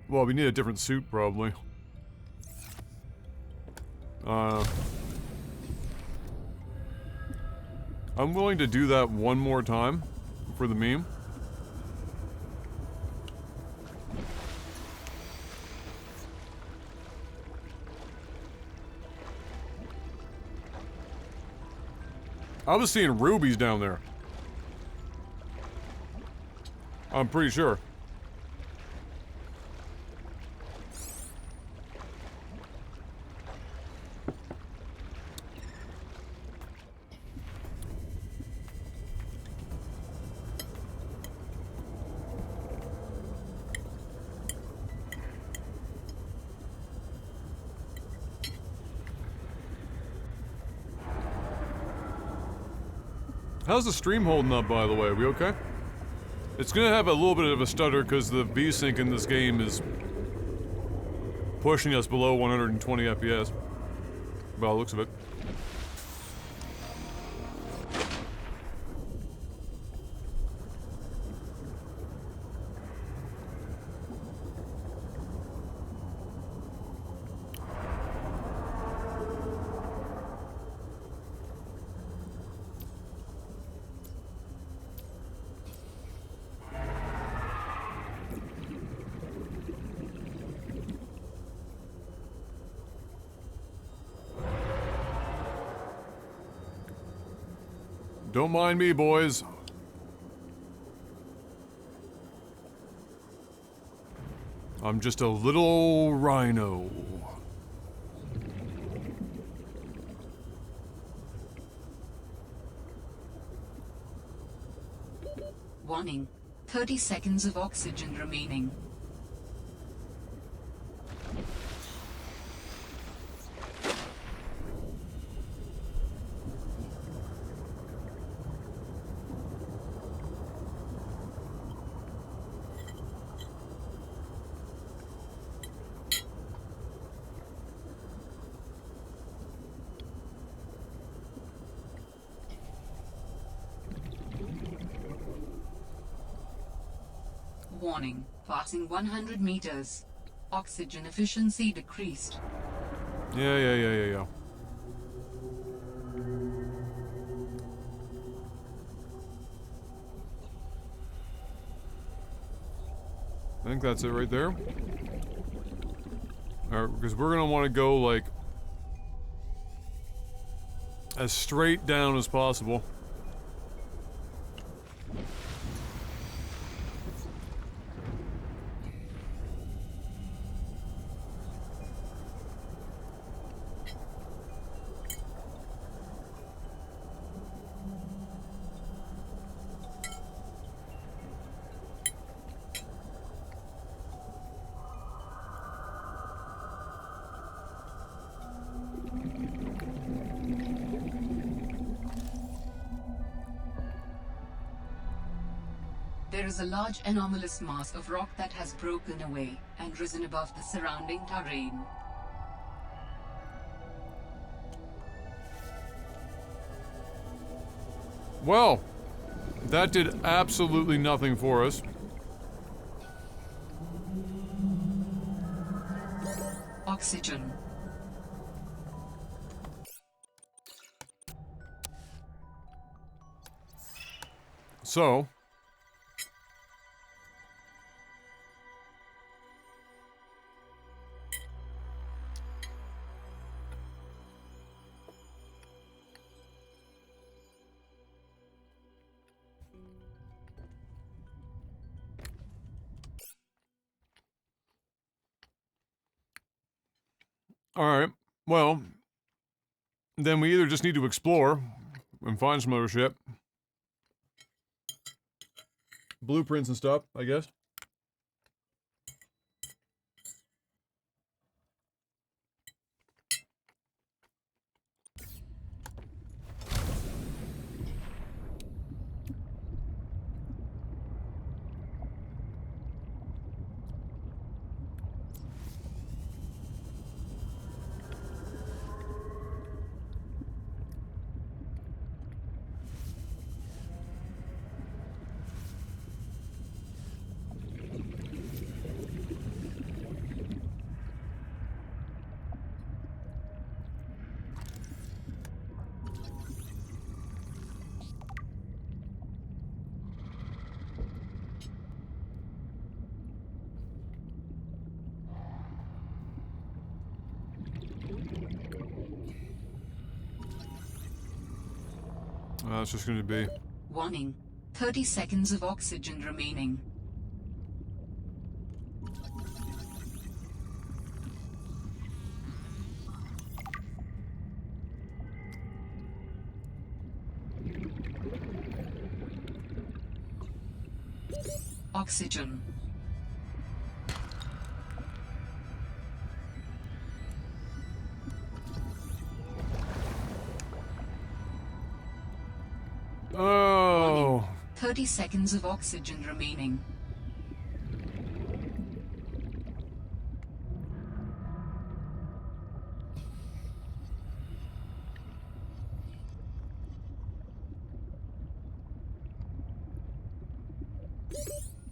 Well, we need a different suit, probably. I'm willing to do that one more time for the meme. I was seeing rubies down there. I'm pretty sure. How's the stream holding up, by the way? Are we okay? It's gonna have a little bit of a stutter because the V-Sync in this game is pushing us below 120 FPS. By the looks of it. Don't mind me, boys. I'm just a little rhino. Warning, 30 seconds of oxygen remaining. Warning, passing 100 meters. Oxygen efficiency decreased. Yeah. I think that's it right there. Alright, because we're gonna want to go, like, as straight down as possible. There is a large anomalous mass of rock that has broken away and risen above the surrounding terrain. Well, that did absolutely nothing for us. Oxygen. So, alright. Well, then we either just need to explore and find some other shit. Blueprints and stuff, I guess. It's just going to be... Warning. 30 seconds of oxygen remaining. Oxygen. Oh. 30 seconds of oxygen remaining.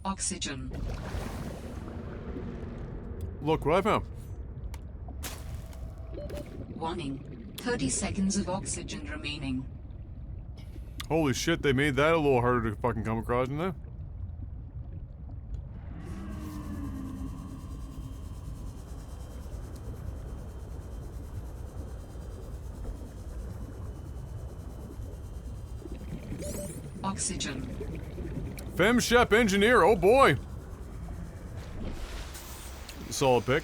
Oxygen. Look what I found. Warning. 30 seconds of oxygen remaining. Holy shit, they made that a little harder to fucking come across, didn't they? Oxygen. Fem Shep Engineer, oh boy! Solid pick.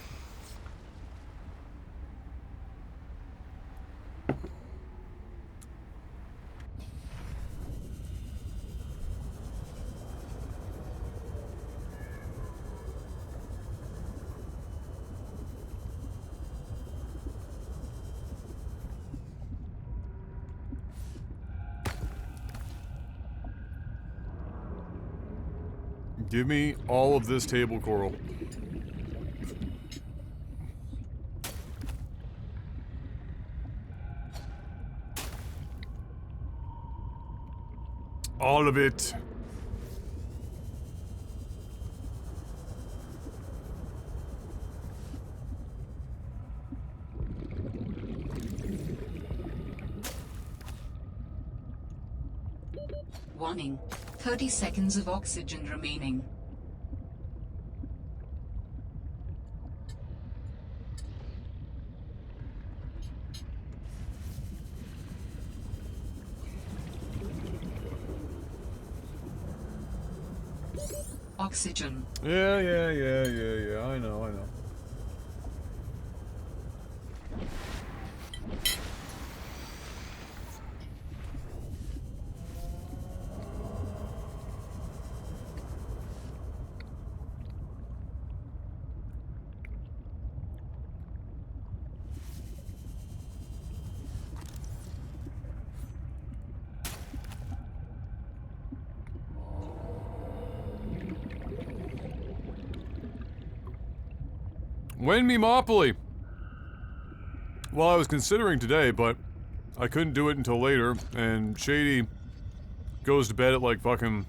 Give me all of this table coral. All of it. Warning. 30 seconds of oxygen remaining. Oxygen. Yeah, I know. When Memopoly? Well, I was considering today, but I couldn't do it until later, and Shady goes to bed at like fucking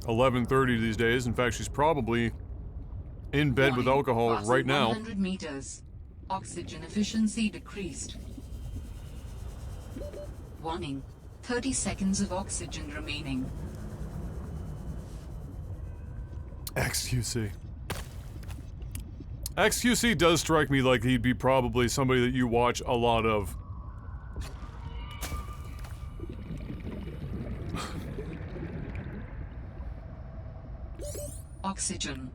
11:30 these days. In fact, she's probably in bed with alcohol right now. 100 meters. Oxygen efficiency decreased. Warning. 30 seconds of oxygen remaining. XQC. XQC does strike me like he'd be probably somebody that you watch a lot of. Oxygen.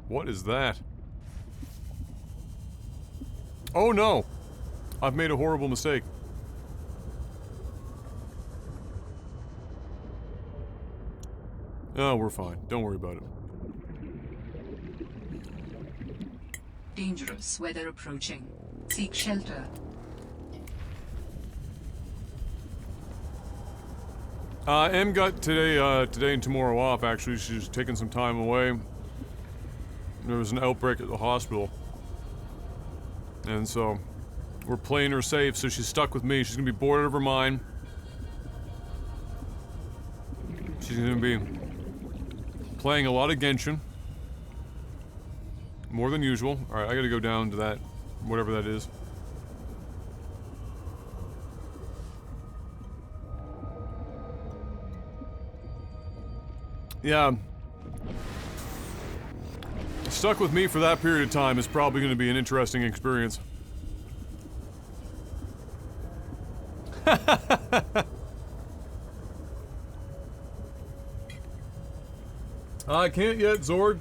What is that? Oh no! I've made a horrible mistake. Oh, we're fine. Don't worry about it. Dangerous weather approaching. Seek shelter. Em got today and tomorrow off, actually. She's taking some time away. There was an outbreak at the hospital. And so, we're playing her safe, so she's stuck with me. She's gonna be bored out of her mind. She's gonna be playing a lot of Genshin. More than usual. Alright, I gotta go down to that, whatever that is. Yeah. Stuck with me for that period of time is probably gonna be an interesting experience. I can't yet, Zord.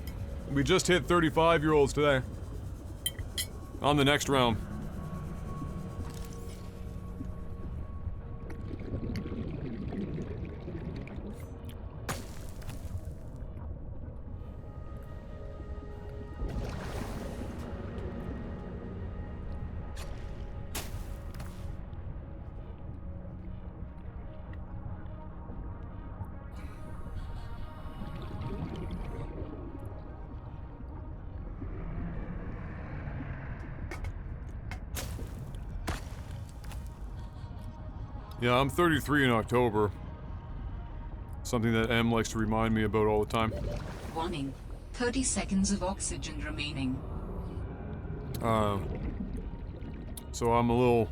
We just hit 35-year-olds today. On the next round. Yeah, I'm 33 in October. Something that Em likes to remind me about all the time. Warning. 30 seconds of oxygen remaining. So I'm a little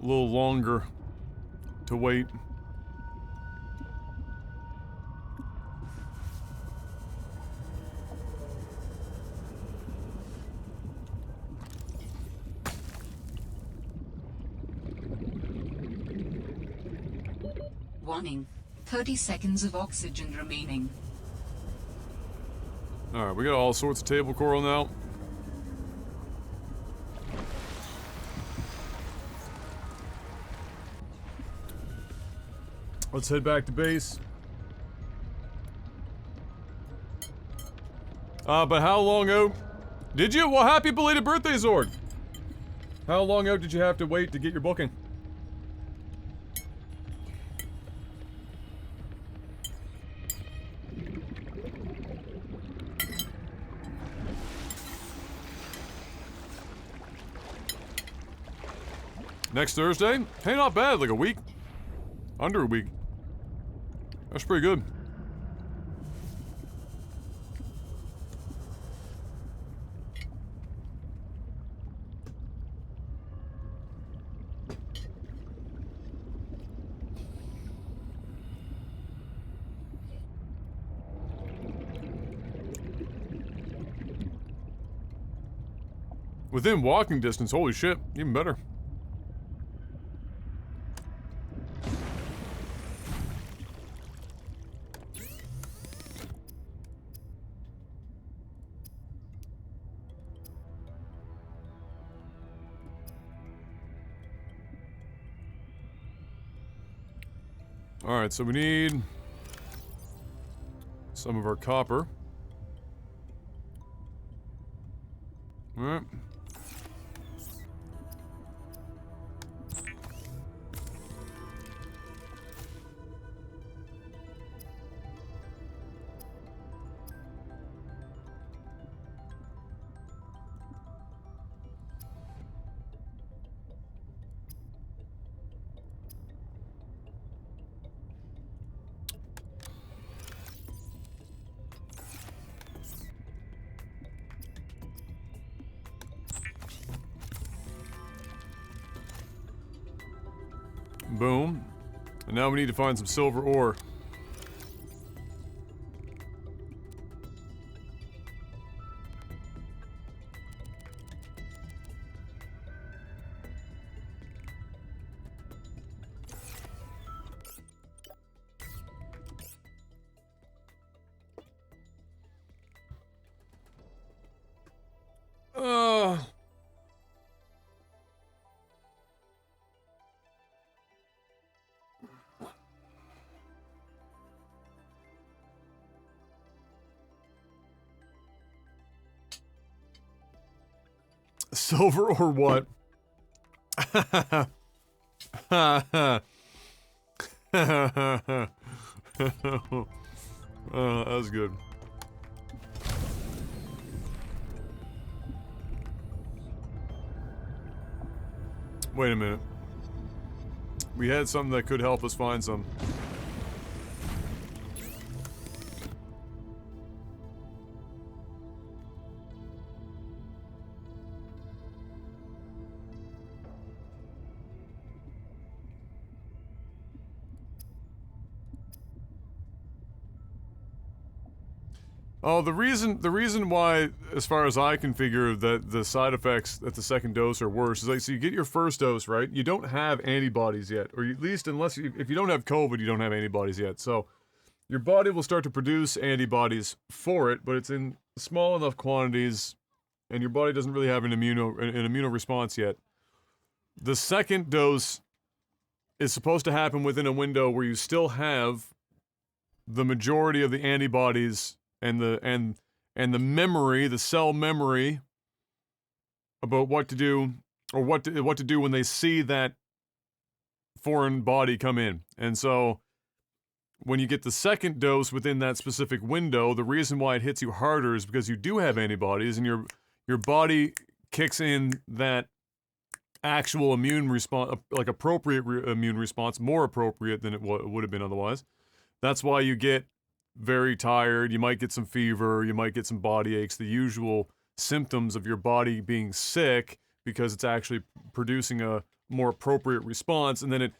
longer to wait. Warning. 30 seconds of oxygen remaining. Alright, we got all sorts of table coral now. Let's head back to base. But how long out? Did you? Well, happy belated birthday, Zord! How long out did you have to wait to get your booking? Next Thursday? Hey, not bad, like a week. Under a week. That's pretty good. Within walking distance, holy shit, even better. Alright, so we need some of our copper. Alright. Boom. And now we need to find some silver ore. Silver or what? That was good. Wait a minute. We had something that could help us find some. Oh, the reason why, as far as I can figure, that the side effects at the second dose are worse is like, so you get your first dose, right? You don't have antibodies yet, or at least if you don't have COVID, you don't have antibodies yet. So your body will start to produce antibodies for it, but it's in small enough quantities, and your body doesn't really have an immuno response yet. The second dose is supposed to happen within a window where you still have the majority of the antibodies and the memory, the cell memory about what to do, or what to do when they see that foreign body come in. And so when you get the second dose within that specific window, the reason why it hits you harder is because you do have antibodies, and your body kicks in that actual immune response, like appropriate immune response, more appropriate than it would have been otherwise. That's why you get very tired, you might get some fever, you might get some body aches, the usual symptoms of your body being sick, because it's actually producing a more appropriate response. And then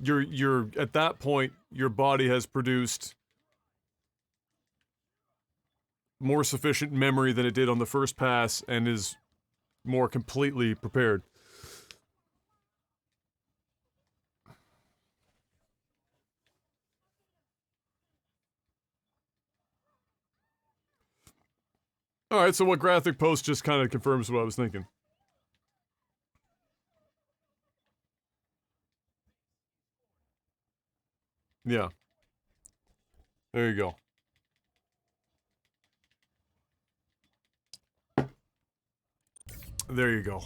you're at that point, your body has produced more sufficient memory than it did on the first pass and is more completely prepared. Alright, so what graphic post just kind of confirms what I was thinking. Yeah. There you go. There you go.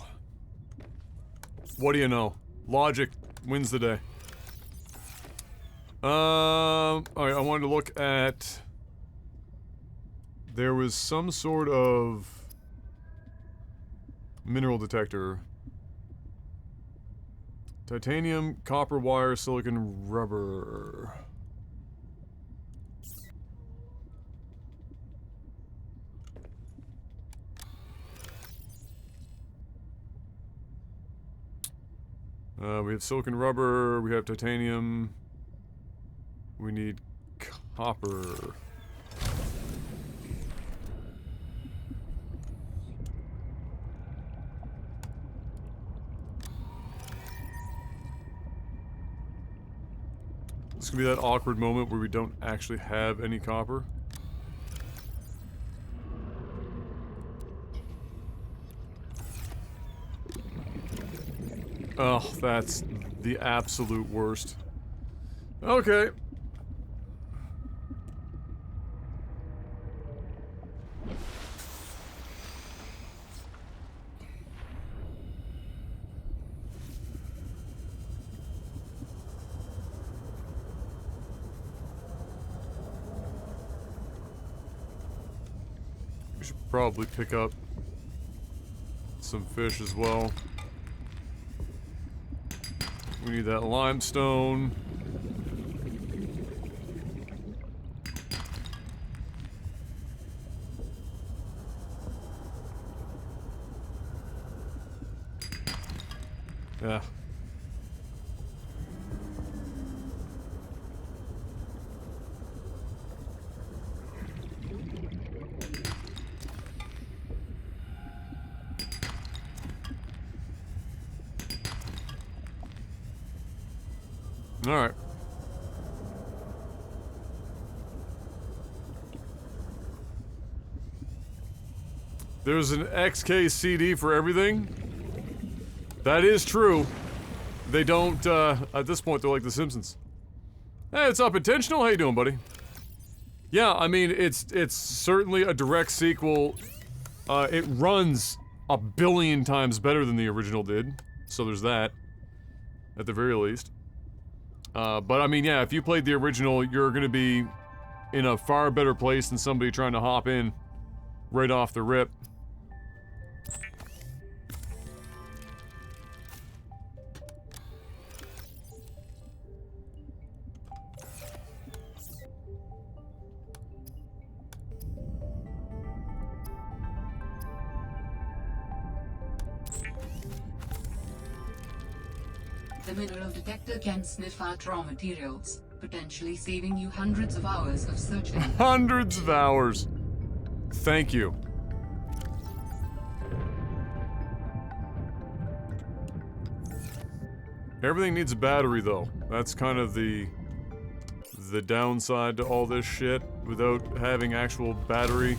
What do you know? Logic wins the day. Alright, I wanted to look at... There was some sort of mineral detector. Titanium, copper wire, silicon rubber. We have silicon rubber, we have titanium. We need copper. It's gonna be that awkward moment where we don't actually have any copper. Oh, that's the absolute worst. Okay. We should probably pick up some fish as well. We need that limestone. Yeah. All right. There's an XK CD for everything. That is true. They don't, at this point, they're like The Simpsons. Hey, it's Up Intentional. How you doing, buddy? Yeah, I mean, it's certainly a direct sequel. It runs a billion times better than the original did. So there's that. At the very least. But I mean, yeah, if you played the original, you're gonna be in a far better place than somebody trying to hop in right off the rip. The mineral detector can sniff out raw materials, potentially saving you hundreds of hours of searching. Hundreds of hours. Thank you. Everything needs a battery, though. That's kind of the downside to all this shit. Without having actual battery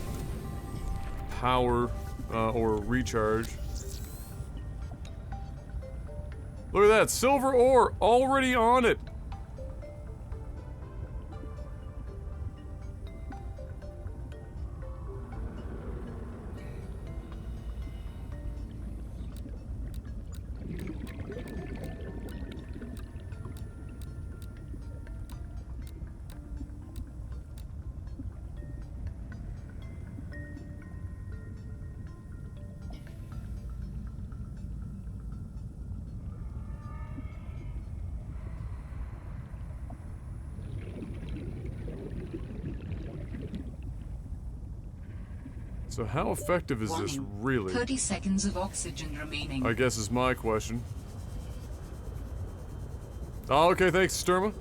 power or recharge. Look at that, silver ore already on it. So how effective is this really? 30 seconds of oxygen remaining. I guess is my question. Oh, okay, thanks, Sturma.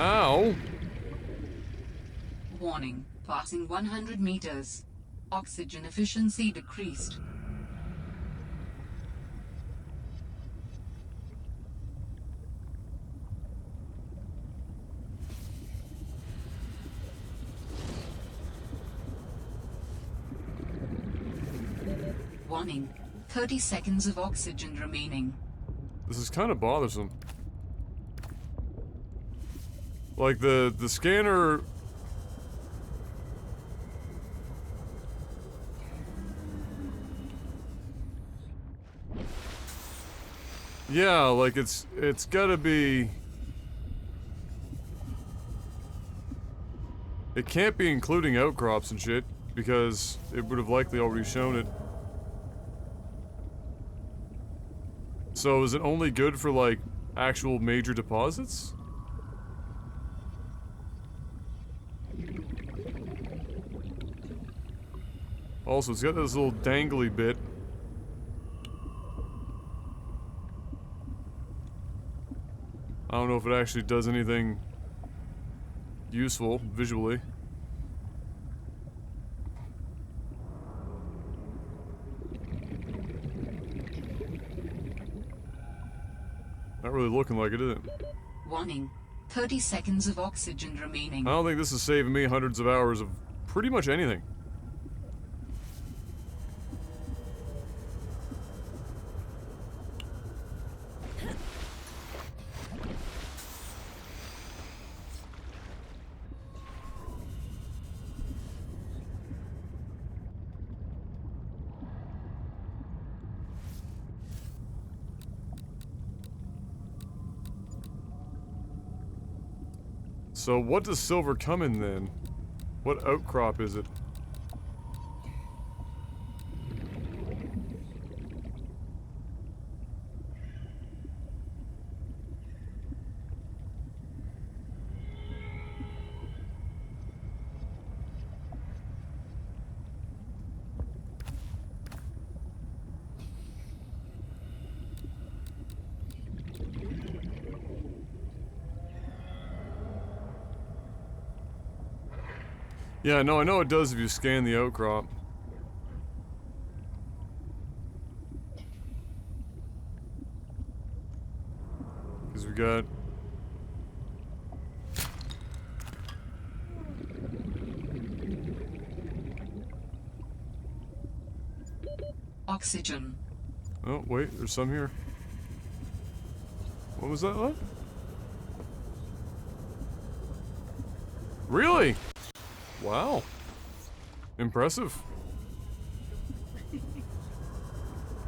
Ow! Warning, passing 100 meters. Oxygen efficiency decreased. Warning, 30 seconds of oxygen remaining. This is kind of bothersome. Like the scanner. Yeah, like it's gotta be. It can't be including outcrops and shit, because it would have likely already shown it. So is it only good for like actual major deposits? Also, it's got this little dangly bit. I don't know if it actually does anything useful visually. Not really looking like it, is it? Warning. 30 seconds of oxygen remaining. I don't think this is saving me hundreds of hours of pretty much anything. So what does silver come in then? What outcrop is it? Yeah, no, I know it does if you scan the outcrop. Because we got... Oxygen. Oh, wait, there's some here. What was that, what? Really? Wow. Impressive.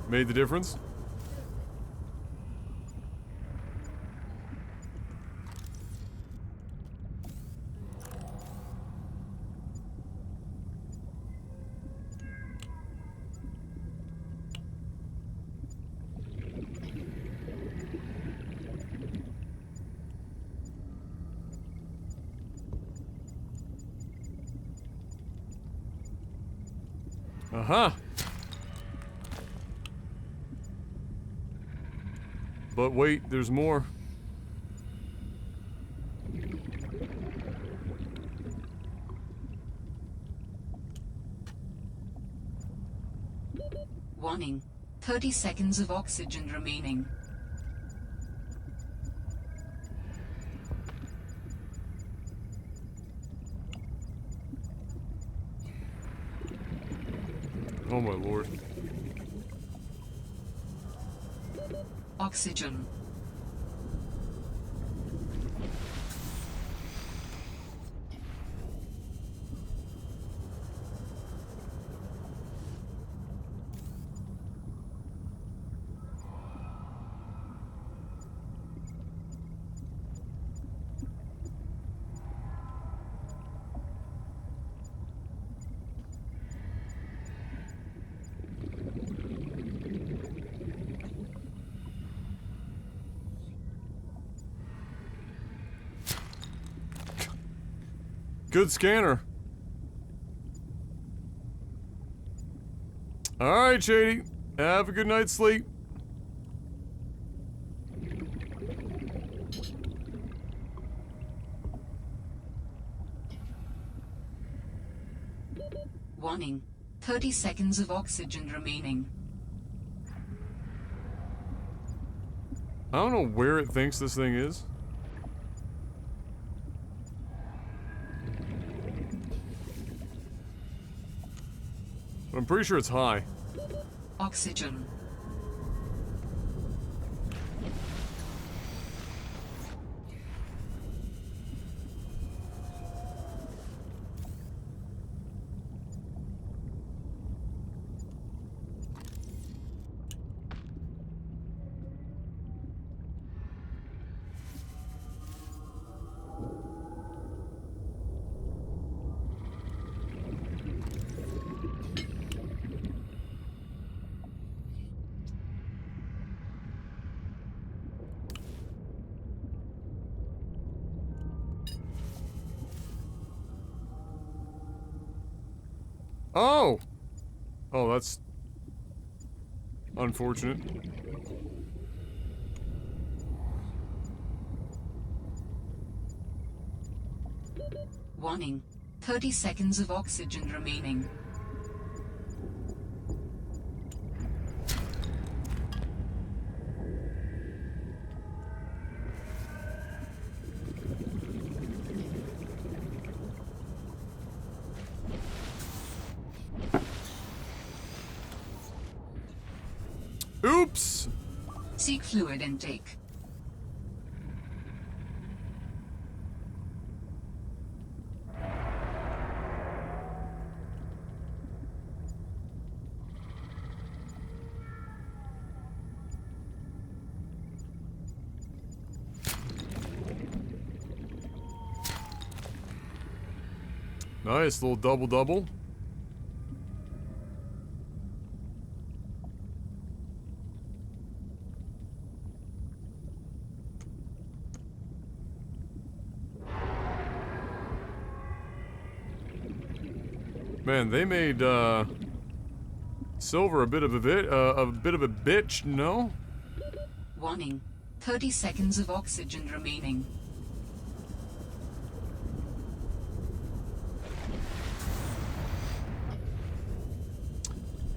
Made the difference? Aha! But wait, there's more. Warning. 30 seconds of oxygen remaining. Oh my lord. Oxygen. Good scanner. Alright, Shady. Have a good night's sleep. Warning. 30 seconds of oxygen remaining. I don't know where it thinks this thing is. But I'm pretty sure it's high. Oxygen. Oh! Oh, that's unfortunate. Warning. 30 seconds of oxygen remaining. Oops! Seek fluid intake. Nice, little double-double. Man, they made Silver a bit of a bitch, no? Warning. 30 seconds of oxygen remaining.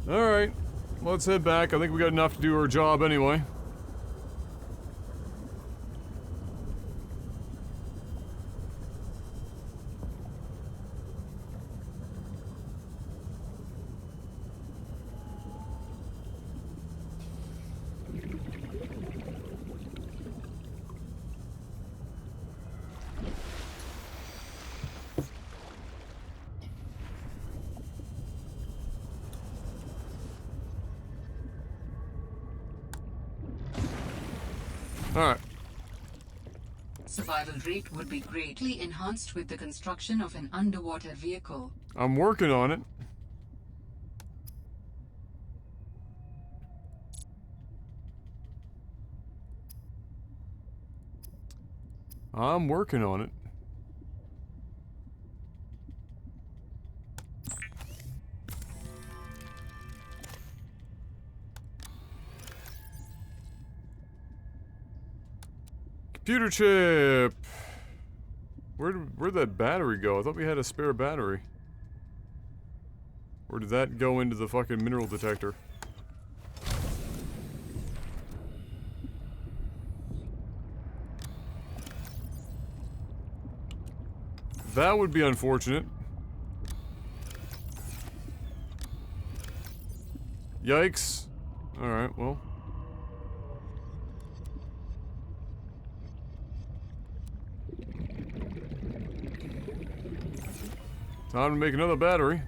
Alright, let's head back. I think we got enough to do our job anyway. Alright. Survival rate would be greatly enhanced with the construction of an underwater vehicle. I'm working on it. I'm working on it. Computer chip! Where'd that battery go? I thought we had a spare battery. Or did that go into the fucking mineral detector? That would be unfortunate. Yikes. Alright, well. Time to make another battery.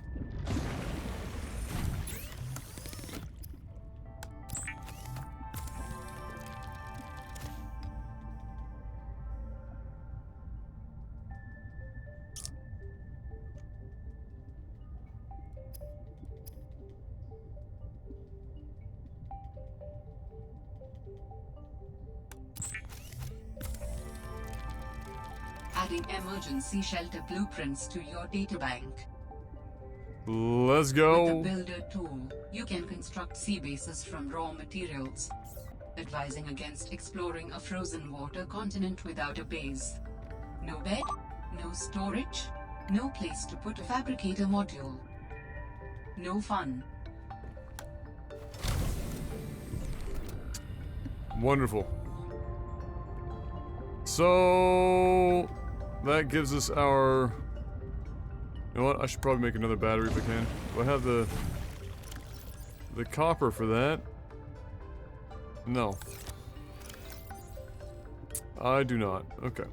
Adding emergency shelter blueprints to your databank. Let's With go. the Builder tool, you can construct sea bases from raw materials, advising against exploring a frozen water continent without a base. No bed, no storage, no place to put a fabricator module. No fun. Wonderful. So that gives us our... You know what? I should probably make another battery if I can. Do I have the copper for that? No. I do not. Okay.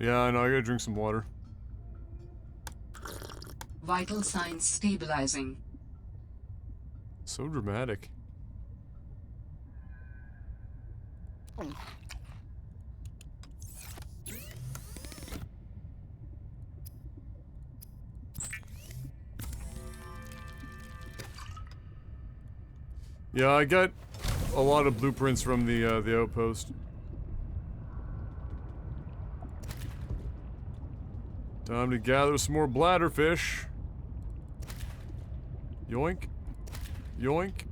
Yeah, I know. I gotta drink some water. Vital signs stabilizing. So dramatic. Yeah, I got a lot of blueprints from the outpost. Time to gather some more bladderfish. Yoink. Yoink.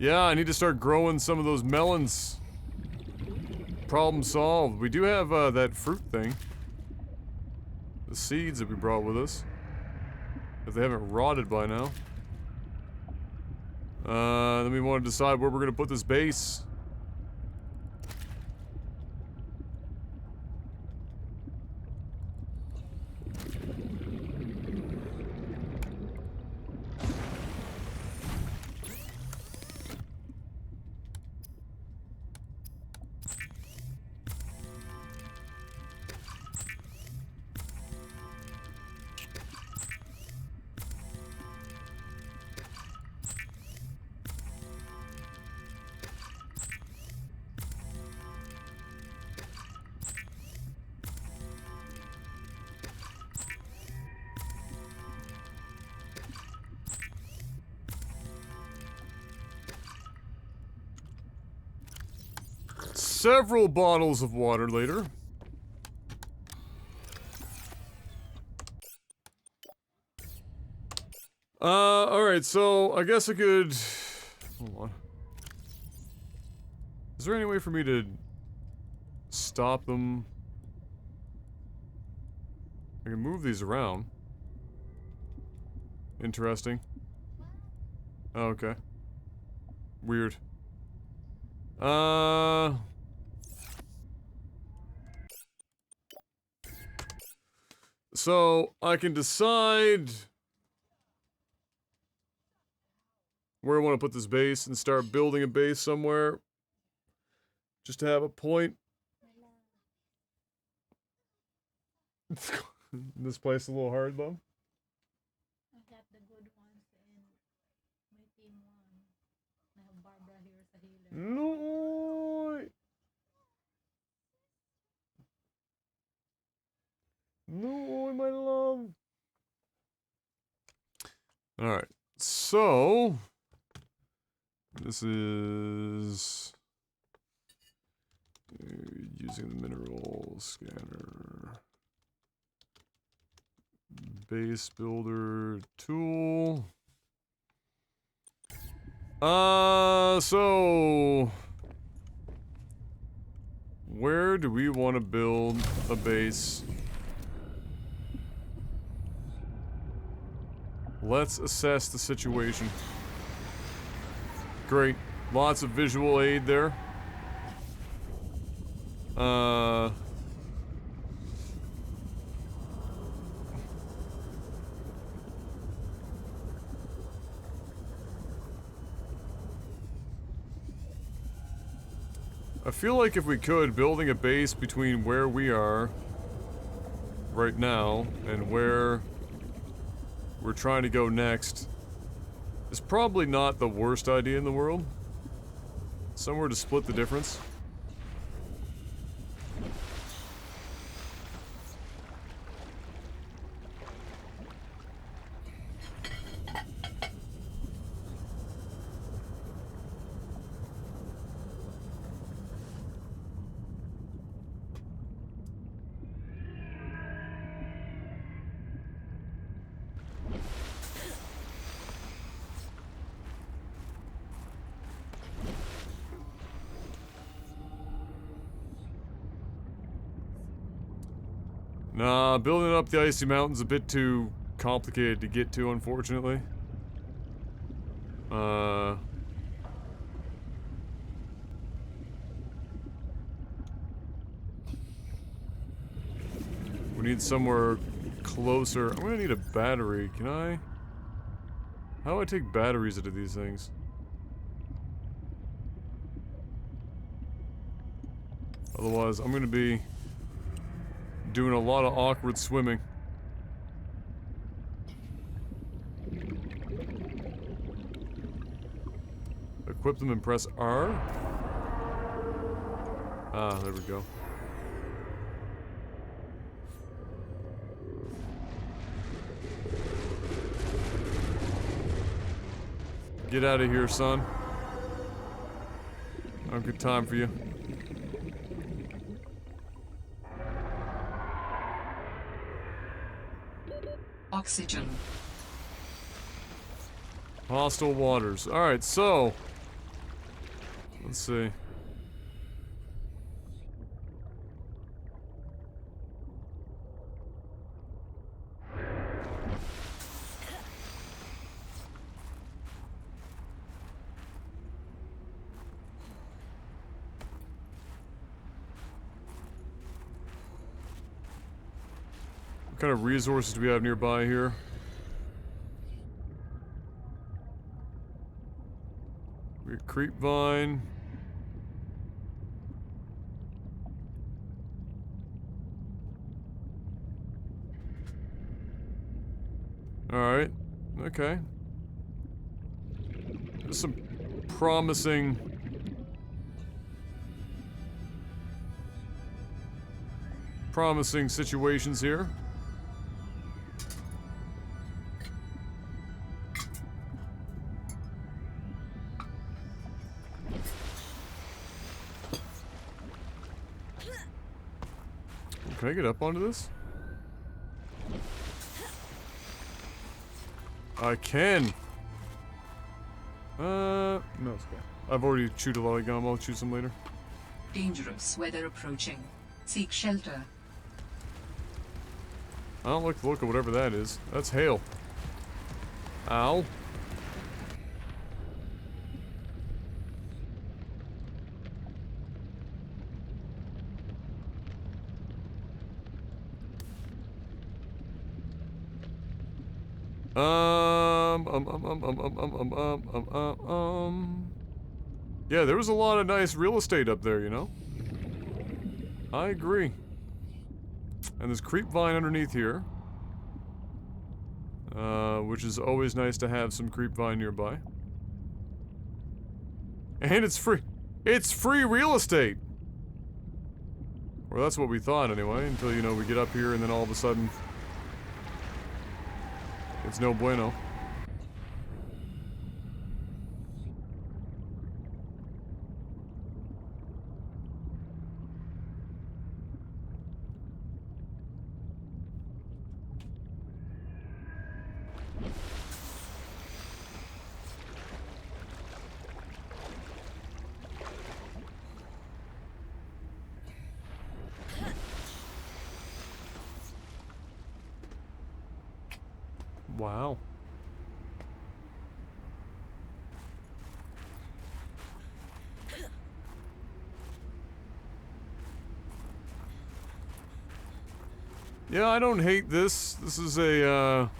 Yeah, I need to start growing some of those melons. Problem solved. We do have that fruit thing. The seeds that we brought with us. If they haven't rotted by now. Then we want to decide where we're going to put this base. Several bottles of water later. Alright, so I guess I could... Hold on. Is there any way for me to stop them? I can move these around. Interesting. Oh, okay. Weird. So, I can decide where I want to put this base and start building a base somewhere. Just to have a point. This place is a little hard, though. I got the good ones in my team 1. I have Barbara here as a healer. No. No, my love. Alright, so this is using the mineral scanner. Base builder tool. So where do we want to build a base? Let's assess the situation. Great. Lots of visual aid there. I feel like if we could, building a base between where we are right now and where we're trying to go next is probably not the worst idea in the world. Somewhere to split the difference. Nah, building up the icy mountain's a bit too complicated to get to, unfortunately. We need somewhere closer. I'm gonna need a battery. Can I? How do I take batteries into these things? Otherwise, I'm gonna be doing a lot of awkward swimming. Equip them and press R. Ah, there we go. Get out of here, son. I have a good time for you. Oxygen. Hostile waters. Alright, so. Let's see. What kind of resources do we have nearby here? We got creep vine. Alright. Okay. There's some promising situations here. Can I get up onto this? I can. No, it's okay. I've already chewed a lot of gum. I'll chew some later. Dangerous weather approaching. Seek shelter. I don't like the look of whatever that is. That's hail. Ow. Yeah, there was a lot of nice real estate up there, you know? I agree. And there's creep vine underneath here. Which is always nice to have some creep vine nearby. And it's free. It's free real estate! Or that's what we thought anyway, until, you know, we get up here and then all of a sudden it's no bueno. Wow. Yeah, I don't hate this. This is a,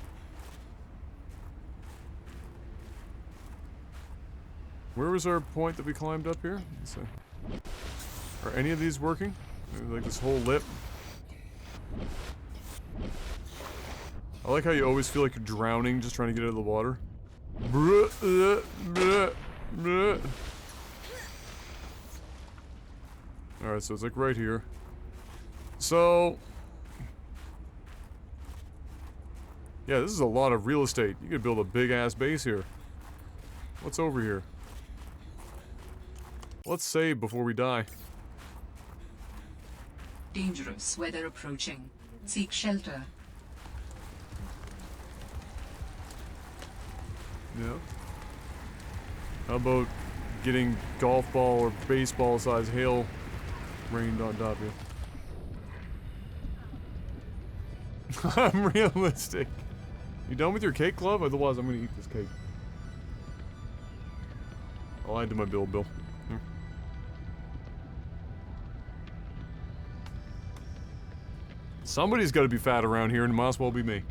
where was our point that we climbed up here? Let's see. Are any of these working? Maybe like this whole lip? I like how you always feel like you're drowning just trying to get out of the water. Alright, so it's like right here. So... yeah, this is a lot of real estate. You could build a big-ass base here. What's over here? Let's save before we die. Dangerous weather approaching. Seek shelter. Yeah. How about getting golf ball or baseball size hail rained on top of you? I'm realistic. You done with your cake, Glove? Otherwise, I'm gonna eat this cake. I'll add to my bill. Here. Somebody's gotta be fat around here, and it might as well be me.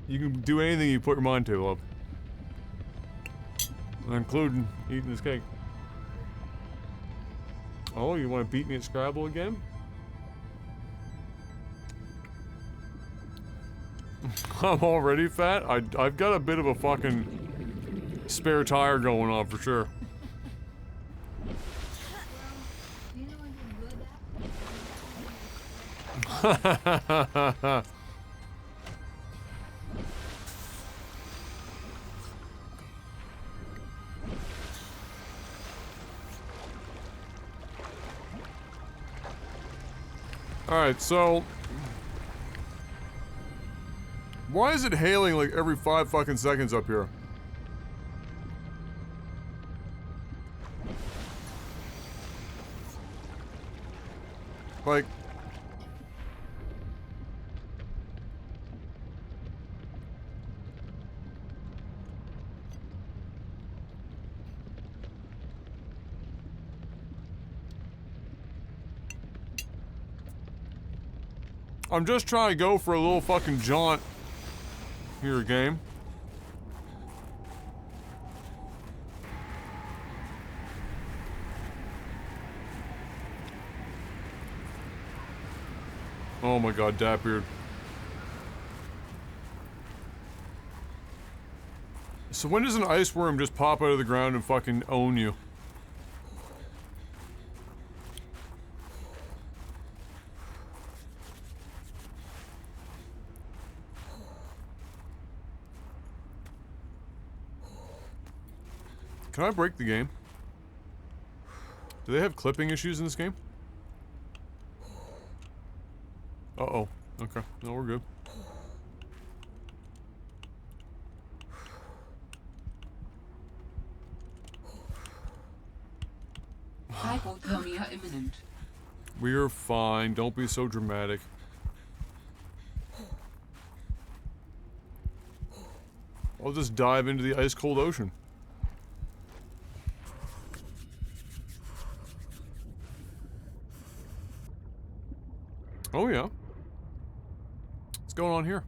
You can do anything you put your mind to, love. Including eating this cake. Oh, you want to beat me at Scrabble again? I'm already fat? I've got a bit of a fucking spare tire going on for sure. Alright, so... why is it hailing like every 5 fucking seconds up here? Like... I'm just trying to go for a little fucking jaunt here, game. Oh my god, Dapbeard. So when does an ice worm just pop out of the ground and fucking own you? Can I break the game? Do they have clipping issues in this game? Uh-oh. Okay. No, we're good. Hypothermia imminent. We're fine. Don't be so dramatic. I'll just dive into the ice-cold ocean. Oh yeah. What's going on here?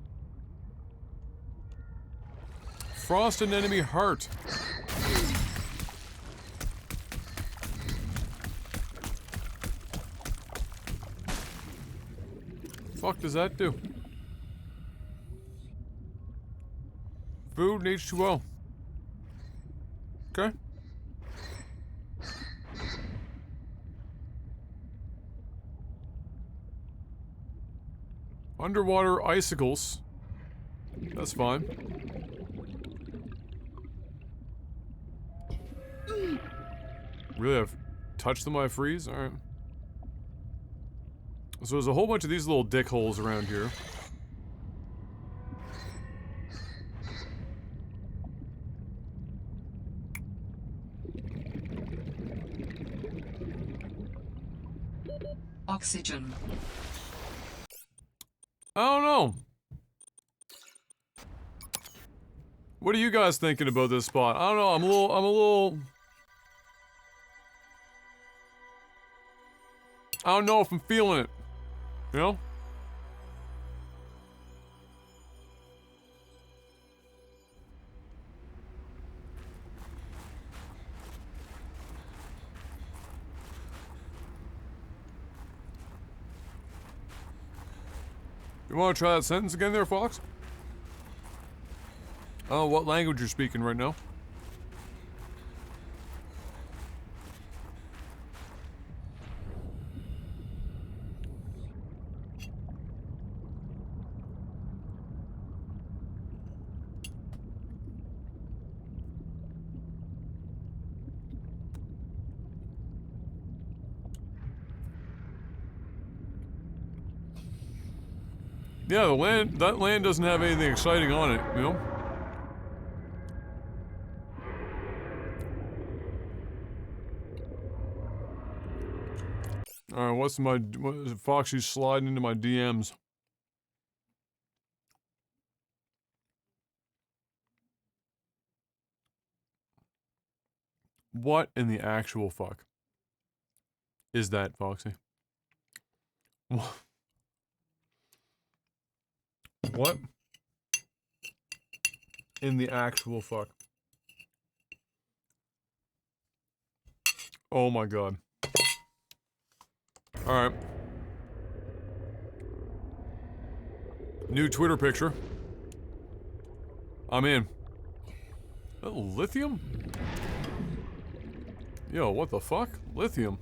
Frost an enemy heart. Fuck does that do? Food and H2O. Okay. Underwater icicles. That's fine. Really, I've touched them, I freeze? Alright. So there's a whole bunch of these little dick holes around here. Oxygen. I don't know. What are you guys thinking about this spot? I don't know, I'm a little... I don't know if I'm feeling it. You know? You want to try that sentence again there, Fox? Oh, what language you're speaking right now? Yeah, that land doesn't have anything exciting on it, you know? Alright, what's Foxy's sliding into my DMs? What in the actual fuck is that, Foxy? What in the actual fuck? Oh my god. Alright. New Twitter picture. I'm in. Oh, lithium? Yo, what the fuck? Lithium.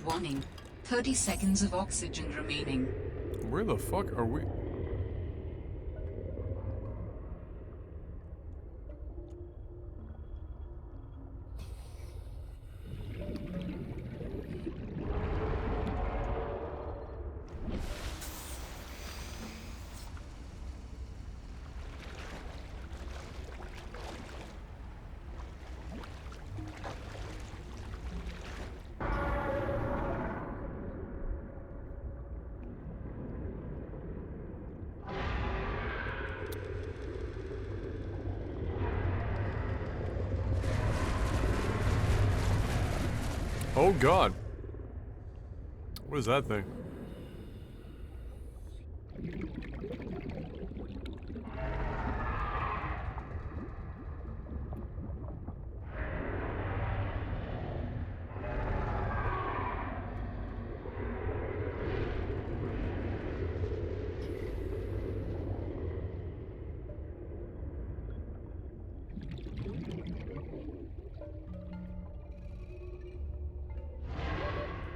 Warning. 30 seconds of oxygen remaining. Where the fuck are we? Oh god. What is that thing?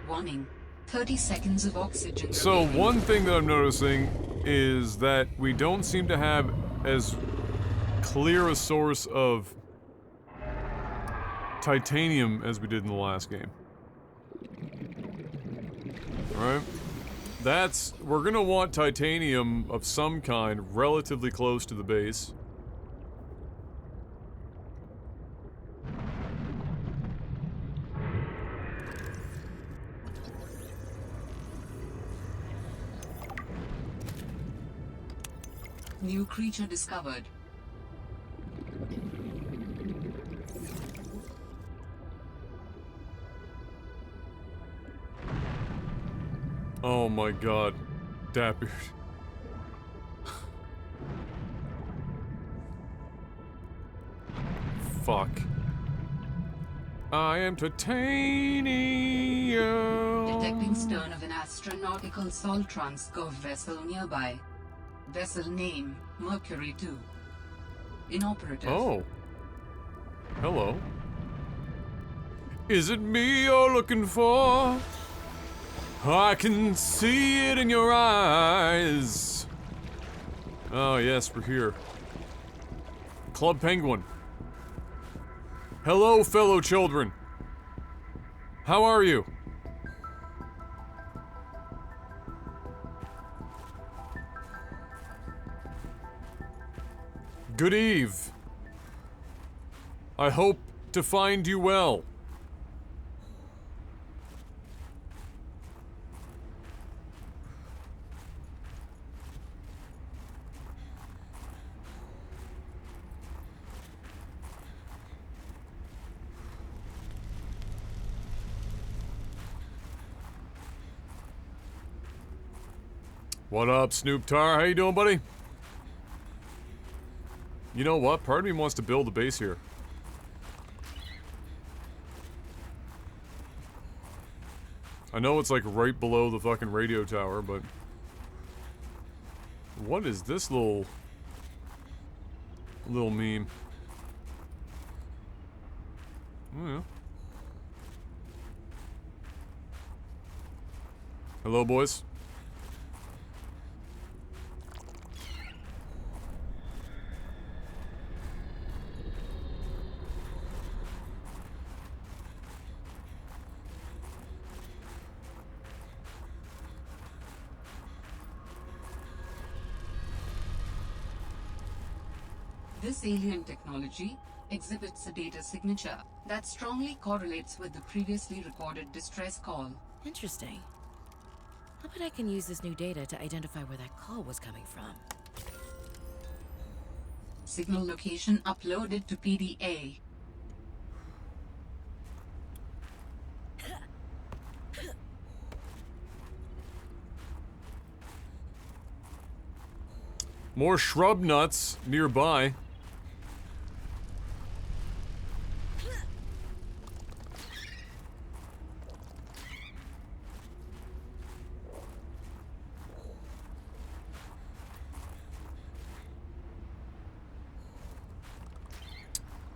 Warning. 30 seconds of oxygen. So one thing that I'm noticing is that we don't seem to have as clear a source of titanium as we did in the last game. Alright? We're gonna want titanium of some kind relatively close to the base. New creature discovered. Oh my god. Dapper. Fuck. I am titanium. Detecting stern of an astronautical Soltrans-Cove vessel nearby. Vessel name, Mercury 2. Inoperative. Oh. Hello. Is it me you're looking for? I can see it in your eyes. Oh yes, we're here. Club Penguin. Hello, fellow children. How are you? Good eve. I hope to find you well. What up, Snoop Tar? How you doing, buddy? You know what? Part of me wants to build a base here. I know it's like right below the fucking radio tower, but... What is this little meme? Oh, yeah. Hello, boys. This alien technology exhibits a data signature that strongly correlates with the previously recorded distress call. Interesting. I bet I can use this new data to identify where that call was coming from. Signal location uploaded to PDA. More shrub nuts nearby.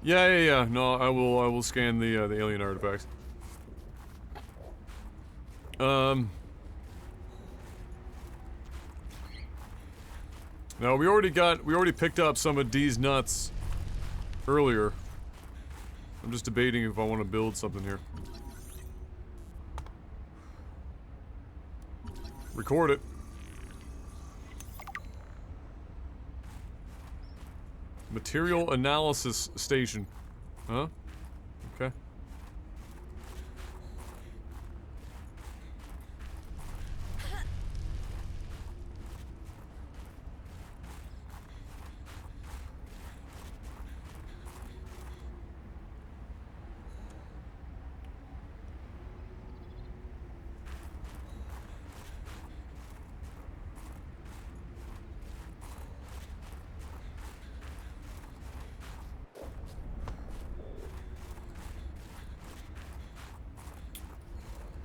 Yeah. No, I will scan the alien artifacts. Now we already picked up some of D's nuts earlier. I'm just debating if I want to build something here. Record it. Material analysis station. Huh? Okay.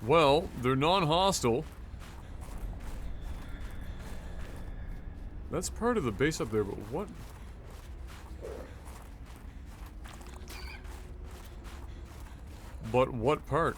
Well, they're non-hostile. That's part of the base up there, but what? But what part?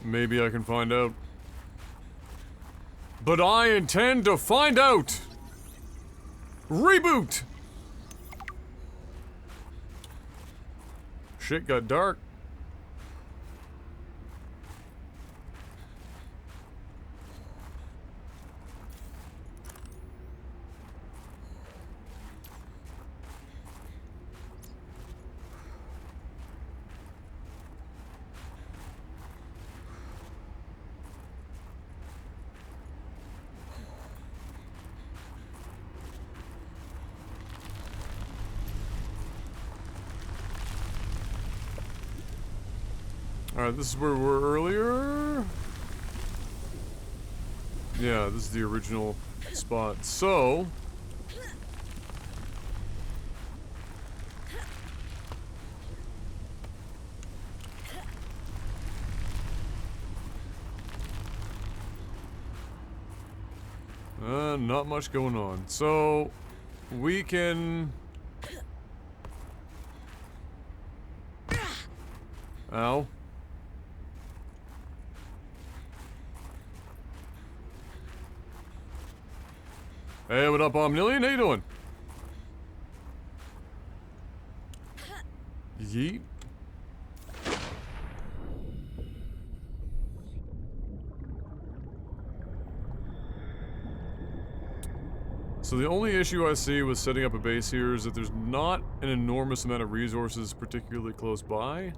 Maybe I can find out. But I intend to find out! Reboot! Shit got dark. Alright, this is where we were earlier. Yeah, this is the original spot. So... not much going on. So... we can... Ow. Hey, what up, Omnillion? How you doing? Yeet. So the only issue I see with setting up a base here is that there's not an enormous amount of resources particularly close by.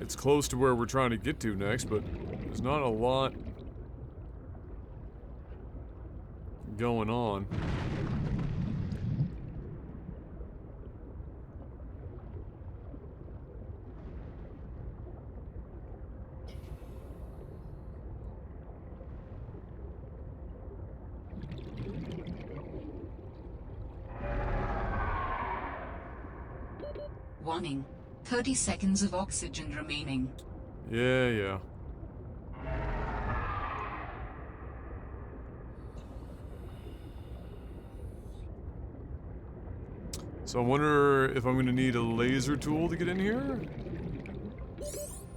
It's close to where we're trying to get to next, but there's not a lot going on. Warning. 30 seconds of oxygen remaining. Yeah. So I wonder if I'm gonna need a laser tool to get in here?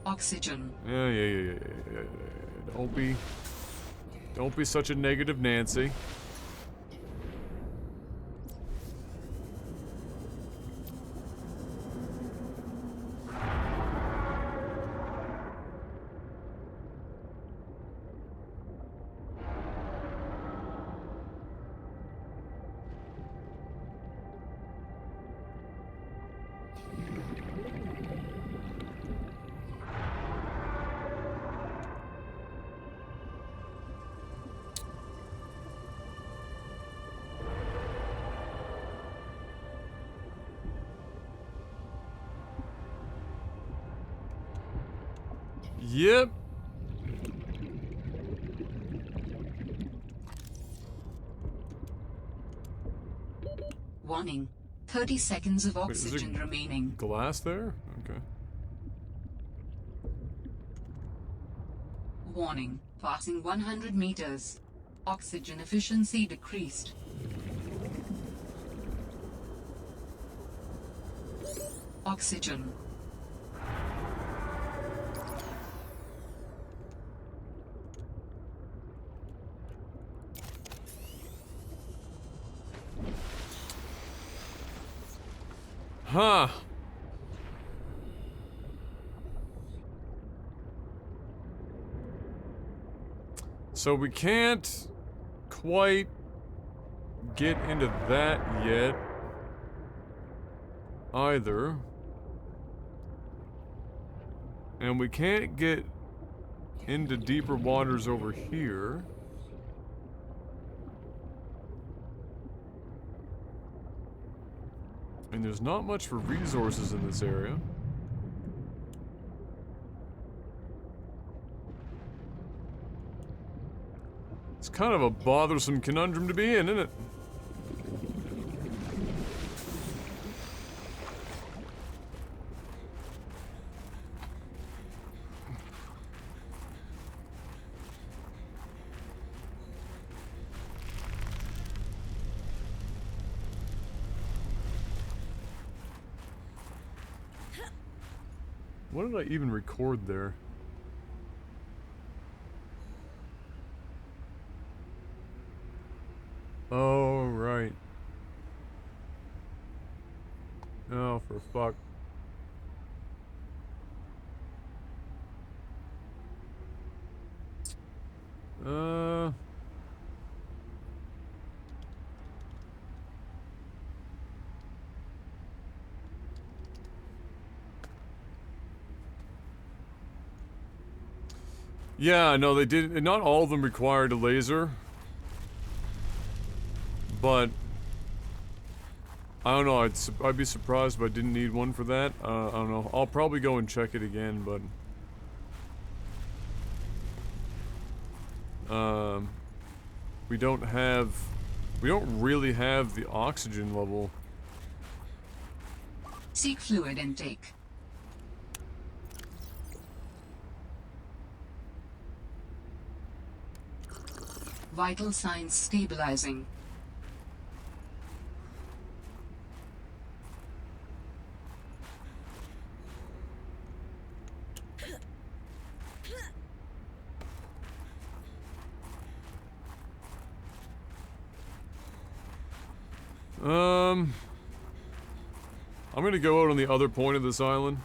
Oxygen. Yeah. Don't be such a negative Nancy. Yep. Warning. 30 seconds of oxygen remaining. Glass there? Okay. Warning. Passing 100 meters. Oxygen efficiency decreased. Oxygen. Huh. So we can't quite get into that yet either. And we can't get into deeper waters over here. And there's not much for resources in this area. It's kind of a bothersome conundrum to be in, isn't it? What did I even record there? Oh, right. Oh, for fuck. Yeah, no, they did. Not all of them required a laser. But I don't know. I'd be surprised if I didn't need one for that. I don't know. I'll probably go and check it again, but we don't really have the oxygen level. Seek fluid intake. Vital signs stabilizing. I'm gonna go out on the other point of this island.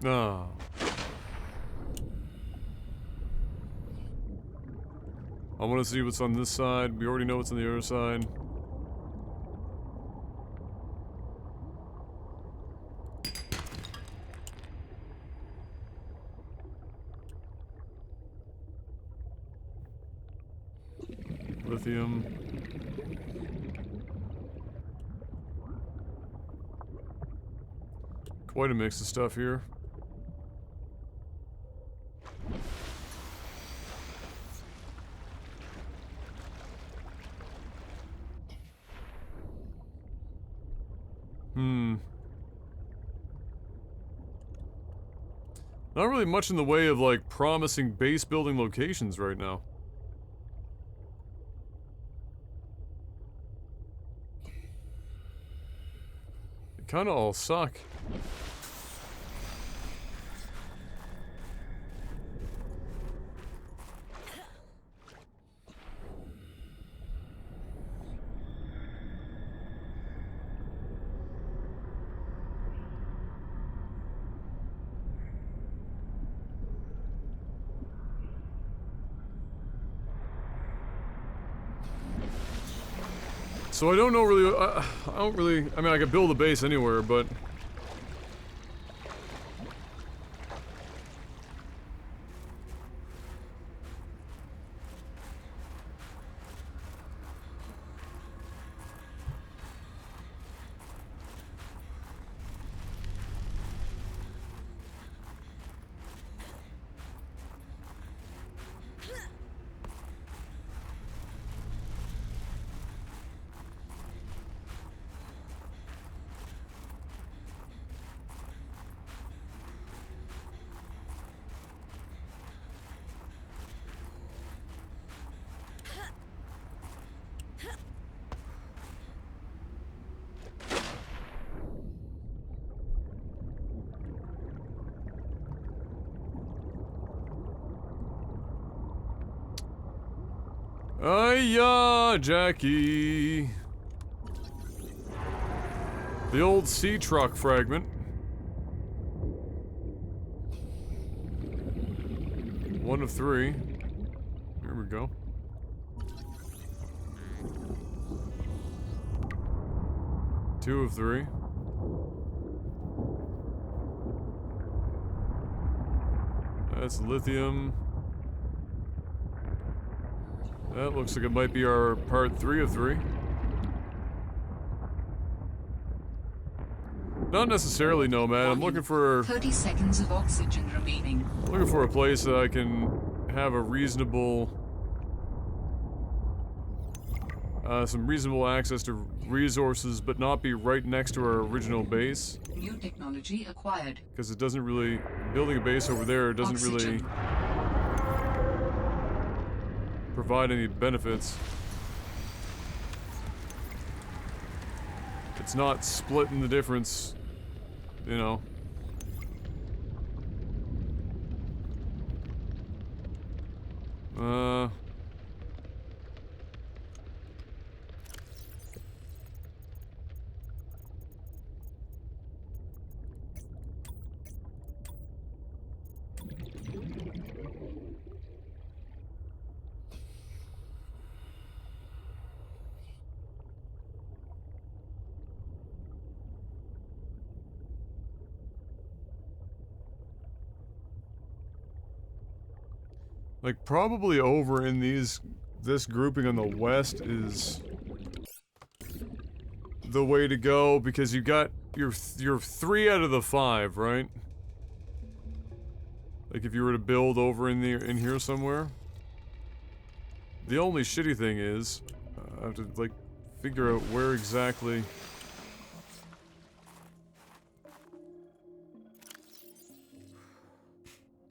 Ah. I want to see what's on this side. We already know what's on the other side. Lithium. Quite a mix of stuff here. Not really much in the way of, like, promising base building locations right now. They kinda all suck. So I don't know really, I mean, I could build a base anywhere, but Ay-ya, Jackie. The old sea truck fragment. One of 3. Here we go. Two of 3. That's lithium. That looks like it might be our part 3 of 3. Not necessarily, Nomad. I'm looking for 30 seconds of oxygen remaining. looking for a place that I can have a reasonable, some reasonable access to resources, but not be right next to our original base. New technology acquired. Because it doesn't really, building a base over there doesn't really provide any benefits. It's not splitting the difference, you know. Like, probably over in this grouping on the west is the way to go, because you got your 3 out of the 5, right? Like, if you were to build over in here somewhere. The only shitty thing is, I have to, like, figure out where exactly.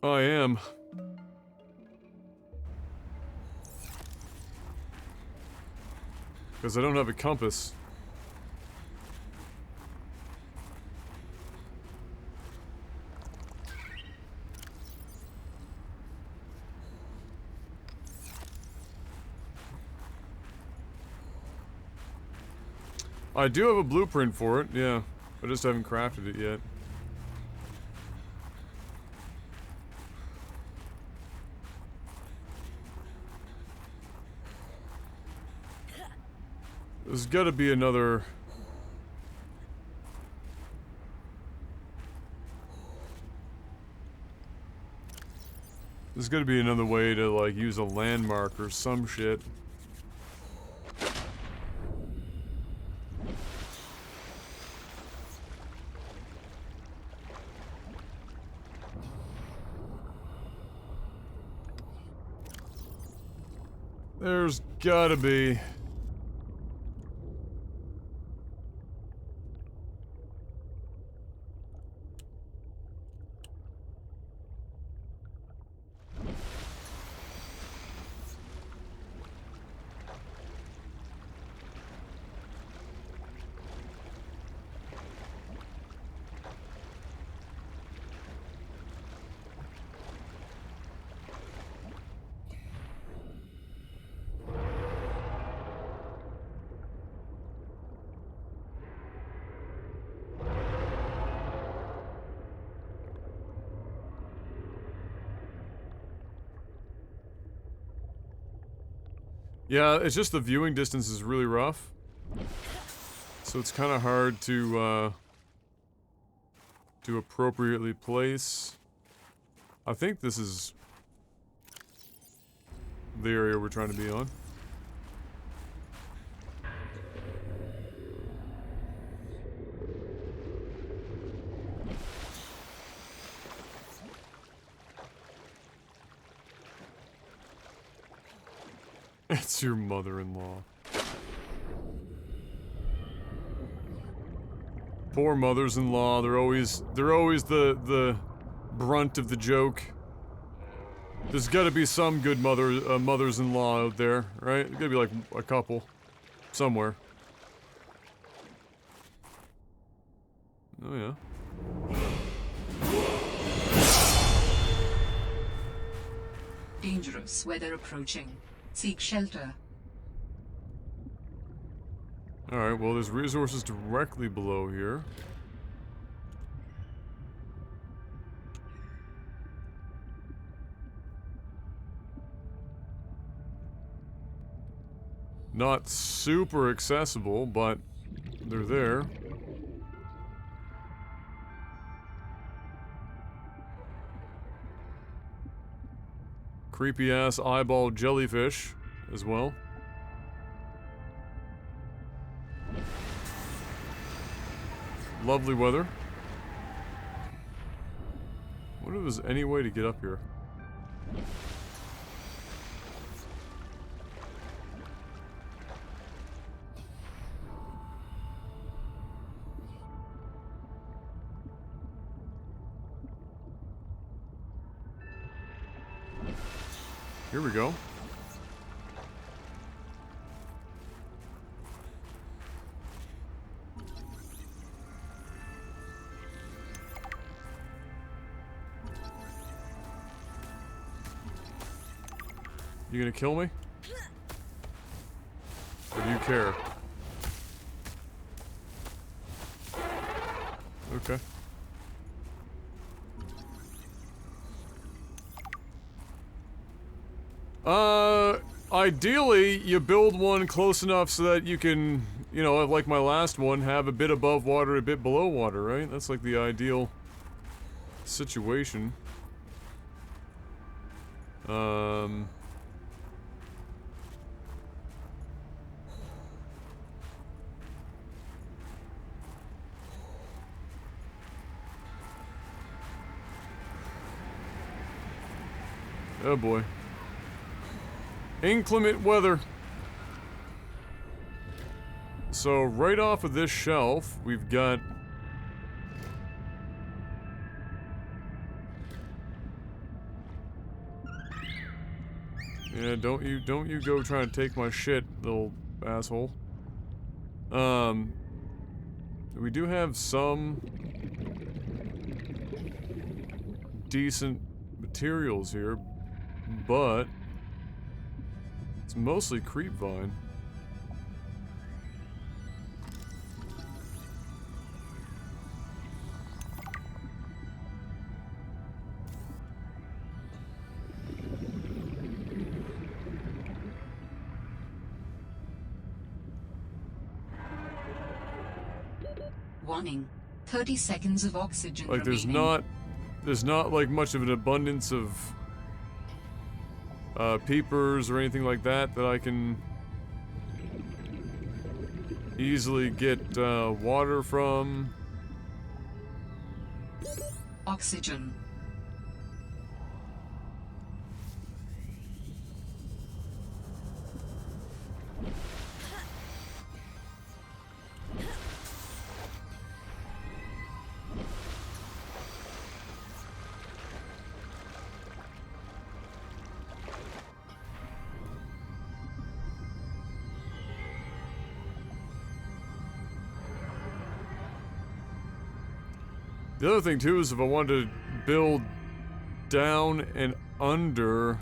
I am. Because I don't have a compass. I do have a blueprint for it, yeah. I just haven't crafted it yet. There's gotta be another... There's gotta be another way to, like, use a landmark or some shit. There's gotta be... Yeah, it's just the viewing distance is really rough. So it's kind of hard to appropriately place. I think this is the area we're trying to be on. It's your mother-in-law. Poor mothers-in-law, they're always the brunt of the joke. There's gotta be some good mothers-in-law out there, right? There's gotta be like a couple. Somewhere. Oh yeah. Dangerous weather approaching. Seek shelter. Alright, well, there's resources directly below here. Not super accessible, but they're there. Creepy ass eyeball jellyfish as well. Lovely weather. What if there's any way to get up here? Here we go. You gonna kill me? Or do you care? Okay. Ideally, you build one close enough so that you can, you know, like my last one, have a bit above water, a bit below water, right? That's like the ideal situation. Oh boy. Inclement weather. So right off of this shelf, we've got yeah, don't you go trying to take my shit, little asshole. We do have some decent materials here, but it's mostly creep vine. Warning. 30 seconds of oxygen Like there's not like much of an abundance of peepers or anything like that that I can easily get water from. Oxygen. The other thing too is if I wanted to build down and under,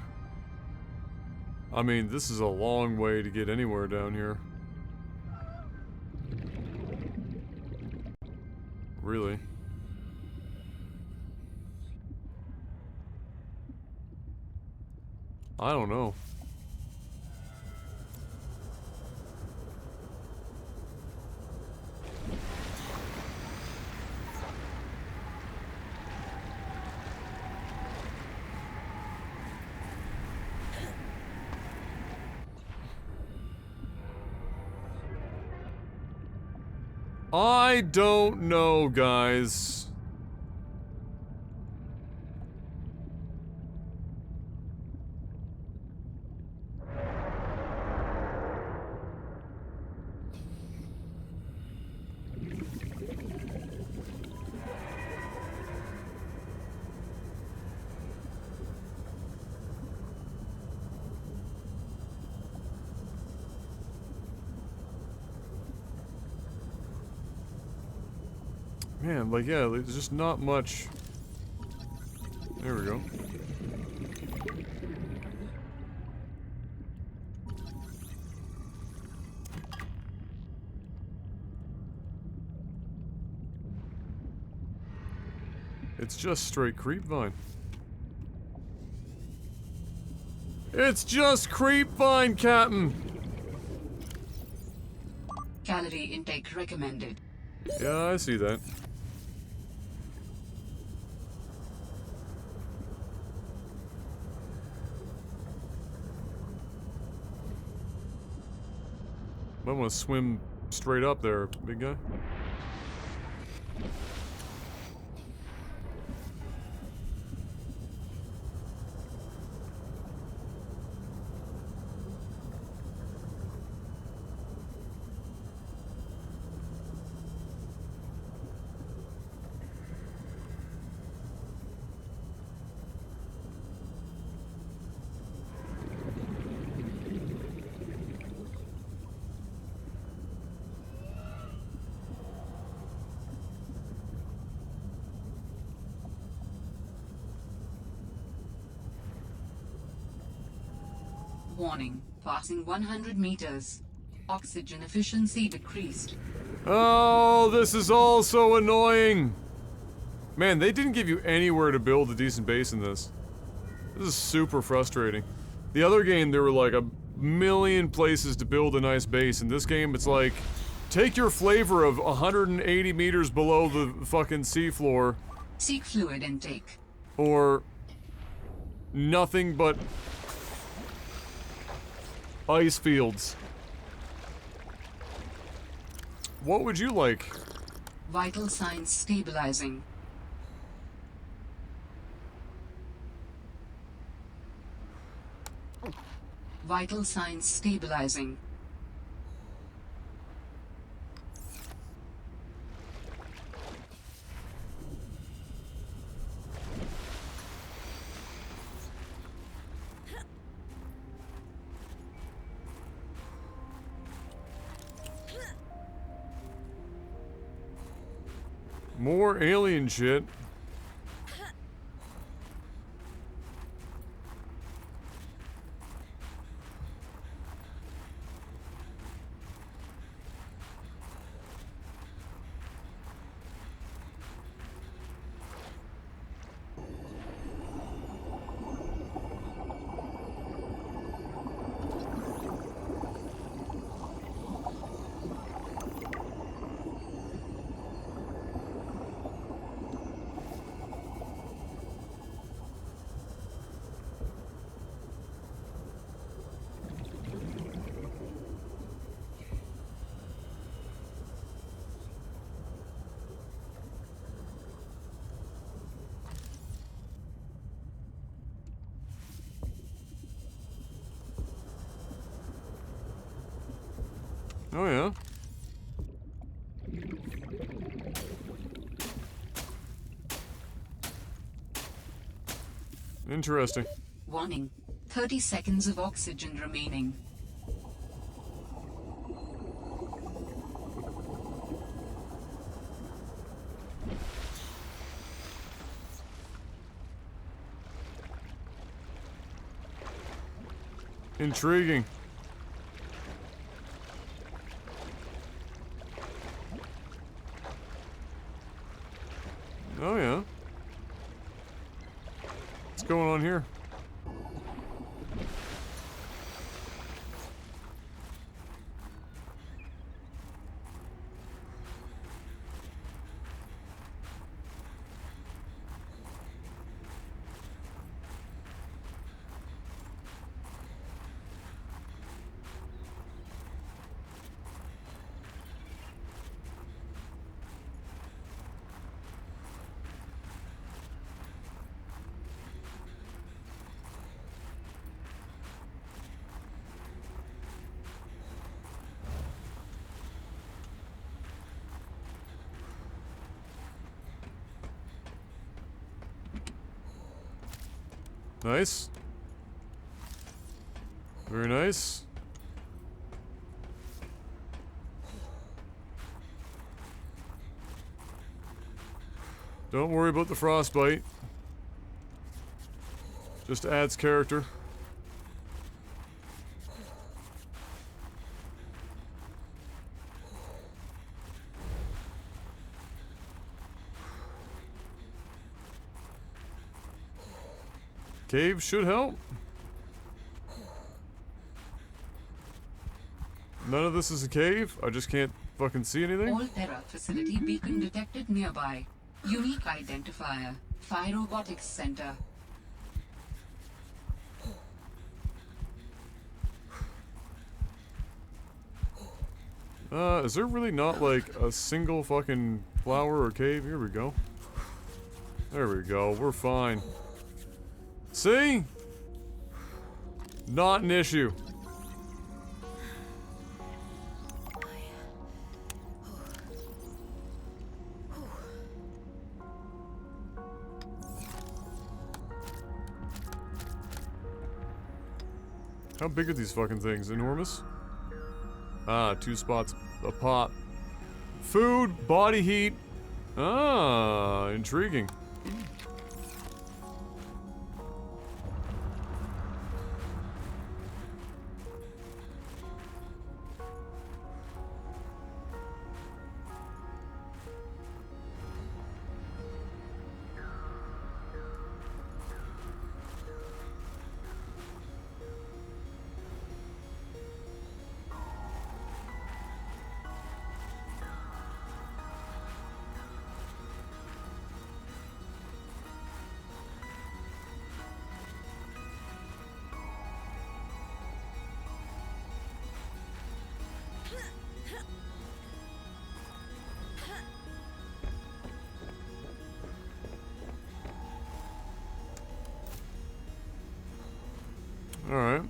I mean, this is a long way to get anywhere down here. Really. I don't know. I don't know, guys. Man, like, yeah, there's just not much. There we go. It's just straight creep vine. It's just creep vine, Captain! Calorie intake recommended. Yeah, I see that. Might want to swim straight up there, big guy. Warning, passing 100 meters. Oxygen efficiency decreased. Oh, this is all so annoying! Man, they didn't give you anywhere to build a decent base in this. This is super frustrating. The other game, there were like a million places to build a nice base. In this game, it's like, take your flavor of 180 meters below the fucking seafloor. Seek fluid intake. Or nothing but ice fields. What would you like? Vital signs stabilizing. Vital signs stabilizing. More alien shit. Oh yeah. Interesting. Warning, 30 seconds of oxygen remaining. Intriguing. Oh yeah. What's going on here? Nice. Very nice. Don't worry about the frostbite. Just adds character. Cave should help. None of this is a cave? I just can't fucking see anything? All Terra facility beacon detected nearby. Unique identifier. Phi Robotics Center. Is there really not like a single fucking flower or cave? Here we go. There we go. We're fine. See? Not an issue. How big are these fucking things? Enormous? Ah, 2 spots a pop. Food, body heat. Ah, intriguing. Alright.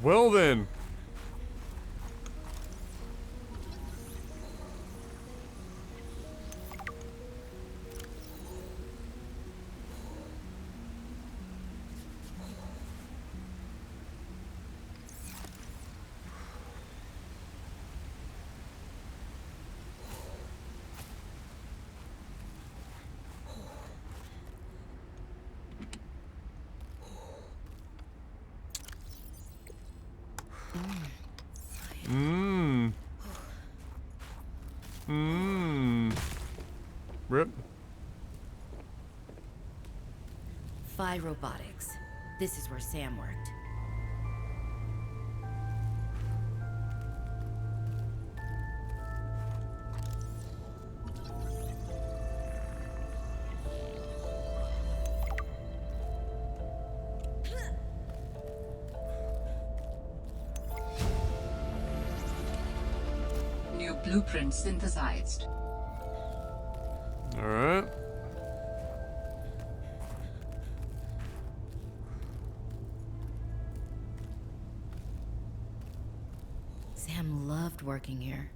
Well then. Rip. Phi Robotics. This is where Sam worked. New blueprint synthesized. Alright. Sam loved working here.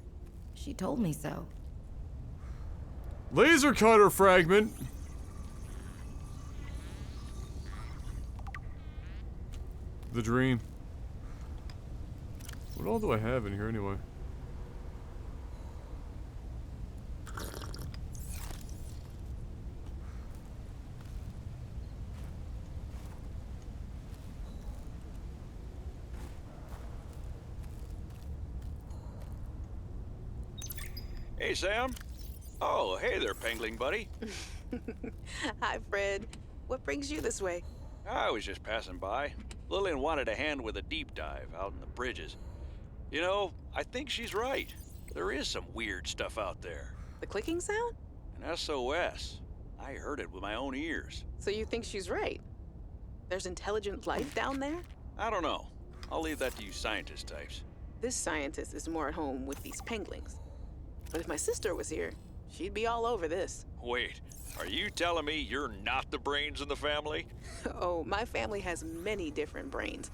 She told me so. Laser cutter fragment. The dream. What all do I have in here anyway? Hey, Sam. Oh, hey there, Pengling buddy. Hi, Fred. What brings you this way? I was just passing by. Lillian wanted a hand with a deep dive out in the bridges. You know, I think she's right. There is some weird stuff out there. The clicking sound? An SOS. I heard it with my own ears. So you think she's right? There's intelligent life down there? I don't know. I'll leave that to you scientist types. This scientist is more at home with these penglings. But if my sister was here, she'd be all over this. Wait, are you telling me you're not the brains in the family? Oh, my family has many different brains.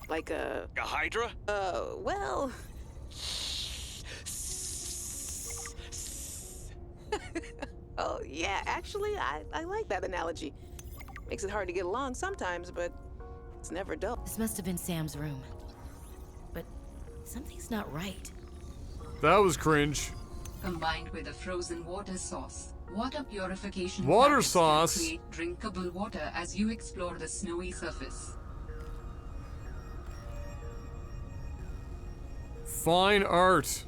Like a Hydra? Well... Oh, yeah, actually, I like that analogy. Makes it hard to get along sometimes, but it's never dull. This must have been Sam's room. But something's not right. That was cringe. Combined with a frozen water source, water purification Water packets sauce? can create drinkable water as you explore the snowy surface. Fine art.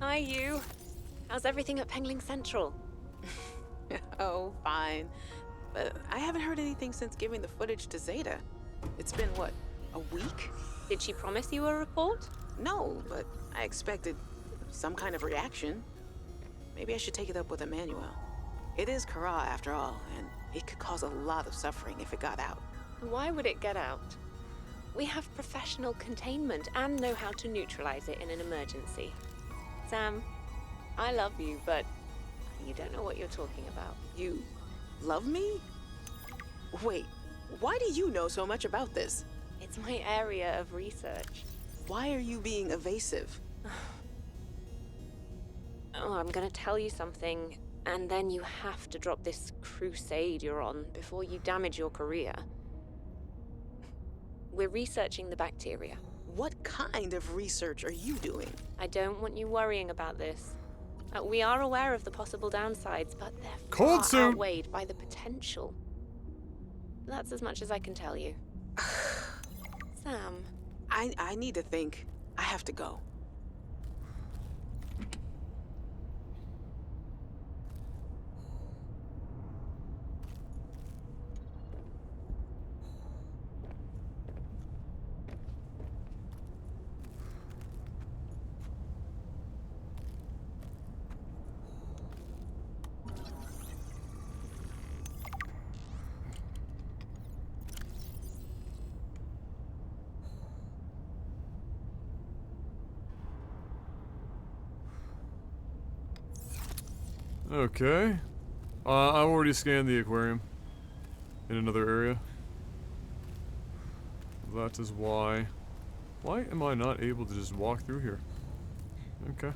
Hi, you. How's everything at Pengling Central? Oh, fine. But I haven't heard anything since giving the footage to Zeta. It's been, what, a week? Did she promise you a report? No, but I expected some kind of reaction. Maybe I should take it up with Emmanuel. It is Kara, after all, and it could cause a lot of suffering if it got out. Why would it get out? We have professional containment and know how to neutralize it in an emergency. Sam, I love you, but you don't know what you're talking about. You love me? Wait, why do you know so much about this? It's my area of research. Why are you being evasive? Oh, I'm gonna tell you something, and then you have to drop this crusade you're on before you damage your career. We're researching the bacteria. What kind of research are you doing? I don't want you worrying about this. We are aware of the possible downsides, but they're Cold far suit. outweighed by the potential. That's as much as I can tell you. Sam. I need to think. I have to go. Okay. I've already scanned the aquarium in another area. That is why. Why am I not able to just walk through here? Okay.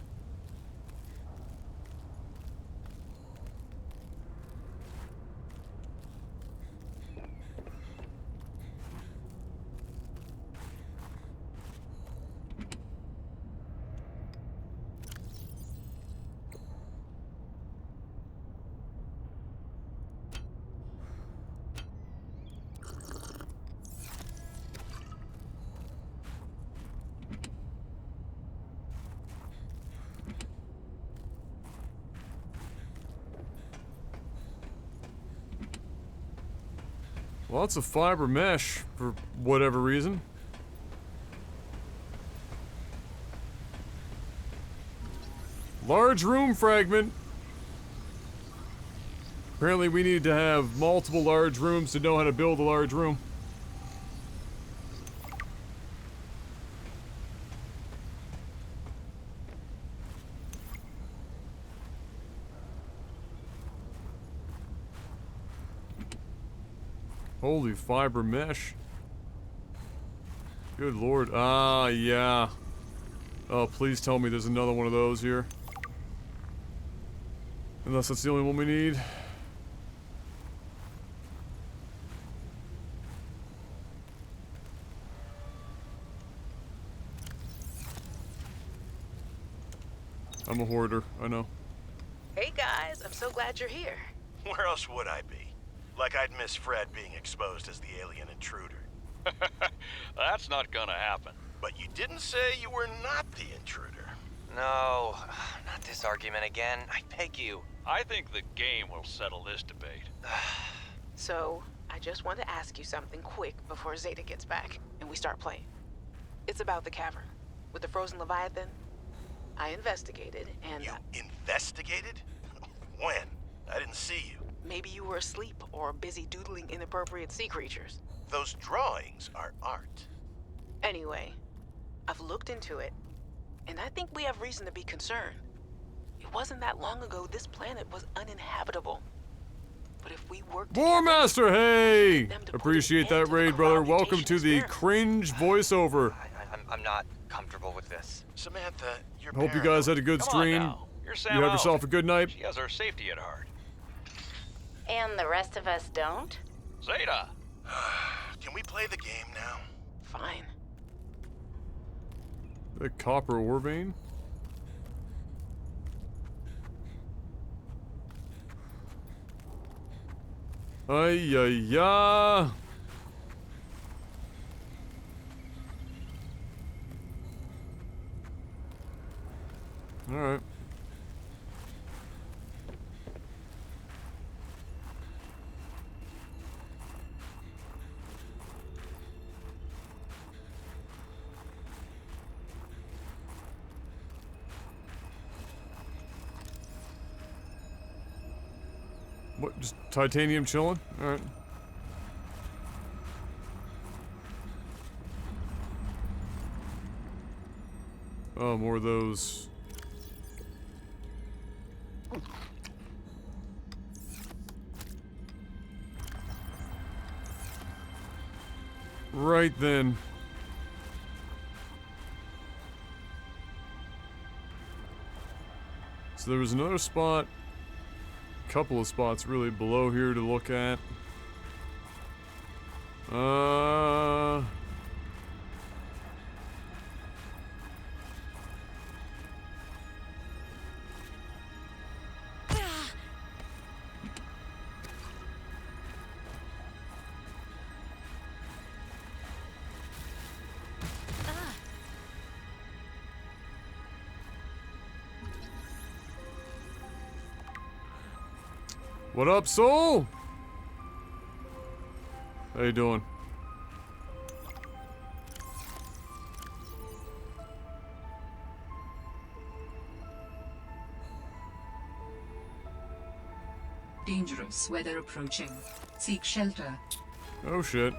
Lots of fiber mesh, for whatever reason. Large room fragment. Apparently we need to have multiple large rooms to know how to build a large room. Holy fiber mesh. Good lord. Ah, yeah. Oh, please tell me there's another one of those here. Unless that's the only one we need. I'm a hoarder, I know. Hey guys, I'm so glad you're here. Where else would I be? Like I'd miss Fred being exposed as the alien intruder. That's not gonna happen. But you didn't say you were not the intruder. No, not this argument again. I beg you. I think the game will settle this debate. So, I just want to ask you something quick before Zeta gets back and we start playing. It's about the cavern. With the frozen Leviathan, I investigated and... You investigated? When? I didn't see you. Maybe you were asleep or busy doodling inappropriate sea creatures. Those drawings are art. Anyway, I've looked into it, and I think we have reason to be concerned. It wasn't that long ago this planet was uninhabitable. But if we work together... Warmaster, hey! Appreciate that raid, brother. Welcome to the cringe voiceover. I'm not comfortable with this. Samantha, your Hope you guys had a good Come on stream. now. You're Sam You have out. yourself a good night. She has our safety at heart. And the rest of us don't? Zeta! Can we play the game now? Fine. The copper ore vein? Ay, ay, ay. Alright. What, just titanium chilling? Alright. Oh, more of those. Right then. So there was another spot, couple of spots really below here to look at. What up, Soul? How you doing? Dangerous weather approaching. Seek shelter. Oh shit.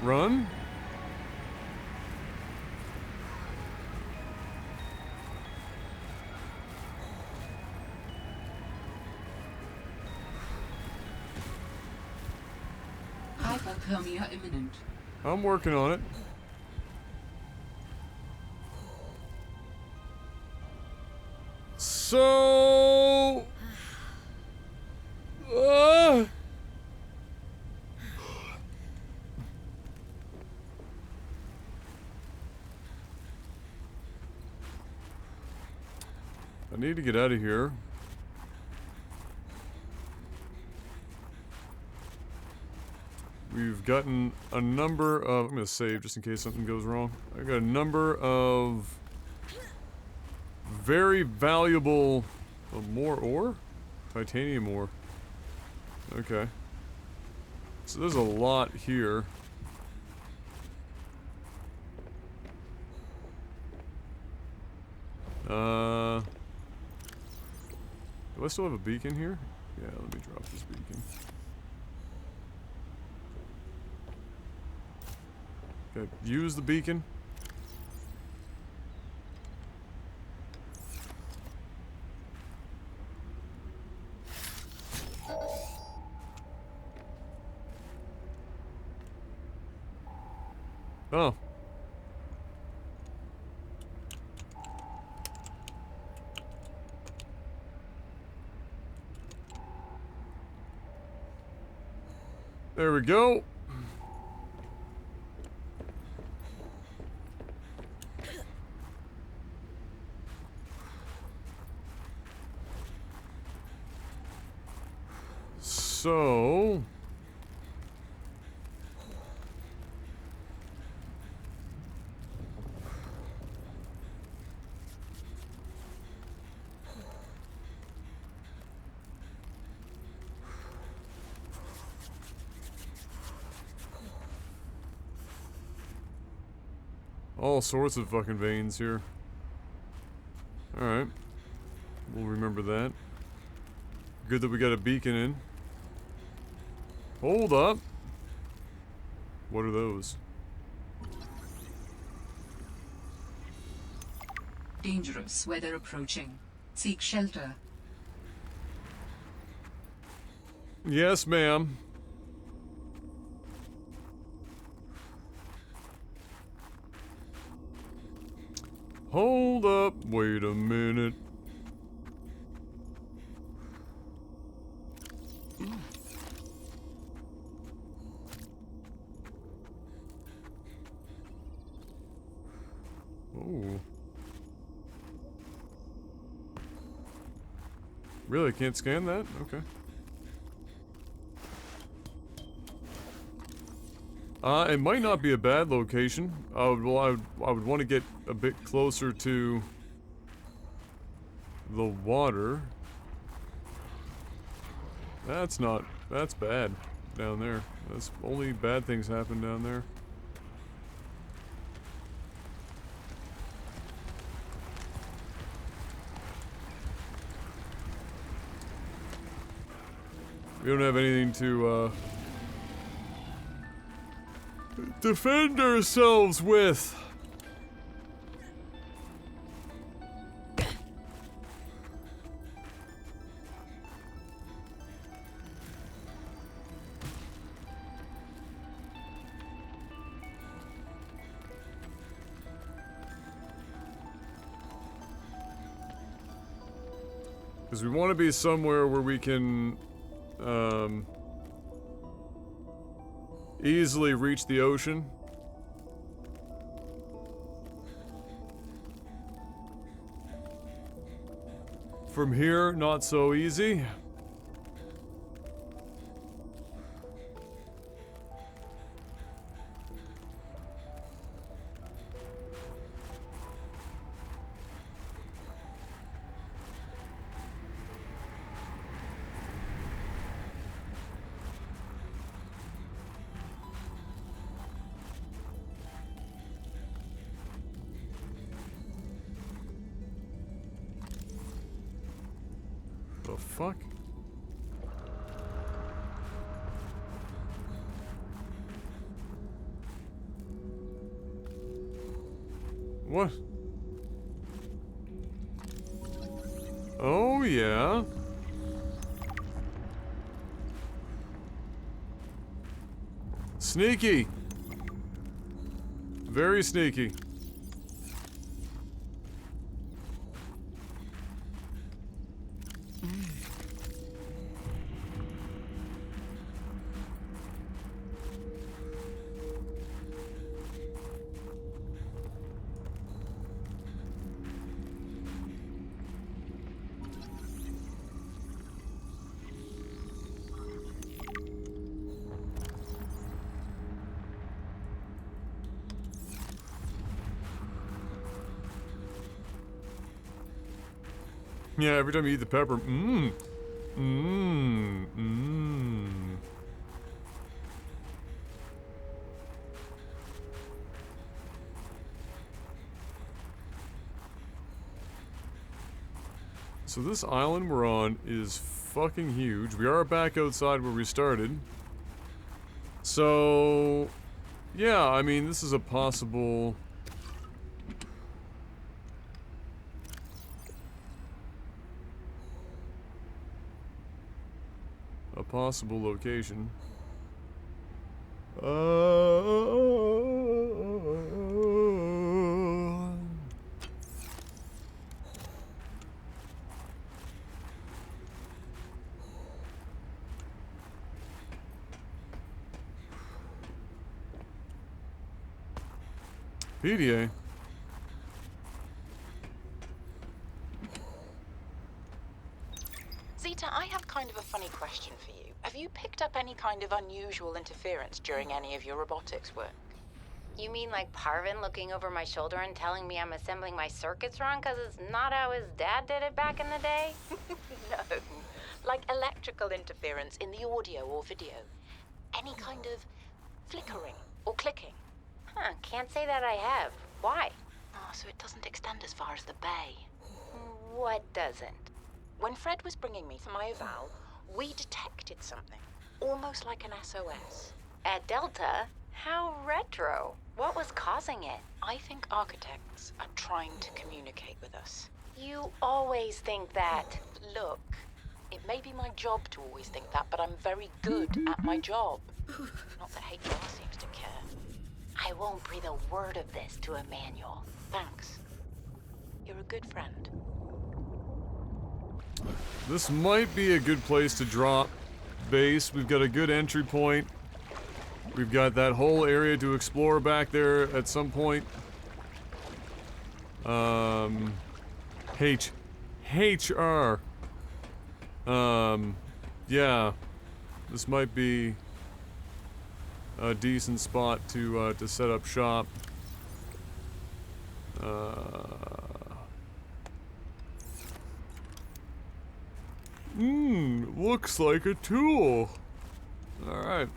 Run? Hypothermia imminent. I'm working on it. So... I need to get out of here. We've gotten a number of... I'm gonna save just in case something goes wrong. I've got a number of very valuable... more ore? Titanium ore. Okay. So there's a lot here. Do I still have a beacon here? Yeah, let me drop this beacon. Okay, use the beacon. Oh. There we go. So... all sorts of fucking veins here. Alright. We'll remember that. Good that we got a beacon in. Hold up. What are those? Dangerous weather approaching. Seek shelter. Yes, ma'am. Hold up. Wait a minute. Oh. Really, I can't scan that? Okay. It might not be a bad location. I would want to get a bit closer to the water. That's bad down there. That's only bad things happen down there. We don't have anything to, defend ourselves with. Because we want to be somewhere where we can, easily reach the ocean. From here, not so easy. The fuck? What? Oh, yeah. Sneaky. Very sneaky. Yeah, every time you eat the pepper, So this island we're on is fucking huge. We are back outside where we started. So, yeah, I mean, this is a possible... possible location. PDA. Zeta, I have kind of a funny question for you. Have you picked up any kind of unusual interference during any of your robotics work? You mean like Parvin looking over my shoulder and telling me I'm assembling my circuits wrong because it's not how his dad did it back in the day? No. Like electrical interference in the audio or video. Any kind of flickering or clicking. Huh, can't say that I have. Why? Oh, so it doesn't extend as far as the bay. What doesn't? When Fred was bringing me to my eval, we detected something. Almost like an SOS. At Delta? How retro. What was causing it? I think architects are trying to communicate with us. You always think that. Look, it may be my job to always think that, but I'm very good at my job. Not that HR seems to care. I won't breathe a word of this to Emmanuel. Thanks. You're a good friend. This might be a good place to drop base. We've got a good entry point. We've got that whole area to explore back there at some point. HR. Yeah. This might be a decent spot to set up shop. Looks like a tool. Alright.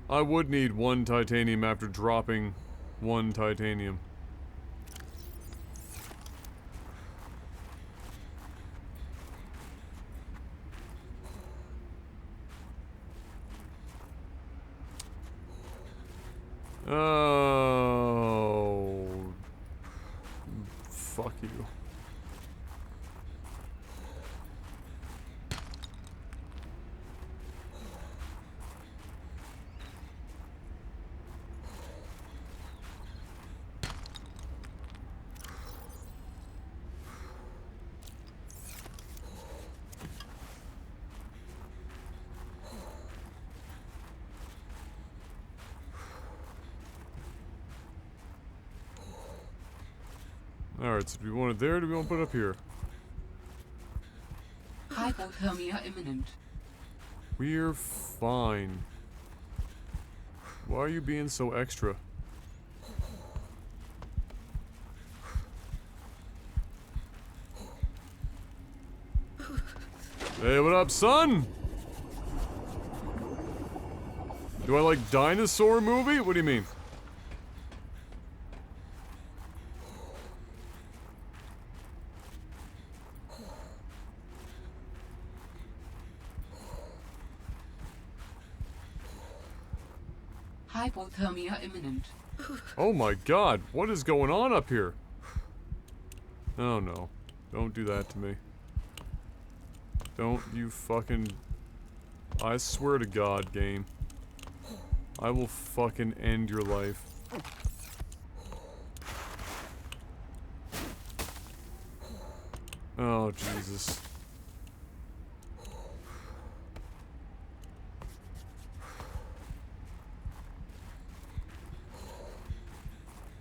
I would need 1 titanium after dropping 1 titanium. Oh. Fuck you. Alright, so do we want it there or do we want to put it up here? Hypothermia imminent. We're fine. Why are you being so extra? Hey, what up, son? Do I like dinosaur movie? What do you mean? Hypothermia imminent. Oh my god, what is going on up here? Oh no. Don't do that to me. Don't you fucking... I swear to God, game. I will fucking end your life. Oh, Jesus.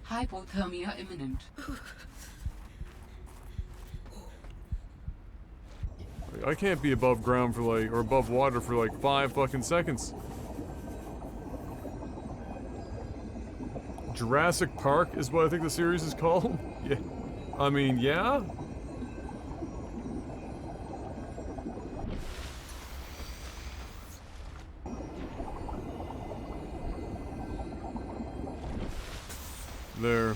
Hypothermia imminent. I can't be above ground for like, or above water for like 5 fucking seconds. Jurassic Park is what I think the series is called? Yeah. I mean, yeah? There.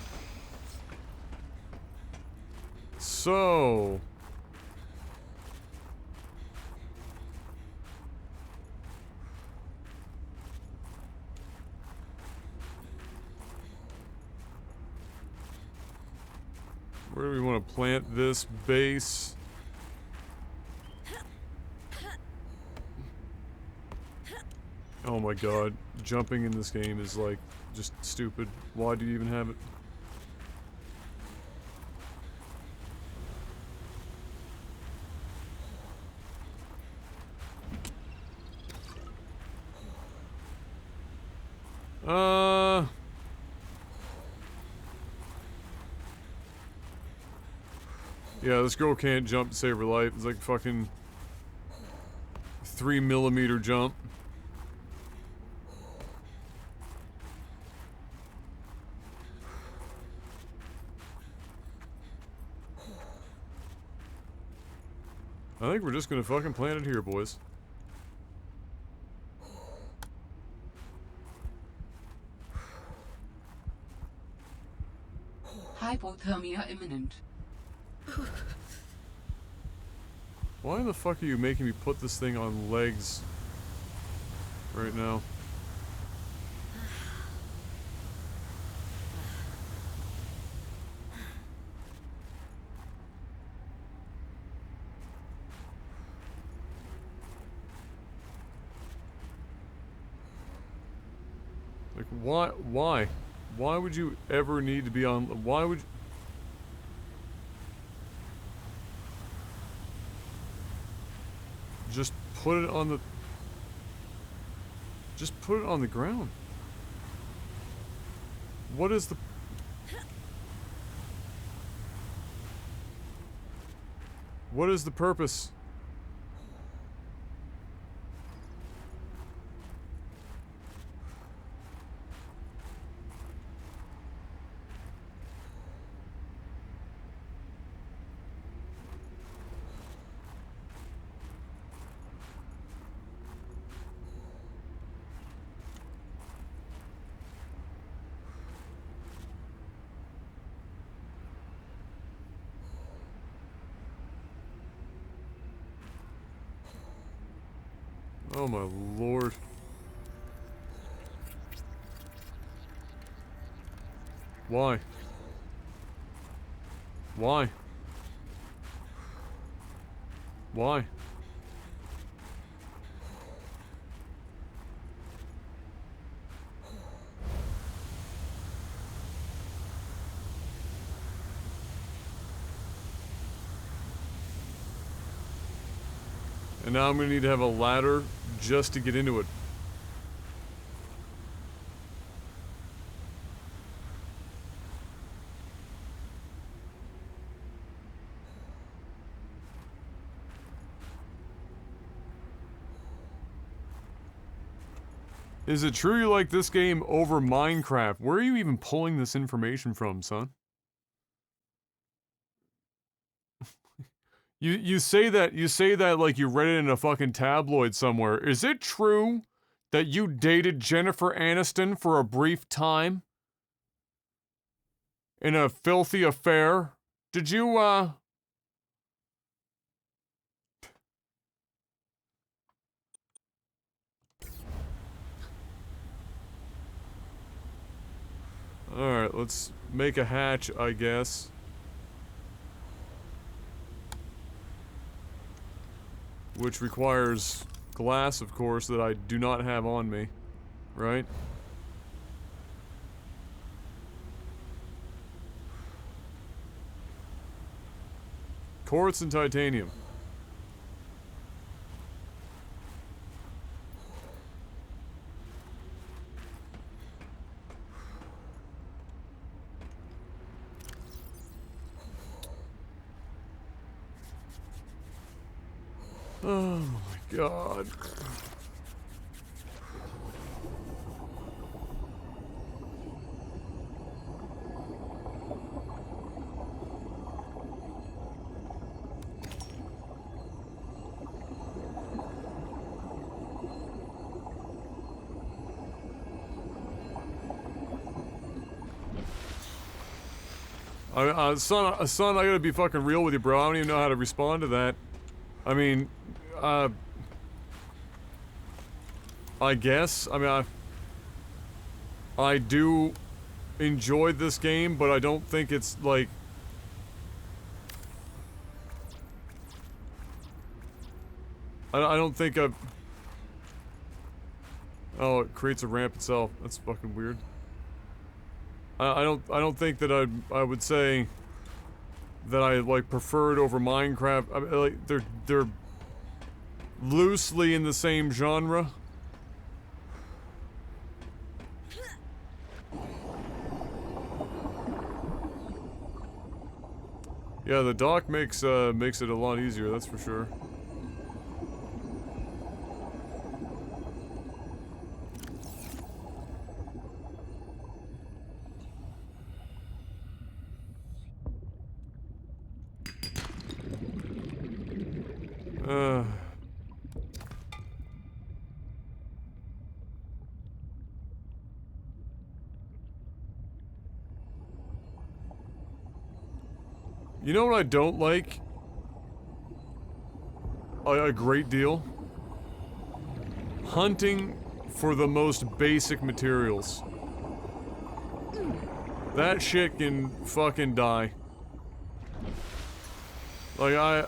So... where do we want to plant this base? Oh my god, jumping in this game is like, just stupid. Why do you even have it? Yeah, this girl can't jump to save her life. It's like fucking 3mm jump. I think we're just gonna fucking plant it here, boys. Hypothermia imminent. Why the fuck are you making me put this thing on legs right now? Like, why? Why would you ever need to be on, why would you... Just put it on the... Just put it on the ground. What is the... What is the purpose? Oh my lord. Why? Why? Why? And now I'm gonna need to have a ladder just to get into it. Is it true you like this game over Minecraft? Where are you even pulling this information from, son? You say that like you read it in a fucking tabloid somewhere. Is it true that you dated Jennifer Aniston for a brief time? In a filthy affair? Did you, Alright, let's make a hatch, I guess. Which requires glass, of course, that I do not have on me. Right? Quartz and titanium. Oh my god. Son, I gotta be fucking real with you, bro. I don't even know how to respond to that. I mean, I guess. I mean, I do enjoy this game, but I don't think it's, like... I don't think I've... Oh, it creates a ramp itself. That's fucking weird. I don't think that I would say that I like prefer it over Minecraft. I mean, like they're loosely in the same genre. Yeah, the dock makes it a lot easier, that's for sure. You know what I don't like? A great deal? Hunting for the most basic materials. That shit can fucking die. Like, I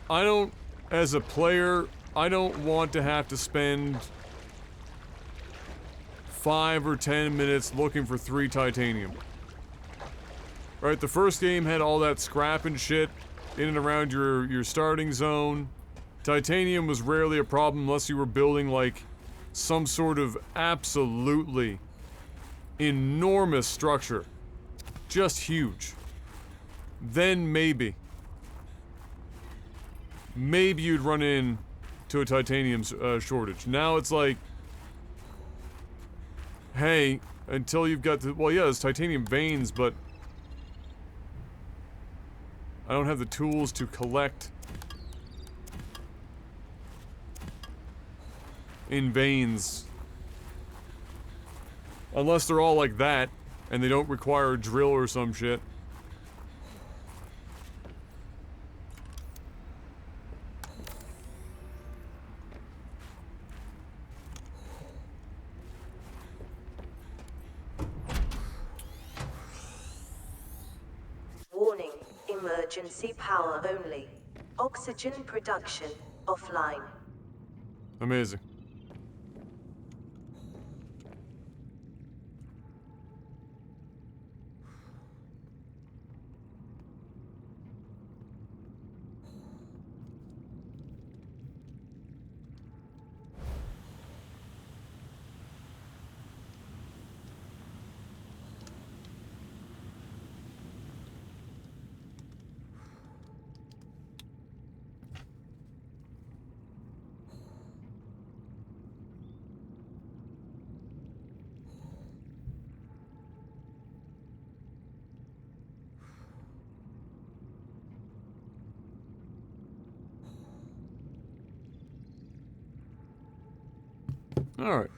don't, as a player, I don't want to have to spend 5 or 10 minutes looking for 3 titanium. Right, the first game had all that scrap and shit in and around your starting zone. Titanium was rarely a problem unless you were building, like, some sort of absolutely enormous structure. Just huge. Then maybe. maybe you'd run in to a titanium shortage. Now it's like, hey, until you've got the, well, yeah, there's titanium veins, but I don't have the tools to collect in veins. Unless they're all like that, and they don't require a drill or some shit. Warning, emergency power only. Oxygen production offline. Amazing. Alright.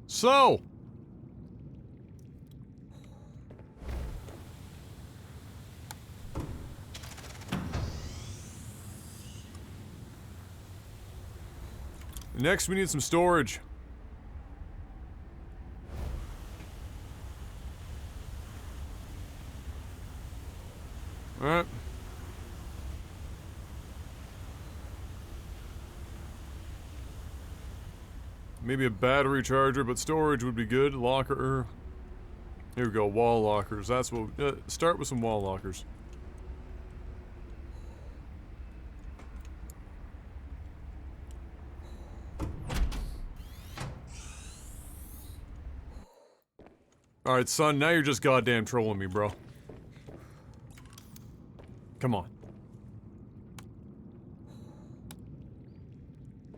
So, next we need some storage. Alright. Maybe a battery charger, but storage would be good. Locker. Here we go, wall lockers. That's what. Start with some wall lockers. Alright, son, now you're just goddamn trolling me, bro. Come on.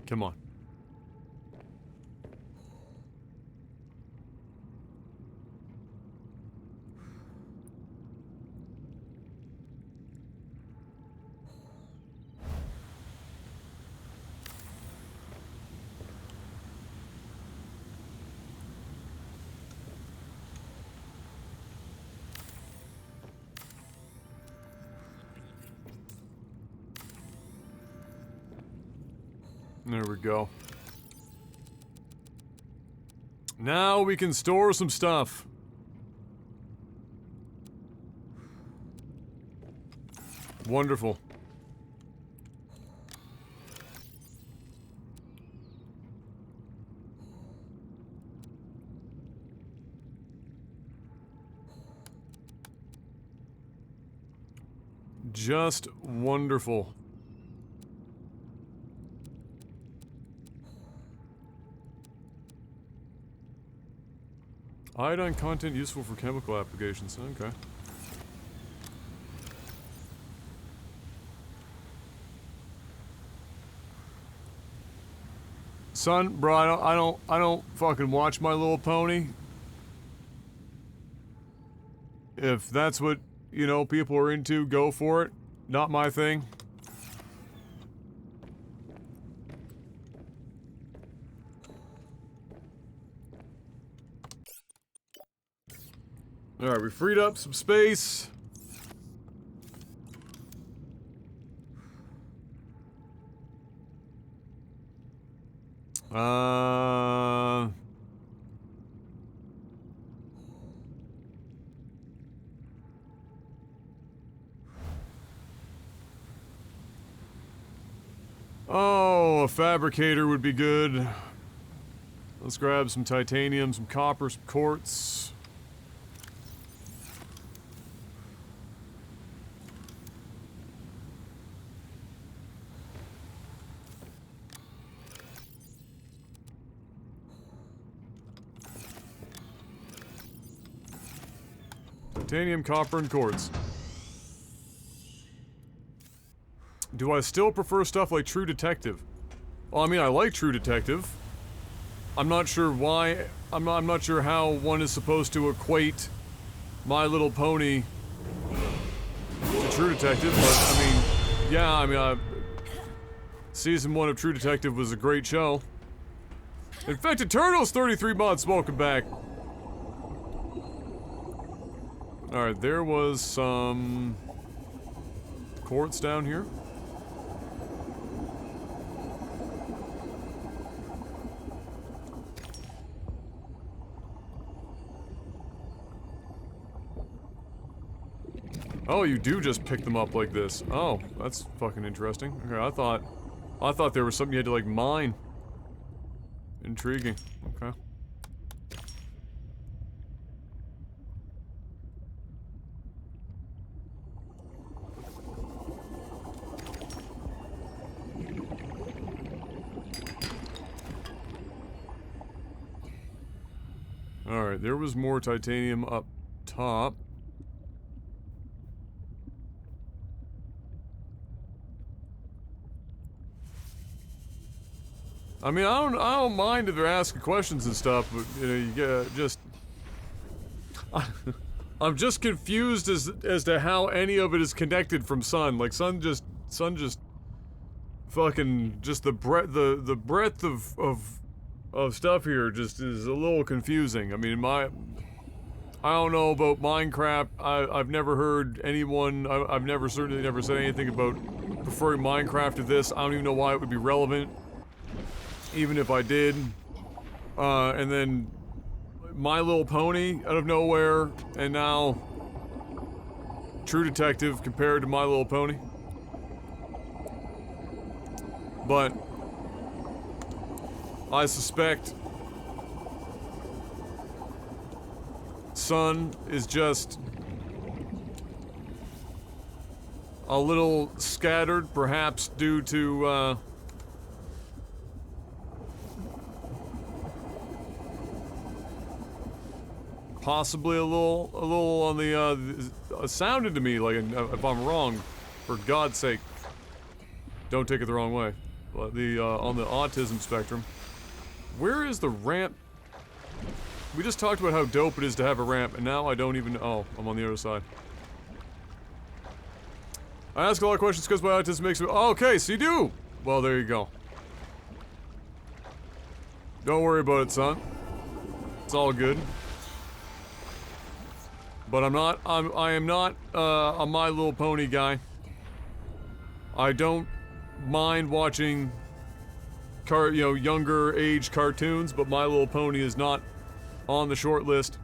Come on. There we go. Now we can store some stuff. Wonderful. Just wonderful. Iodine content useful for chemical applications. Okay. Son, bro, I don't fucking watch My Little Pony. If that's what, you know, people are into, go for it. Not my thing. Alright, we freed up some space. Oh, a fabricator would be good. Let's grab some titanium, some copper, some quartz. Titanium, copper, and quartz. Do I still prefer stuff like True Detective? Well, I mean, I like True Detective. I'm not sure why. I'm not sure how one is supposed to equate My Little Pony to True Detective, but I mean, yeah, I mean, season 1 of True Detective was a great show. Infected Turtles, 33 months, welcome back. Alright, there was some quartz down here. Oh, you do just pick them up like this. Oh, that's fucking interesting. Okay, I thought there was something you had to like mine. Intriguing. Okay. Alright, there was more titanium up top. I mean, I don't mind if they're asking questions and stuff, but you know, you get just. I'm just confused as to how any of it is connected from Sun. Like Sun just fucking just the breadth of stuff here just is a little confusing. I mean, I don't know about Minecraft. I've never heard anyone. I've certainly never said anything about preferring Minecraft to this. I don't even know why it would be relevant. Even if I did, and then My Little Pony out of nowhere, and now True Detective compared to My Little Pony. But I suspect Sun is just a little scattered, perhaps due to possibly a little on the, sounded to me like, if I'm wrong, for God's sake, don't take it the wrong way, but on the autism spectrum. Where is the ramp? We just talked about how dope it is to have a ramp, and now I don't even, oh, I'm on the other side. I ask a lot of questions because my autism makes me, oh, okay, so you do! Well, there you go. Don't worry about it, son. It's all good. But I am not a My Little Pony guy. I don't mind watching younger age cartoons, but My Little Pony is not on the short list.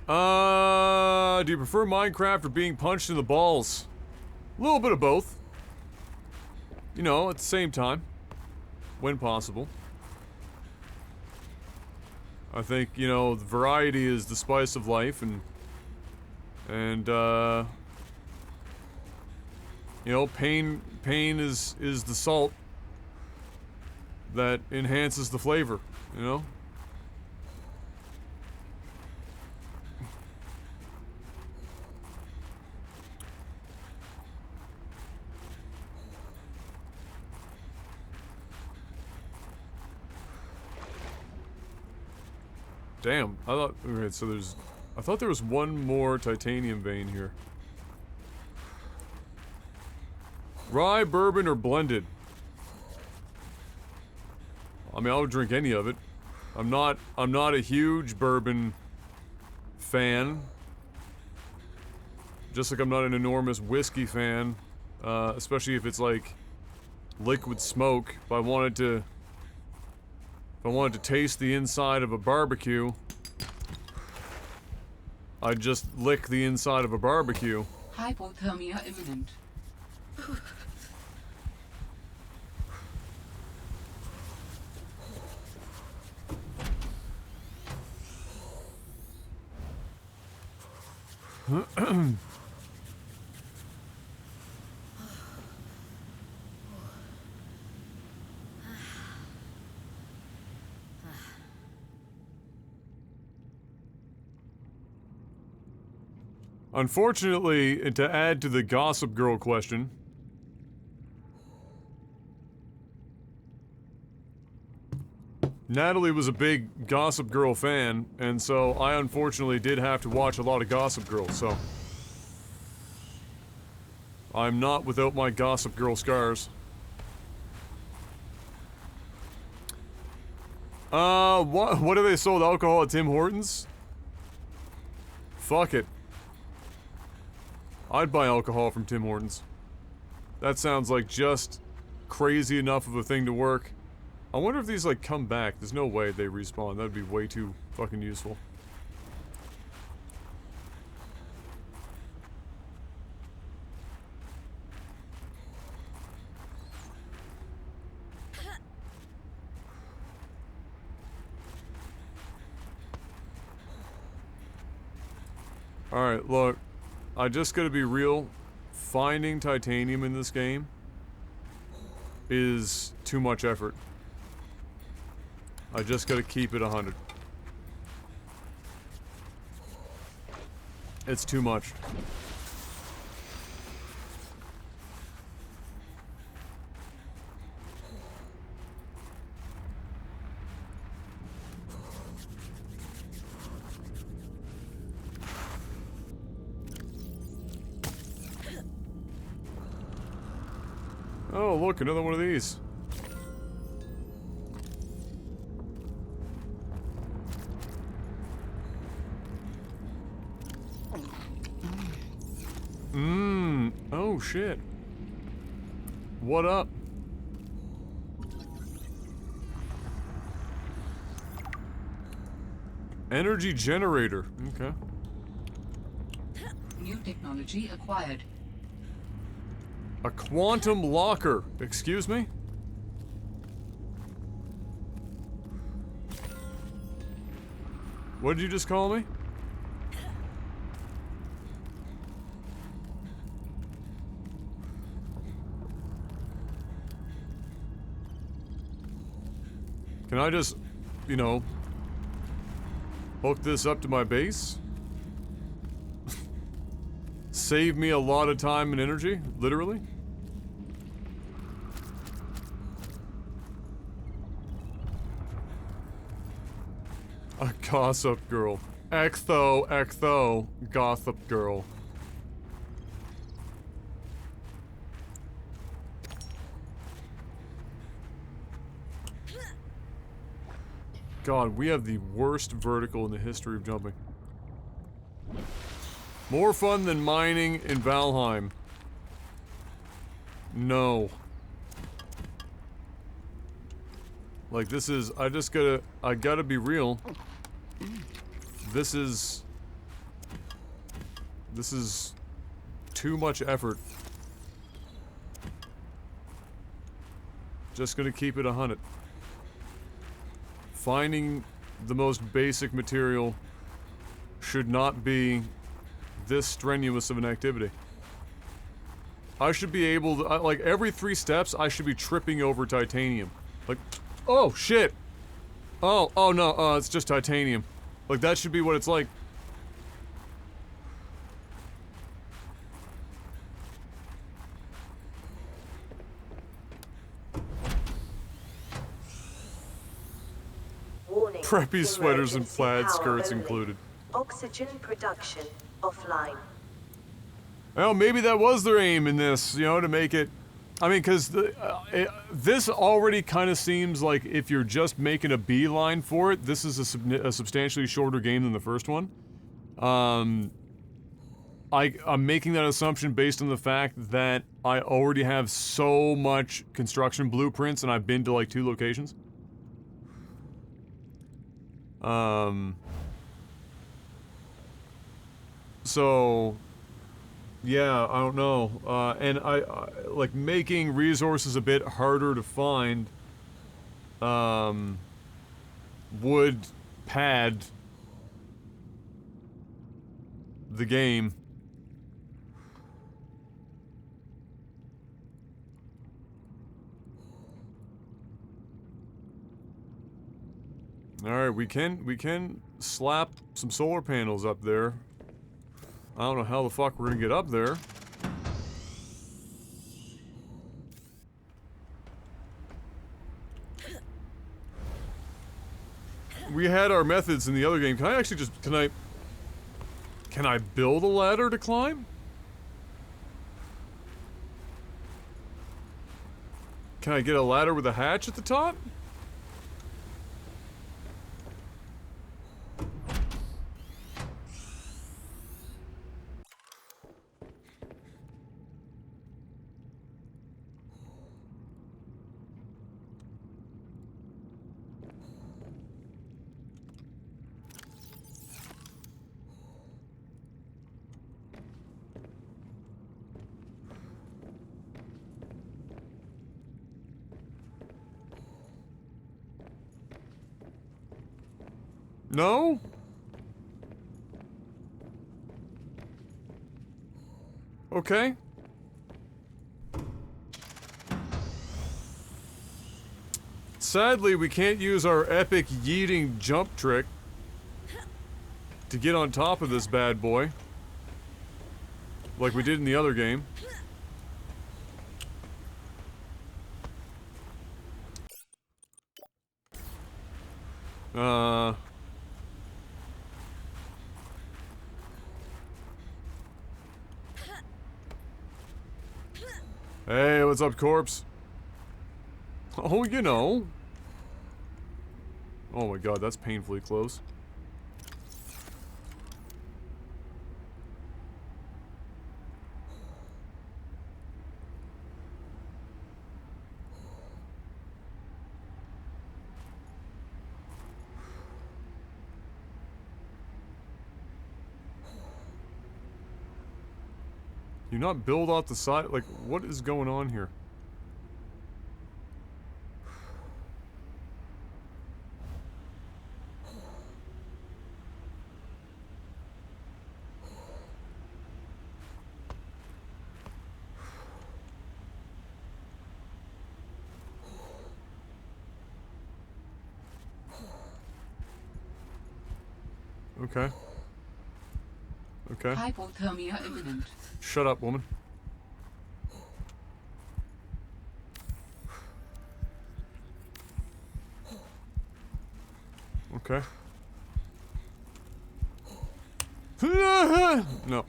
Do you prefer Minecraft or being punched in the balls? A little bit of both. You know, at the same time. When possible. I think, you know, the variety is the spice of life, and you know, pain is the salt that enhances the flavor, you know? Damn, I thought, okay, so I thought there was one more titanium vein here. Rye, bourbon, or blended? I mean, I would drink any of it. I'm not a huge bourbon fan. Just like I'm not an enormous whiskey fan, especially if it's like liquid smoke. If I wanted to taste the inside of a barbecue, I'd just lick the inside of a barbecue. Hypothermia imminent. Unfortunately, to add to the Gossip Girl question, Natalie was a big Gossip Girl fan, and so I unfortunately did have to watch a lot of Gossip Girl, so I'm not without my Gossip Girl scars. What do they sold alcohol at Tim Hortons? Fuck it. I'd buy alcohol from Tim Hortons. That sounds like just crazy enough of a thing to work. I wonder if these, like, come back. There's no way they respawn. That'd be way too fucking useful. Alright, look. I just gotta be real. Finding titanium in this game is too much effort. I just gotta keep it 100. It's too much. Oh, look, another one of these. Oh shit. What up? Energy generator. Okay. New technology acquired. A quantum locker. Excuse me? What did you just call me? Can I just, you know, hook this up to my base? Save me a lot of time and energy, literally? A gossip girl. Ectho, gossip girl. God, we have the worst vertical in the history of jumping. More fun than mining in Valheim. No. Like, this is, I gotta be real. This is too much effort. Just gonna keep it 100. Finding the most basic material should not be this strenuous of an activity. I should be able to, like, every 3 steps, I should be tripping over titanium. Like, oh, shit! Oh no, it's just titanium. Like, that should be what it's like. Warning. Preppy sweaters and Emergency plaid power skirts only. included. Oxygen production offline. Well, maybe that was their aim in this, you know, to make it... I mean, because this already kind of seems like if you're just making a beeline for it, this is a substantially shorter game than the first one. I'm making that assumption based on the fact that I already have so much construction blueprints and I've been to like 2 locations. So... yeah, I don't know. And I like making resources a bit harder to find, would pad the game. Alright, we can slap some solar panels up there. I don't know how the fuck we're gonna get up there. We had our methods in the other game. Can I actually just, can I build a ladder to climb? Can I get a ladder with a hatch at the top? No? Okay. Sadly, we can't use our epic yeeting jump trick to get on top of this bad boy, like we did in the other game. Hey, what's up, corpse? Oh, you know. Oh my god, that's painfully close. You not build off the side? Like, what is going on here? Okay. Okay. Hypothermia imminent. Shut up, woman. Okay. No.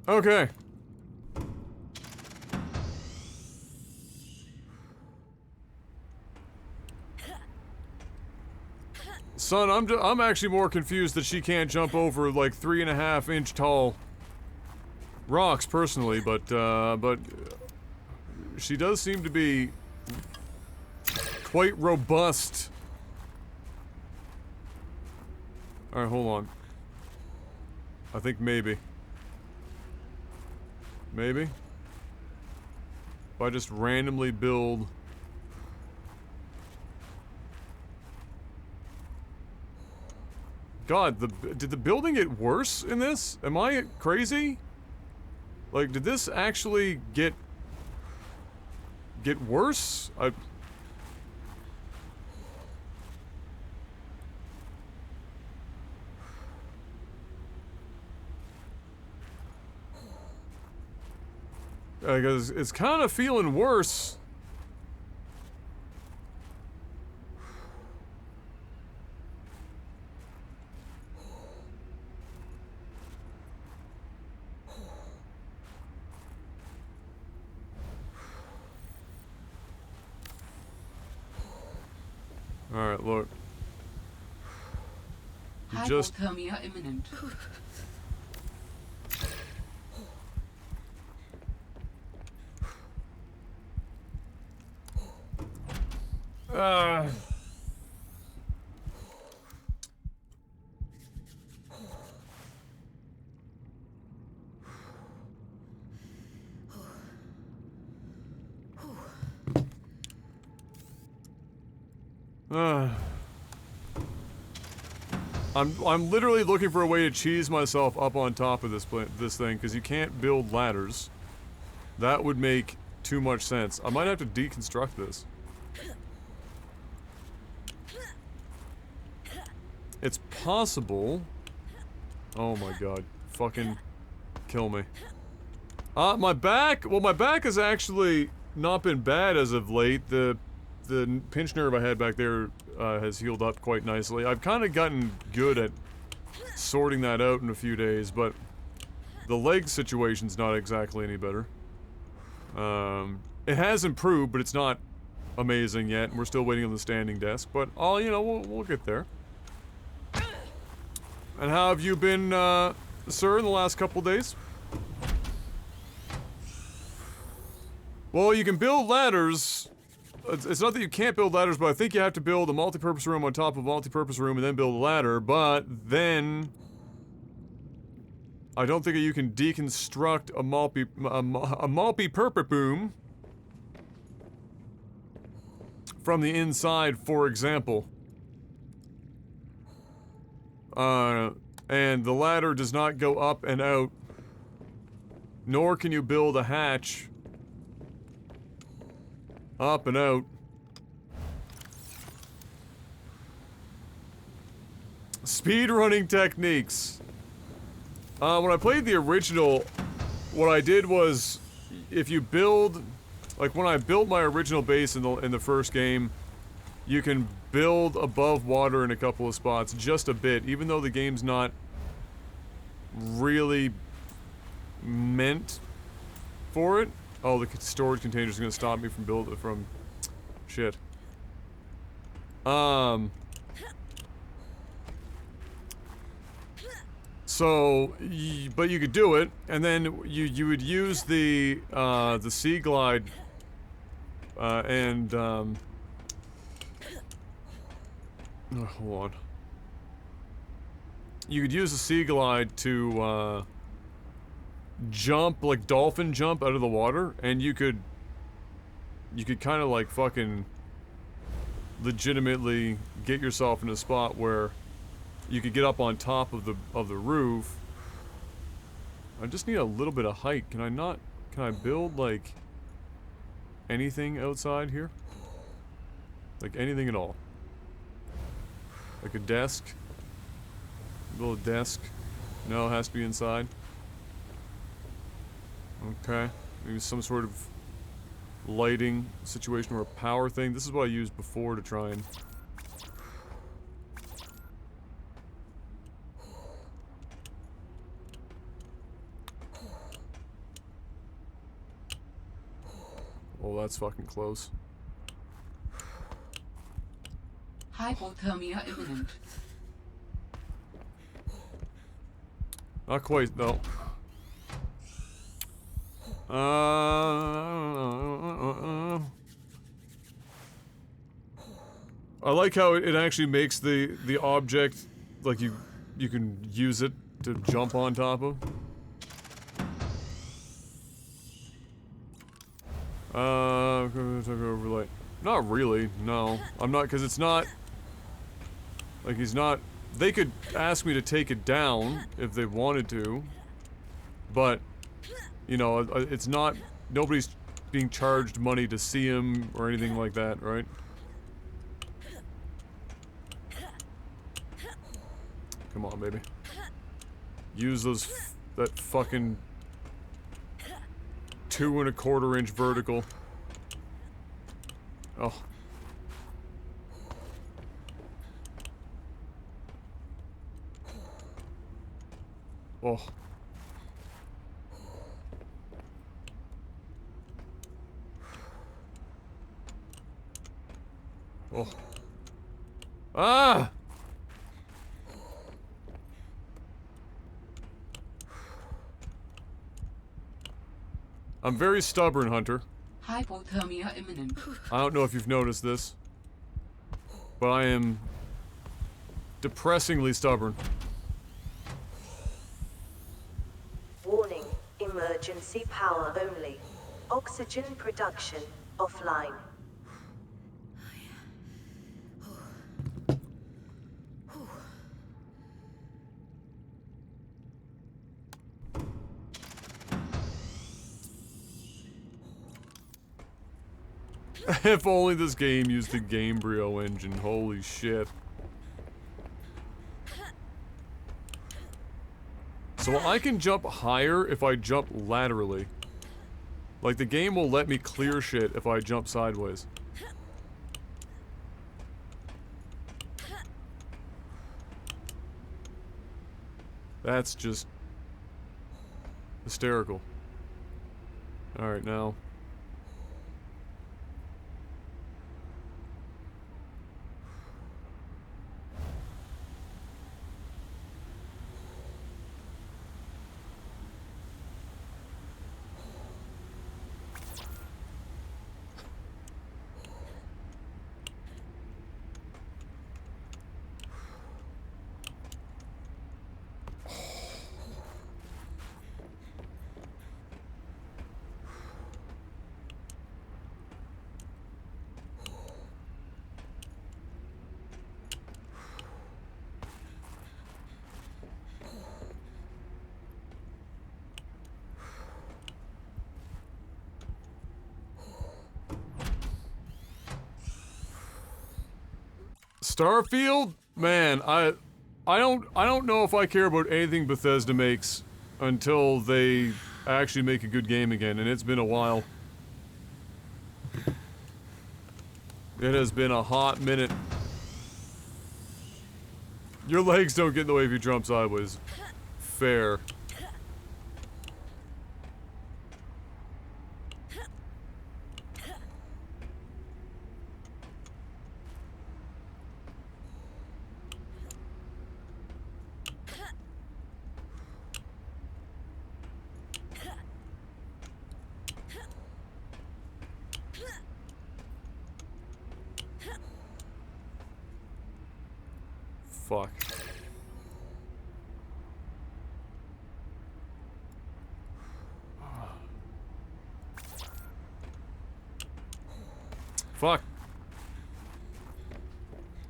Okay. Son, I'm actually more confused that she can't jump over like 3.5-inch tall rocks personally, but she does seem to be quite robust. Alright, hold on. I think maybe. Maybe? If I just randomly build... God, did the building get worse in this? Am I crazy? Like, did this actually get worse? Because it's kind of feeling worse. Alright, look. You just... Hypothermia imminent. I'm literally looking for a way to cheese myself up on top of this thing, because you can't build ladders. That would make too much sense. I might have to deconstruct this. It's possible. Oh my god. Fucking kill me. My back! Well, my back has actually not been bad as of late. The pinched nerve I had back there has healed up quite nicely. I've kind of gotten good at sorting that out in a few days, but the leg situation's not exactly any better. It has improved, but it's not amazing yet, and we're still waiting on the standing desk, but you know, we'll get there. And how have you been, sir, in the last couple days? Well, you can build ladders. It's not that you can't build ladders, but I think you have to build a multi-purpose room on top of a multi-purpose room and then build a ladder, but then I don't think you can deconstruct a multi-purpose boom from the inside, for example. And the ladder does not go up and out, nor can you build a hatch up and out. Speedrunning techniques. When I played the original, what I did was, if you build, like when I built my original base in the first game, you can build above water in a couple of spots, just a bit, even though the game's not really meant for it. Oh, the storage container is gonna stop me from shit. So, but you could do it, and then you would use the sea glide, oh, hold on. You could use the sea glide to, jump, like dolphin jump out of the water, and you could kind of like fucking legitimately get yourself in a spot where you could get up on top of the roof. I just need a little bit of height. Can I build like anything outside here? Like anything at all? Like a desk? Build a desk? No, it has to be inside. Okay, maybe some sort of lighting situation or a power thing. This is what I used before to try and... Oh, that's fucking close. Hypothermia imminent. Not quite, though. I like how it actually makes the object, like you can use it to jump on top of. Overlay. Not really, no. I'm not, because it's not, like he's not, they could ask me to take it down if they wanted to, but, you know, it's not, nobody's being charged money to see him or anything like that, right? Come on, baby. Use that fucking 2 1/4 inch vertical. Oh. Oh. Oh. Ah! I'm very stubborn, Hunter. Hypothermia imminent. I don't know if you've noticed this, but I am depressingly stubborn. Warning, emergency power only. Oxygen production offline. If only this game used the Gamebryo engine. Holy shit. So I can jump higher if I jump laterally. Like, the game will let me clear shit if I jump sideways. That's just hysterical. Alright, now. Starfield? Man, I don't know if I care about anything Bethesda makes until they actually make a good game again, and it's been a while. It has been a hot minute. Your legs don't get in the way if you jump sideways. Fair. Fuck. Fuck.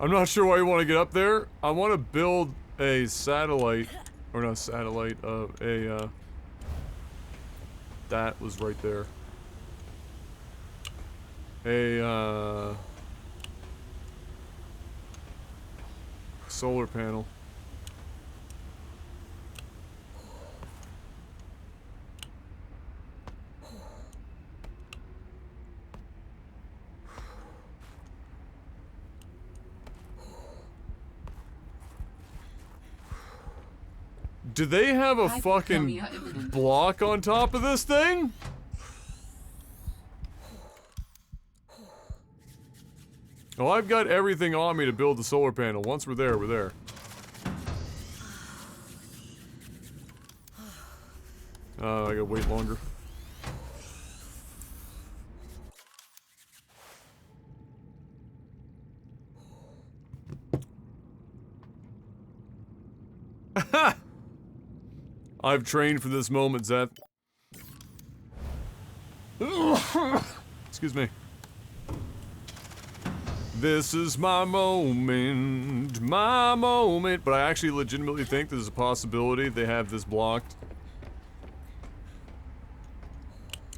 I'm not sure why you want to get up there. I want to build a satellite, or not satellite, that was right there. Solar panel. Do they have a fucking block on top of this thing? Oh, I've got everything on me to build the solar panel. Once we're there, we're there. I gotta wait longer. I've trained for this moment, Zeth. Excuse me. This is my moment, but I actually legitimately think there's a possibility they have this blocked.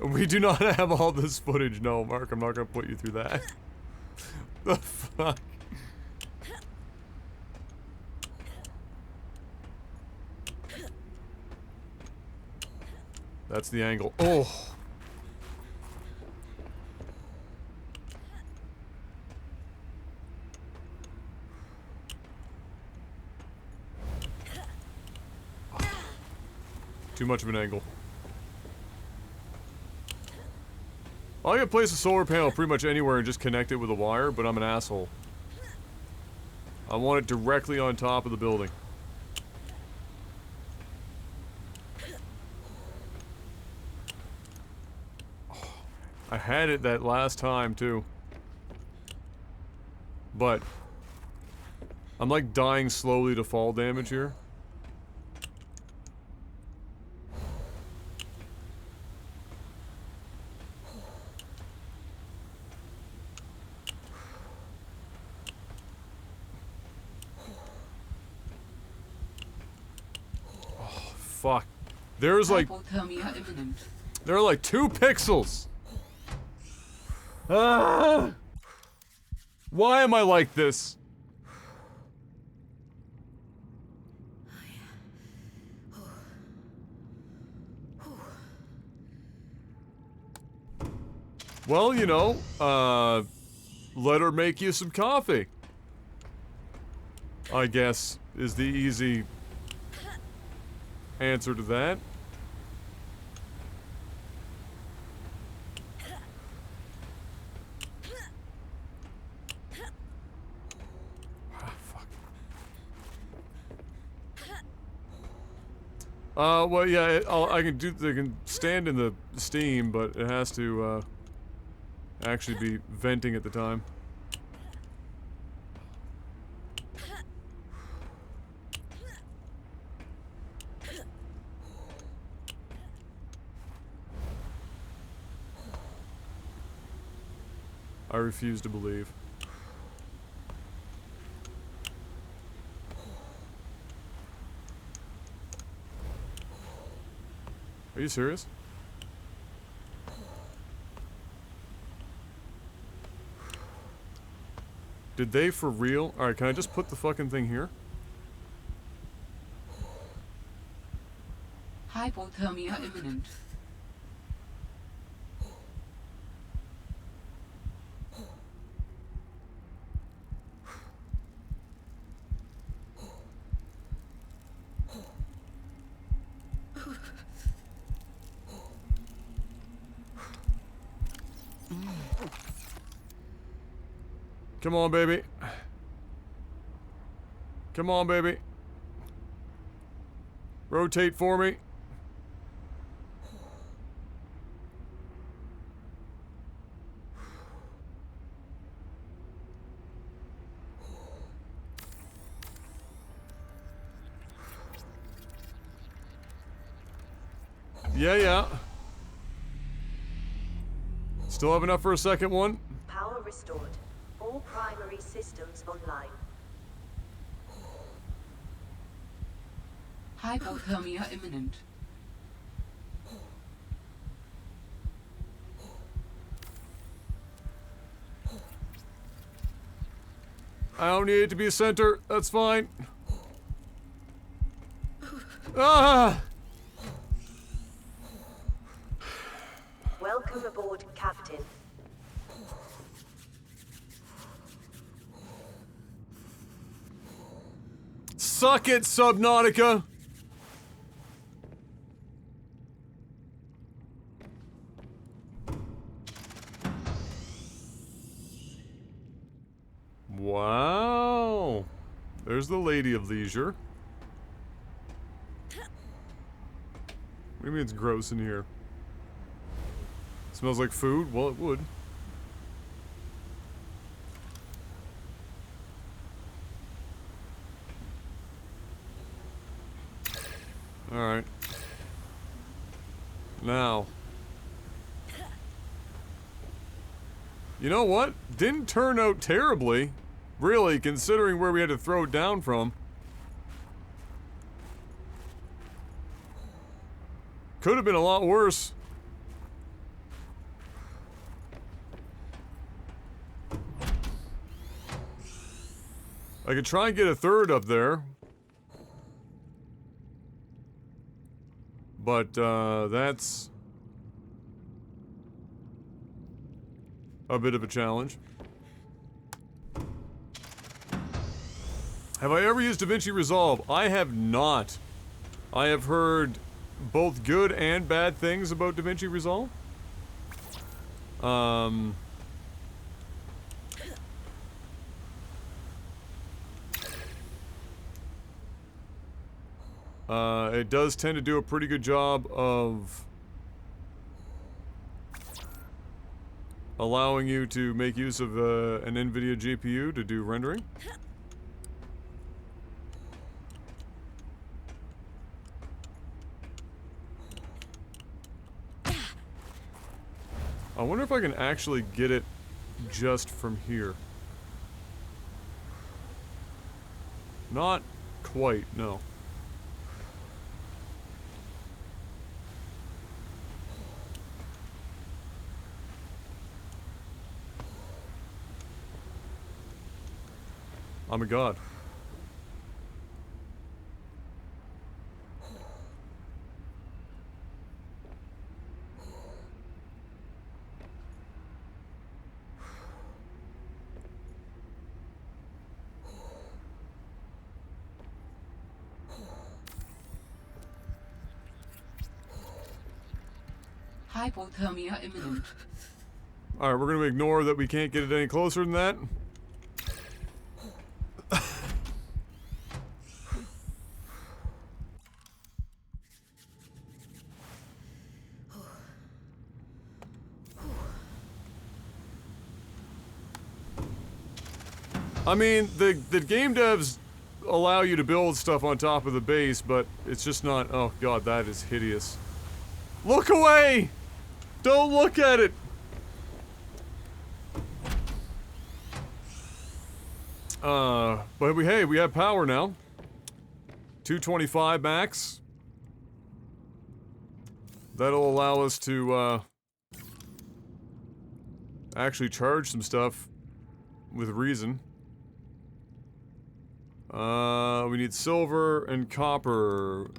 We do not have all this footage, no, Mark, I'm not gonna put you through that. The fuck? That's the angle. Oh! Too much of an angle. I can place a solar panel pretty much anywhere and just connect it with a wire, but I'm an asshole. I want it directly on top of the building. I had it that last time, too. But I'm like dying slowly to fall damage here. Fuck. There's like... There are like 2 pixels! Ah! Why am I like this? Well, you know, let her make you some coffee. I guess is the easy answer to that. Well, yeah, I can stand in the steam, but it has to, actually be venting at the time. I refuse to believe. Are you serious? Did they for real? Alright, can I just put the fucking thing here? Hypothermia imminent. Come on, baby. Come on, baby. Rotate for me. Yeah. Still have enough for a second one? Power restored. All primary systems online. Hypothermia imminent. I don't need it to be a center. That's fine. Ah! Welcome aboard, Captain. Suck it, Subnautica! Wow. There's the Lady of Leisure. What do you mean it's gross in here? Smells like food? Well, it would. Alright. Now. You know what? Didn't turn out terribly. Really, considering where we had to throw it down from. Could have been a lot worse. I could try and get a third up there. But, that's a bit of a challenge. Have I ever used DaVinci Resolve? I have not. I have heard both good and bad things about DaVinci Resolve. It does tend to do a pretty good job of allowing you to make use of an NVIDIA GPU to do rendering. I wonder if I can actually get it just from here. Not quite, no. I'm a god. Hypothermia imminent. Alright, we're gonna ignore that we can't get it any closer than that. I mean, the game devs allow you to build stuff on top of the base, but it's just not... Oh god, that is hideous. Look away! Don't look at it! But hey, we have power now. 225 max. That'll allow us to, actually charge some stuff with reason. We need silver and copper.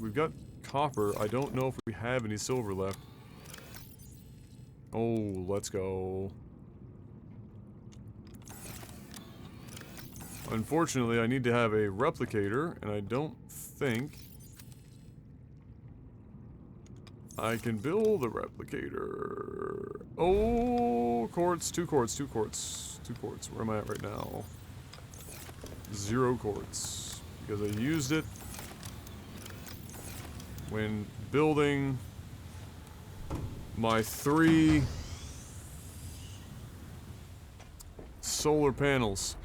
We've got copper. I don't know if we have any silver left. Oh, let's go. Unfortunately, I need to have a replicator, and I don't think I can build a replicator. Oh, quartz, 2 quartz, 2 quartz, 2 quartz. Where am I at right now? 0 quartz. Because I used it when building my 3 solar panels.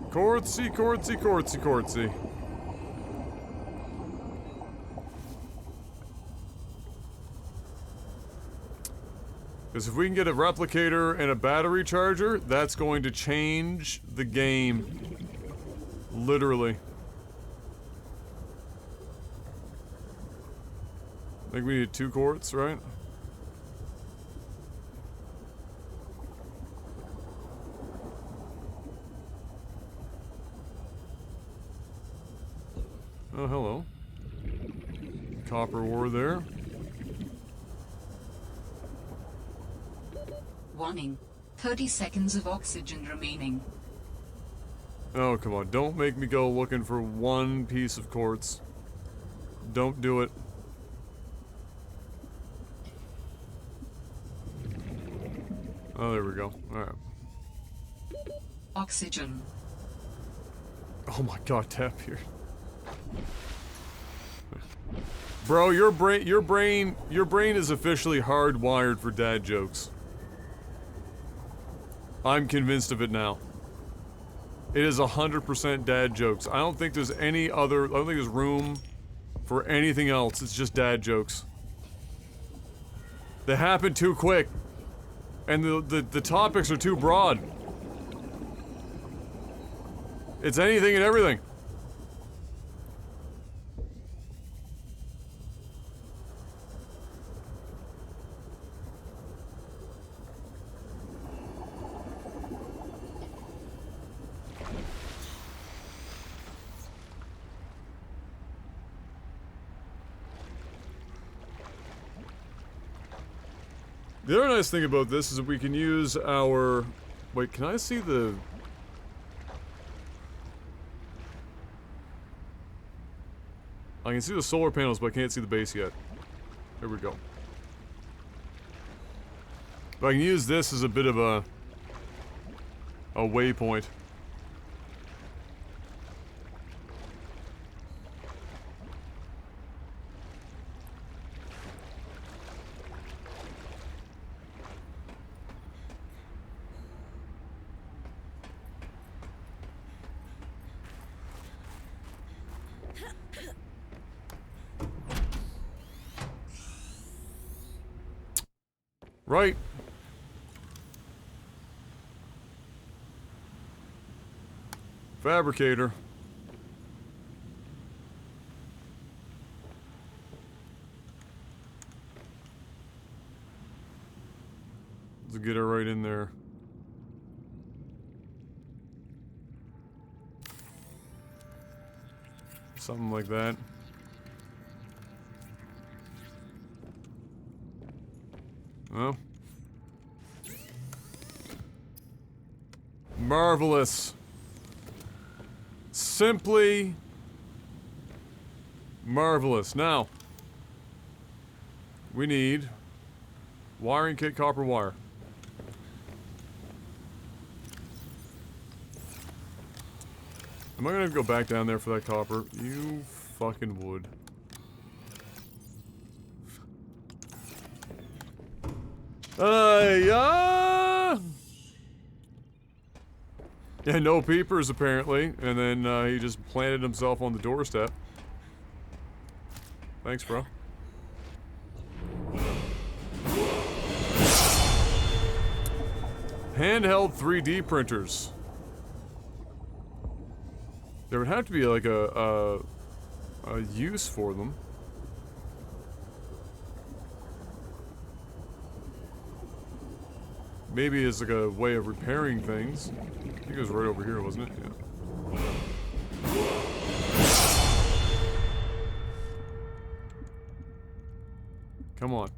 Quartzy, quartzy, quartzy, quartzy. Because if we can get a replicator and a battery charger, that's going to change the game. Literally. I think we need 2 quartz, right? Oh, hello. Copper ore there. Warning. 30 seconds of oxygen remaining. Oh, come on. Don't make me go looking for 1 piece of quartz. Don't do it. Oh, there we go. Alright. Oxygen. Oh my god, tap here. Bro, your brain is officially hardwired for dad jokes. I'm convinced of it now. It is 100% dad jokes. I don't think there's any other, I don't think there's room for anything else. It's just dad jokes. They happen too quick. And the topics are too broad. It's anything and everything. The other nice thing about this is that we can use our... Wait, can I see the... I can see the solar panels, but I can't see the base yet. There we go. But I can use this as a bit of a waypoint. Right. Fabricator. to get her right in there. Something like that. Well. Marvelous. Simply marvelous. Now, we need wiring kit, copper wire. Am I gonna go back down there for that copper? You fucking would. Yeah. Yeah, no peepers apparently, and then he just planted himself on the doorstep. Thanks, bro. Handheld 3D printers. There would have to be like a use for them. Maybe as like a way of repairing things. I think it was right over here, wasn't it? Yeah. Come on.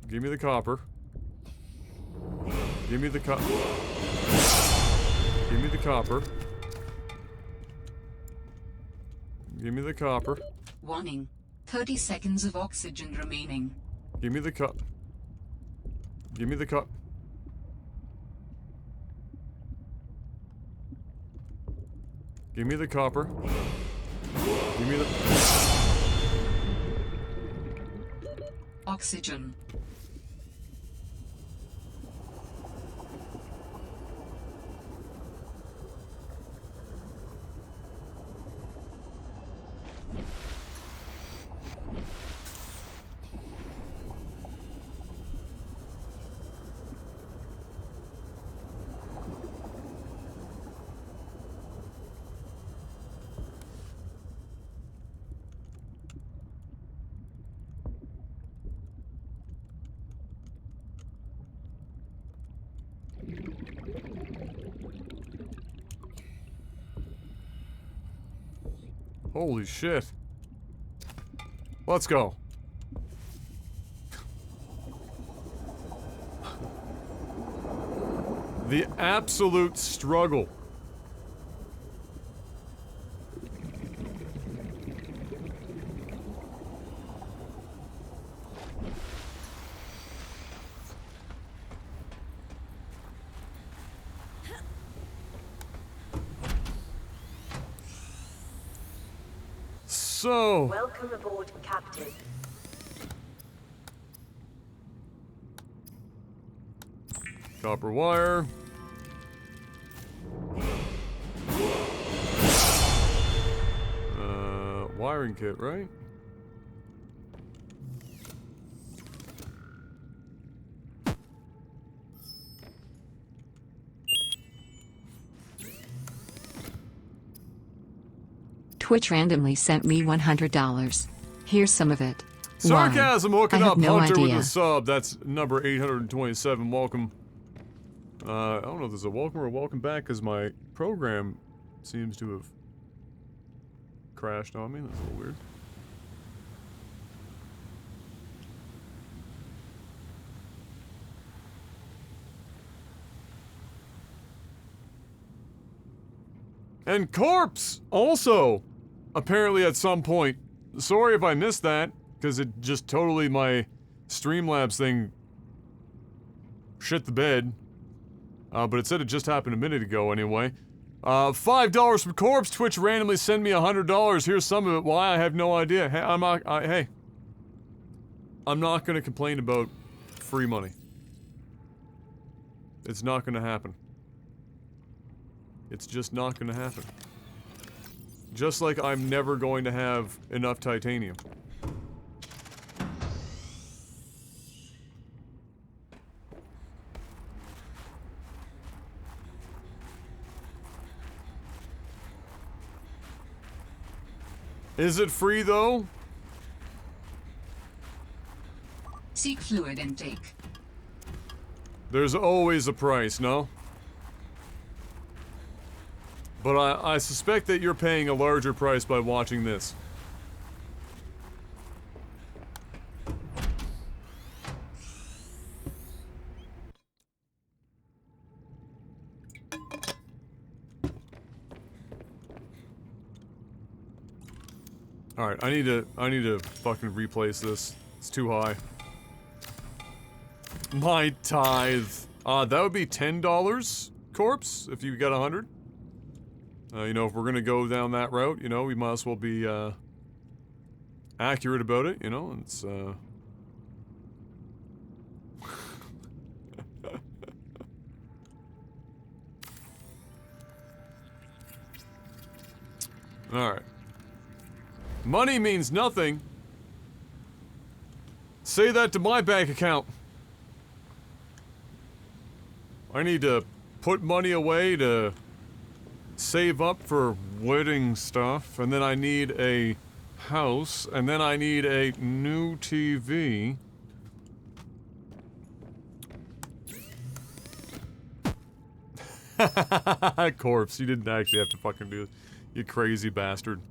Give me the copper. Give me the copper. Give me the copper. Give me the copper. Warning. 30 seconds of oxygen remaining. Give me the cup. Give me the cup. Give me the copper. Give me the... Oxygen. Holy shit. Let's go. The absolute struggle. So... Welcome aboard, Captain. Copper wire. Wiring kit, right? Twitch randomly sent me $100. Here's some of it. Sarcasm hooking up no Hunter idea. with a sub. That's number 827. Welcome. I don't know if there's a welcome or a welcome back because my program seems to have crashed on me. That's a little weird. And Corpse also, apparently at some point. Sorry if I missed that, because it just totally, my Streamlabs thing shit the bed. But it said it just happened a minute ago anyway. $5 from Corpse. Twitch randomly send me $100. Here's some of it. Why? I have no idea. Hey, I'm not gonna complain about free money. It's not gonna happen. It's just not gonna happen. Just like I'm never going to have enough titanium. Is it free though? Seek fluid intake. There's always a price, no? But I suspect that you're paying a larger price by watching this. Alright, I need to fucking replace this. It's too high. My tithe. That would be $10, Corpse, if you get 100. You know, if we're gonna go down that route, you know, we might as well be, accurate about it, you know, it's, Alright. Money means nothing. Say that to my bank account. I need to put money away to save up for wedding stuff, and then I need a house, and then I need a new TV. Corpse, you didn't actually have to fucking do it. You crazy bastard.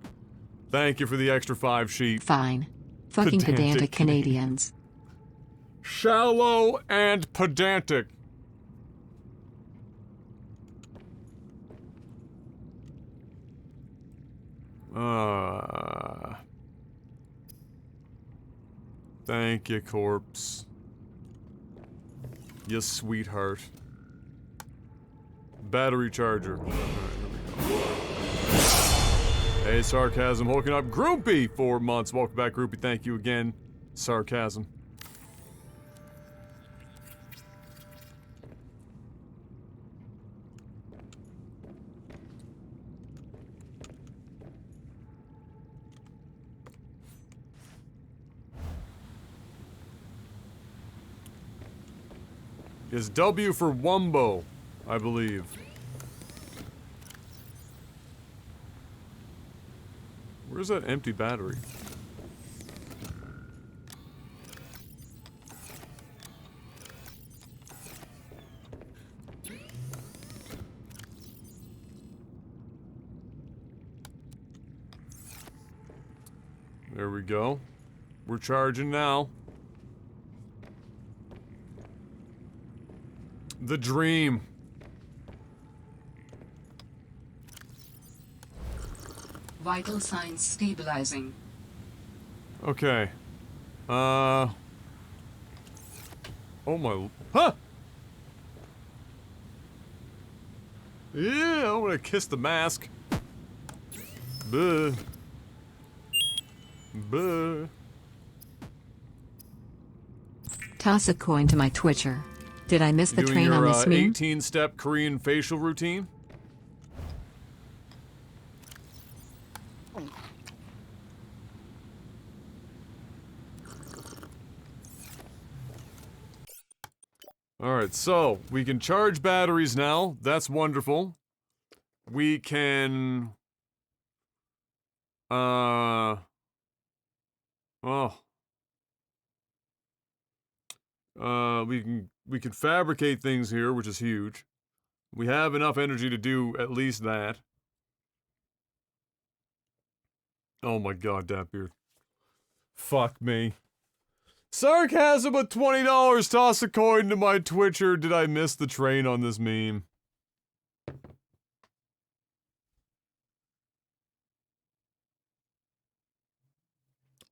Thank you for the extra 5 sheep. Fine. Fucking pedantic Canadians. Shallow and pedantic. Thank you, Corpse. You sweetheart. Battery charger. Alright, here we go. Hey, Sarcasm, hooking up Groupie 4 months. Welcome back, Groupie. Thank you again, Sarcasm. Is W for Wumbo, I believe. Where's that empty battery? There we go. We're charging now. The dream. Vital signs stabilizing. Okay. Oh my... Huh! Yeah, I wanna kiss the mask. Buh. Buh. Toss a coin to my Twitcher. Did I miss the Doing train your, on this meme? 18-step Korean facial routine? Alright, so, we can charge batteries now. That's wonderful. We can... Oh. We can fabricate things here, which is huge. We have enough energy to do at least that. Oh my god, Datbeard. Fuck me. Sarcasm with $20. Toss a coin to my Twitcher. Did I miss the train on this meme?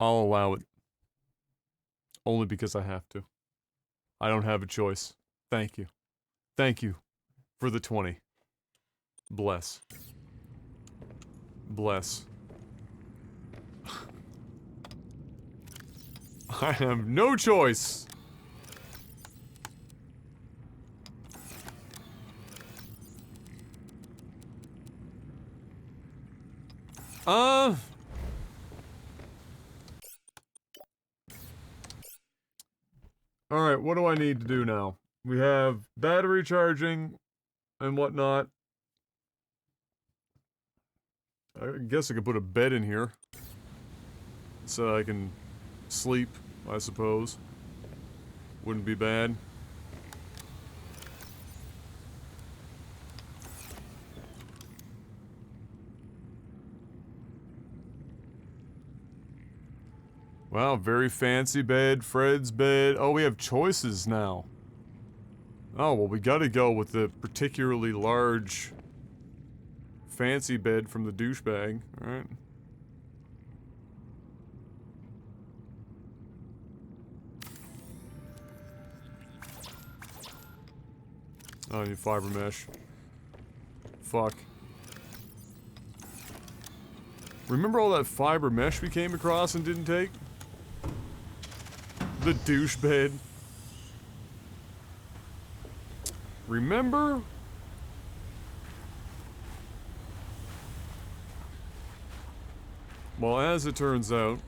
I'll allow it. Only because I have to. I don't have a choice. Thank you. Thank you for the 20. Bless. Bless. I have no choice. Alright, what do I need to do now? We have battery charging and whatnot. I guess I could put a bed in here. So I can sleep, I suppose. Wouldn't be bad. Wow, very fancy bed, Fred's bed. Oh, we have choices now. Oh, well, we gotta go with the particularly large fancy bed from the douchebag, alright? Oh, I need fiber mesh. Fuck. Remember all that fiber mesh we came across and didn't take? The douche bed. Remember? Well, as it turns out,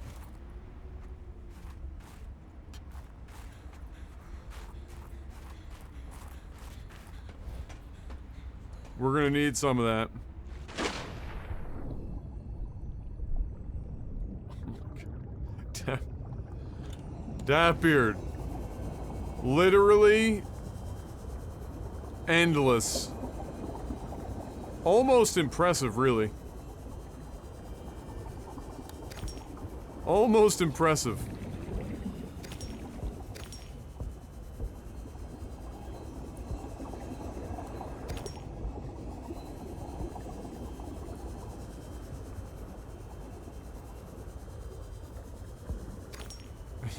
we're gonna need some of that. Dapbeard. Literally endless. Almost impressive, really. Almost impressive.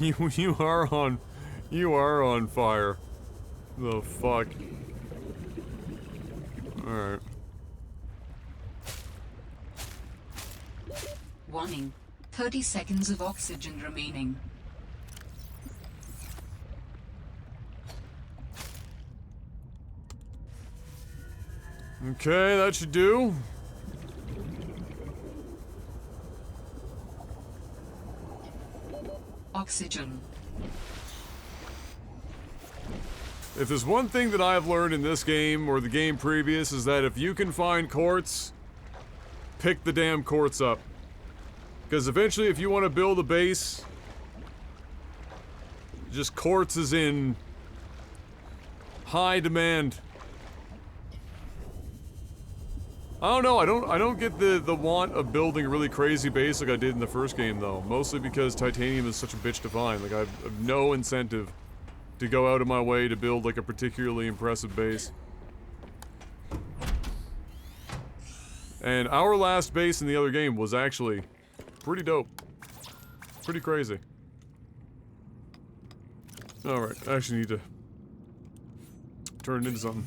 You are on fire. The fuck. Alright. Warning. 30 seconds of oxygen remaining. Okay, that should do. Oxygen. If there's one thing that I've learned in this game, or the game previous, is that if you can find quartz, pick the damn quartz up. Because eventually, if you want to build a base, just quartz is in high demand. I don't know, I don't get the want of building a really crazy base like I did in the first game, though. Mostly because titanium is such a bitch to find. Like, I have no incentive to go out of my way to build, like, a particularly impressive base. And our last base in the other game was actually pretty dope. Pretty crazy. Alright, I actually need to turn it into something.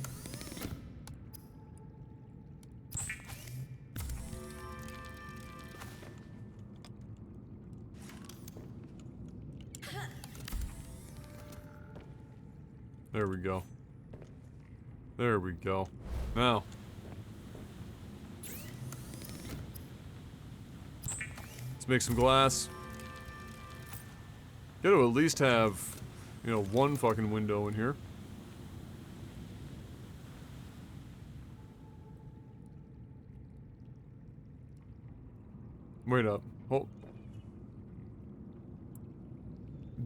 There we go. There we go. Now. Let's make some glass. Gotta at least have, you know, one fucking window in here. Wait up. Oh.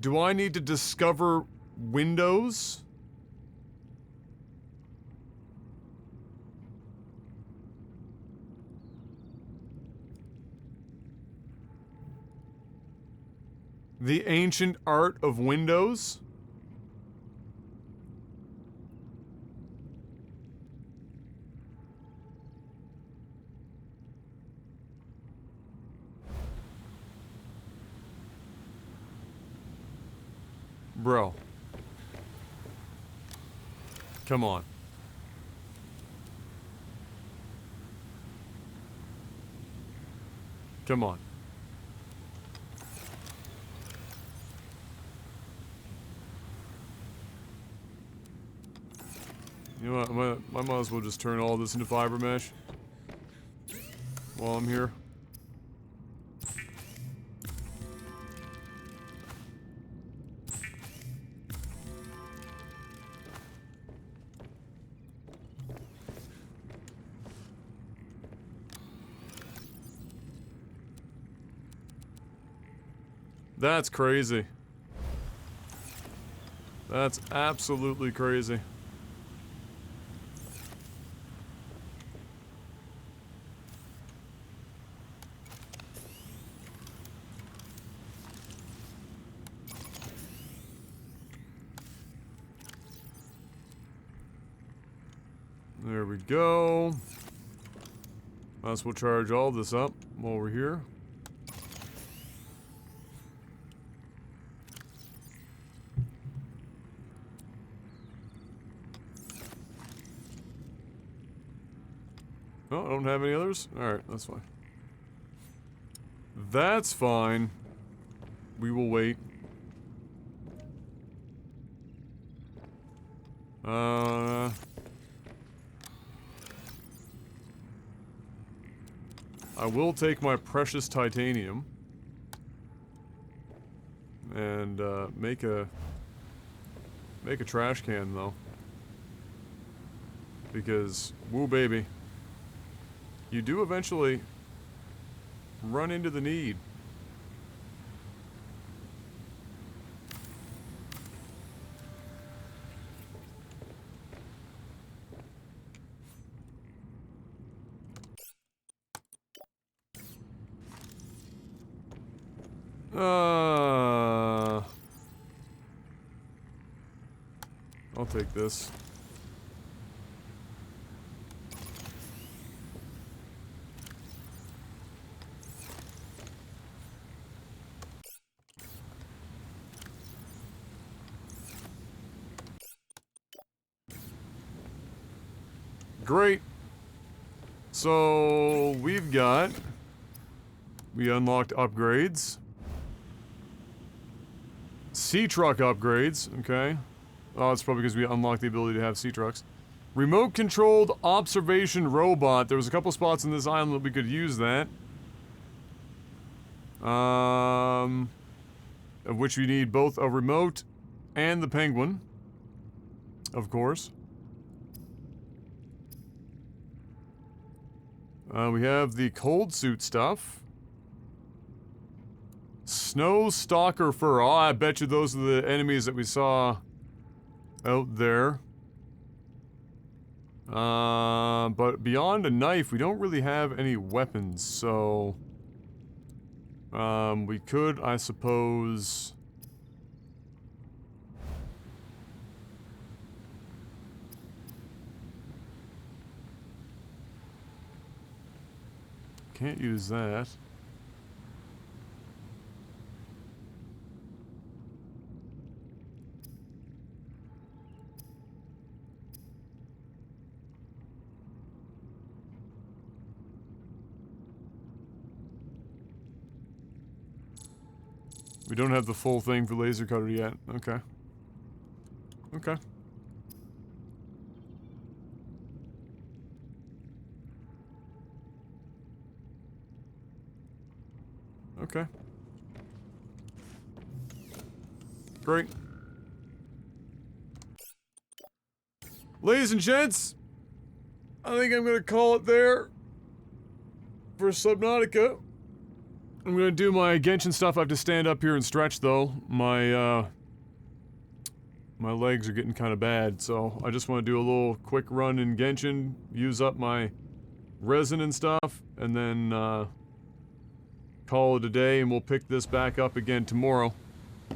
Do I need to discover windows? The ancient art of windows? Bro. Come on. Come on. You know what, I might as well just turn all this into fiber mesh while I'm here. That's crazy. That's absolutely crazy. There we go. Might as well charge all this up while we're here. Oh, I don't have any others? Alright, that's fine. That's fine. We will wait. I will take my precious titanium and make a trash can though, because woo baby, you do eventually run into the need. I'll take this. Great. So we unlocked upgrades. Sea truck upgrades, okay. Oh, it's probably because we unlocked the ability to have sea trucks. Remote controlled observation robot. There was a couple spots in this island that we could use that. Of which we need both a remote and the penguin. Of course. We have the cold suit stuff. Snow stalker fur. Oh, I bet you those are the enemies that we saw out there. But beyond a knife, we don't really have any weapons, so... we could, I suppose... Can't use that. We don't have the full thing for laser cutter yet. Okay. Okay. Okay. Great. Ladies and gents, I think I'm gonna call it there for Subnautica. I'm gonna do my Genshin stuff. I have to stand up here and stretch though. My legs are getting kind of bad, so I just want to do a little quick run in Genshin, use up my resin and stuff, and then call it a day, and we'll pick this back up again tomorrow.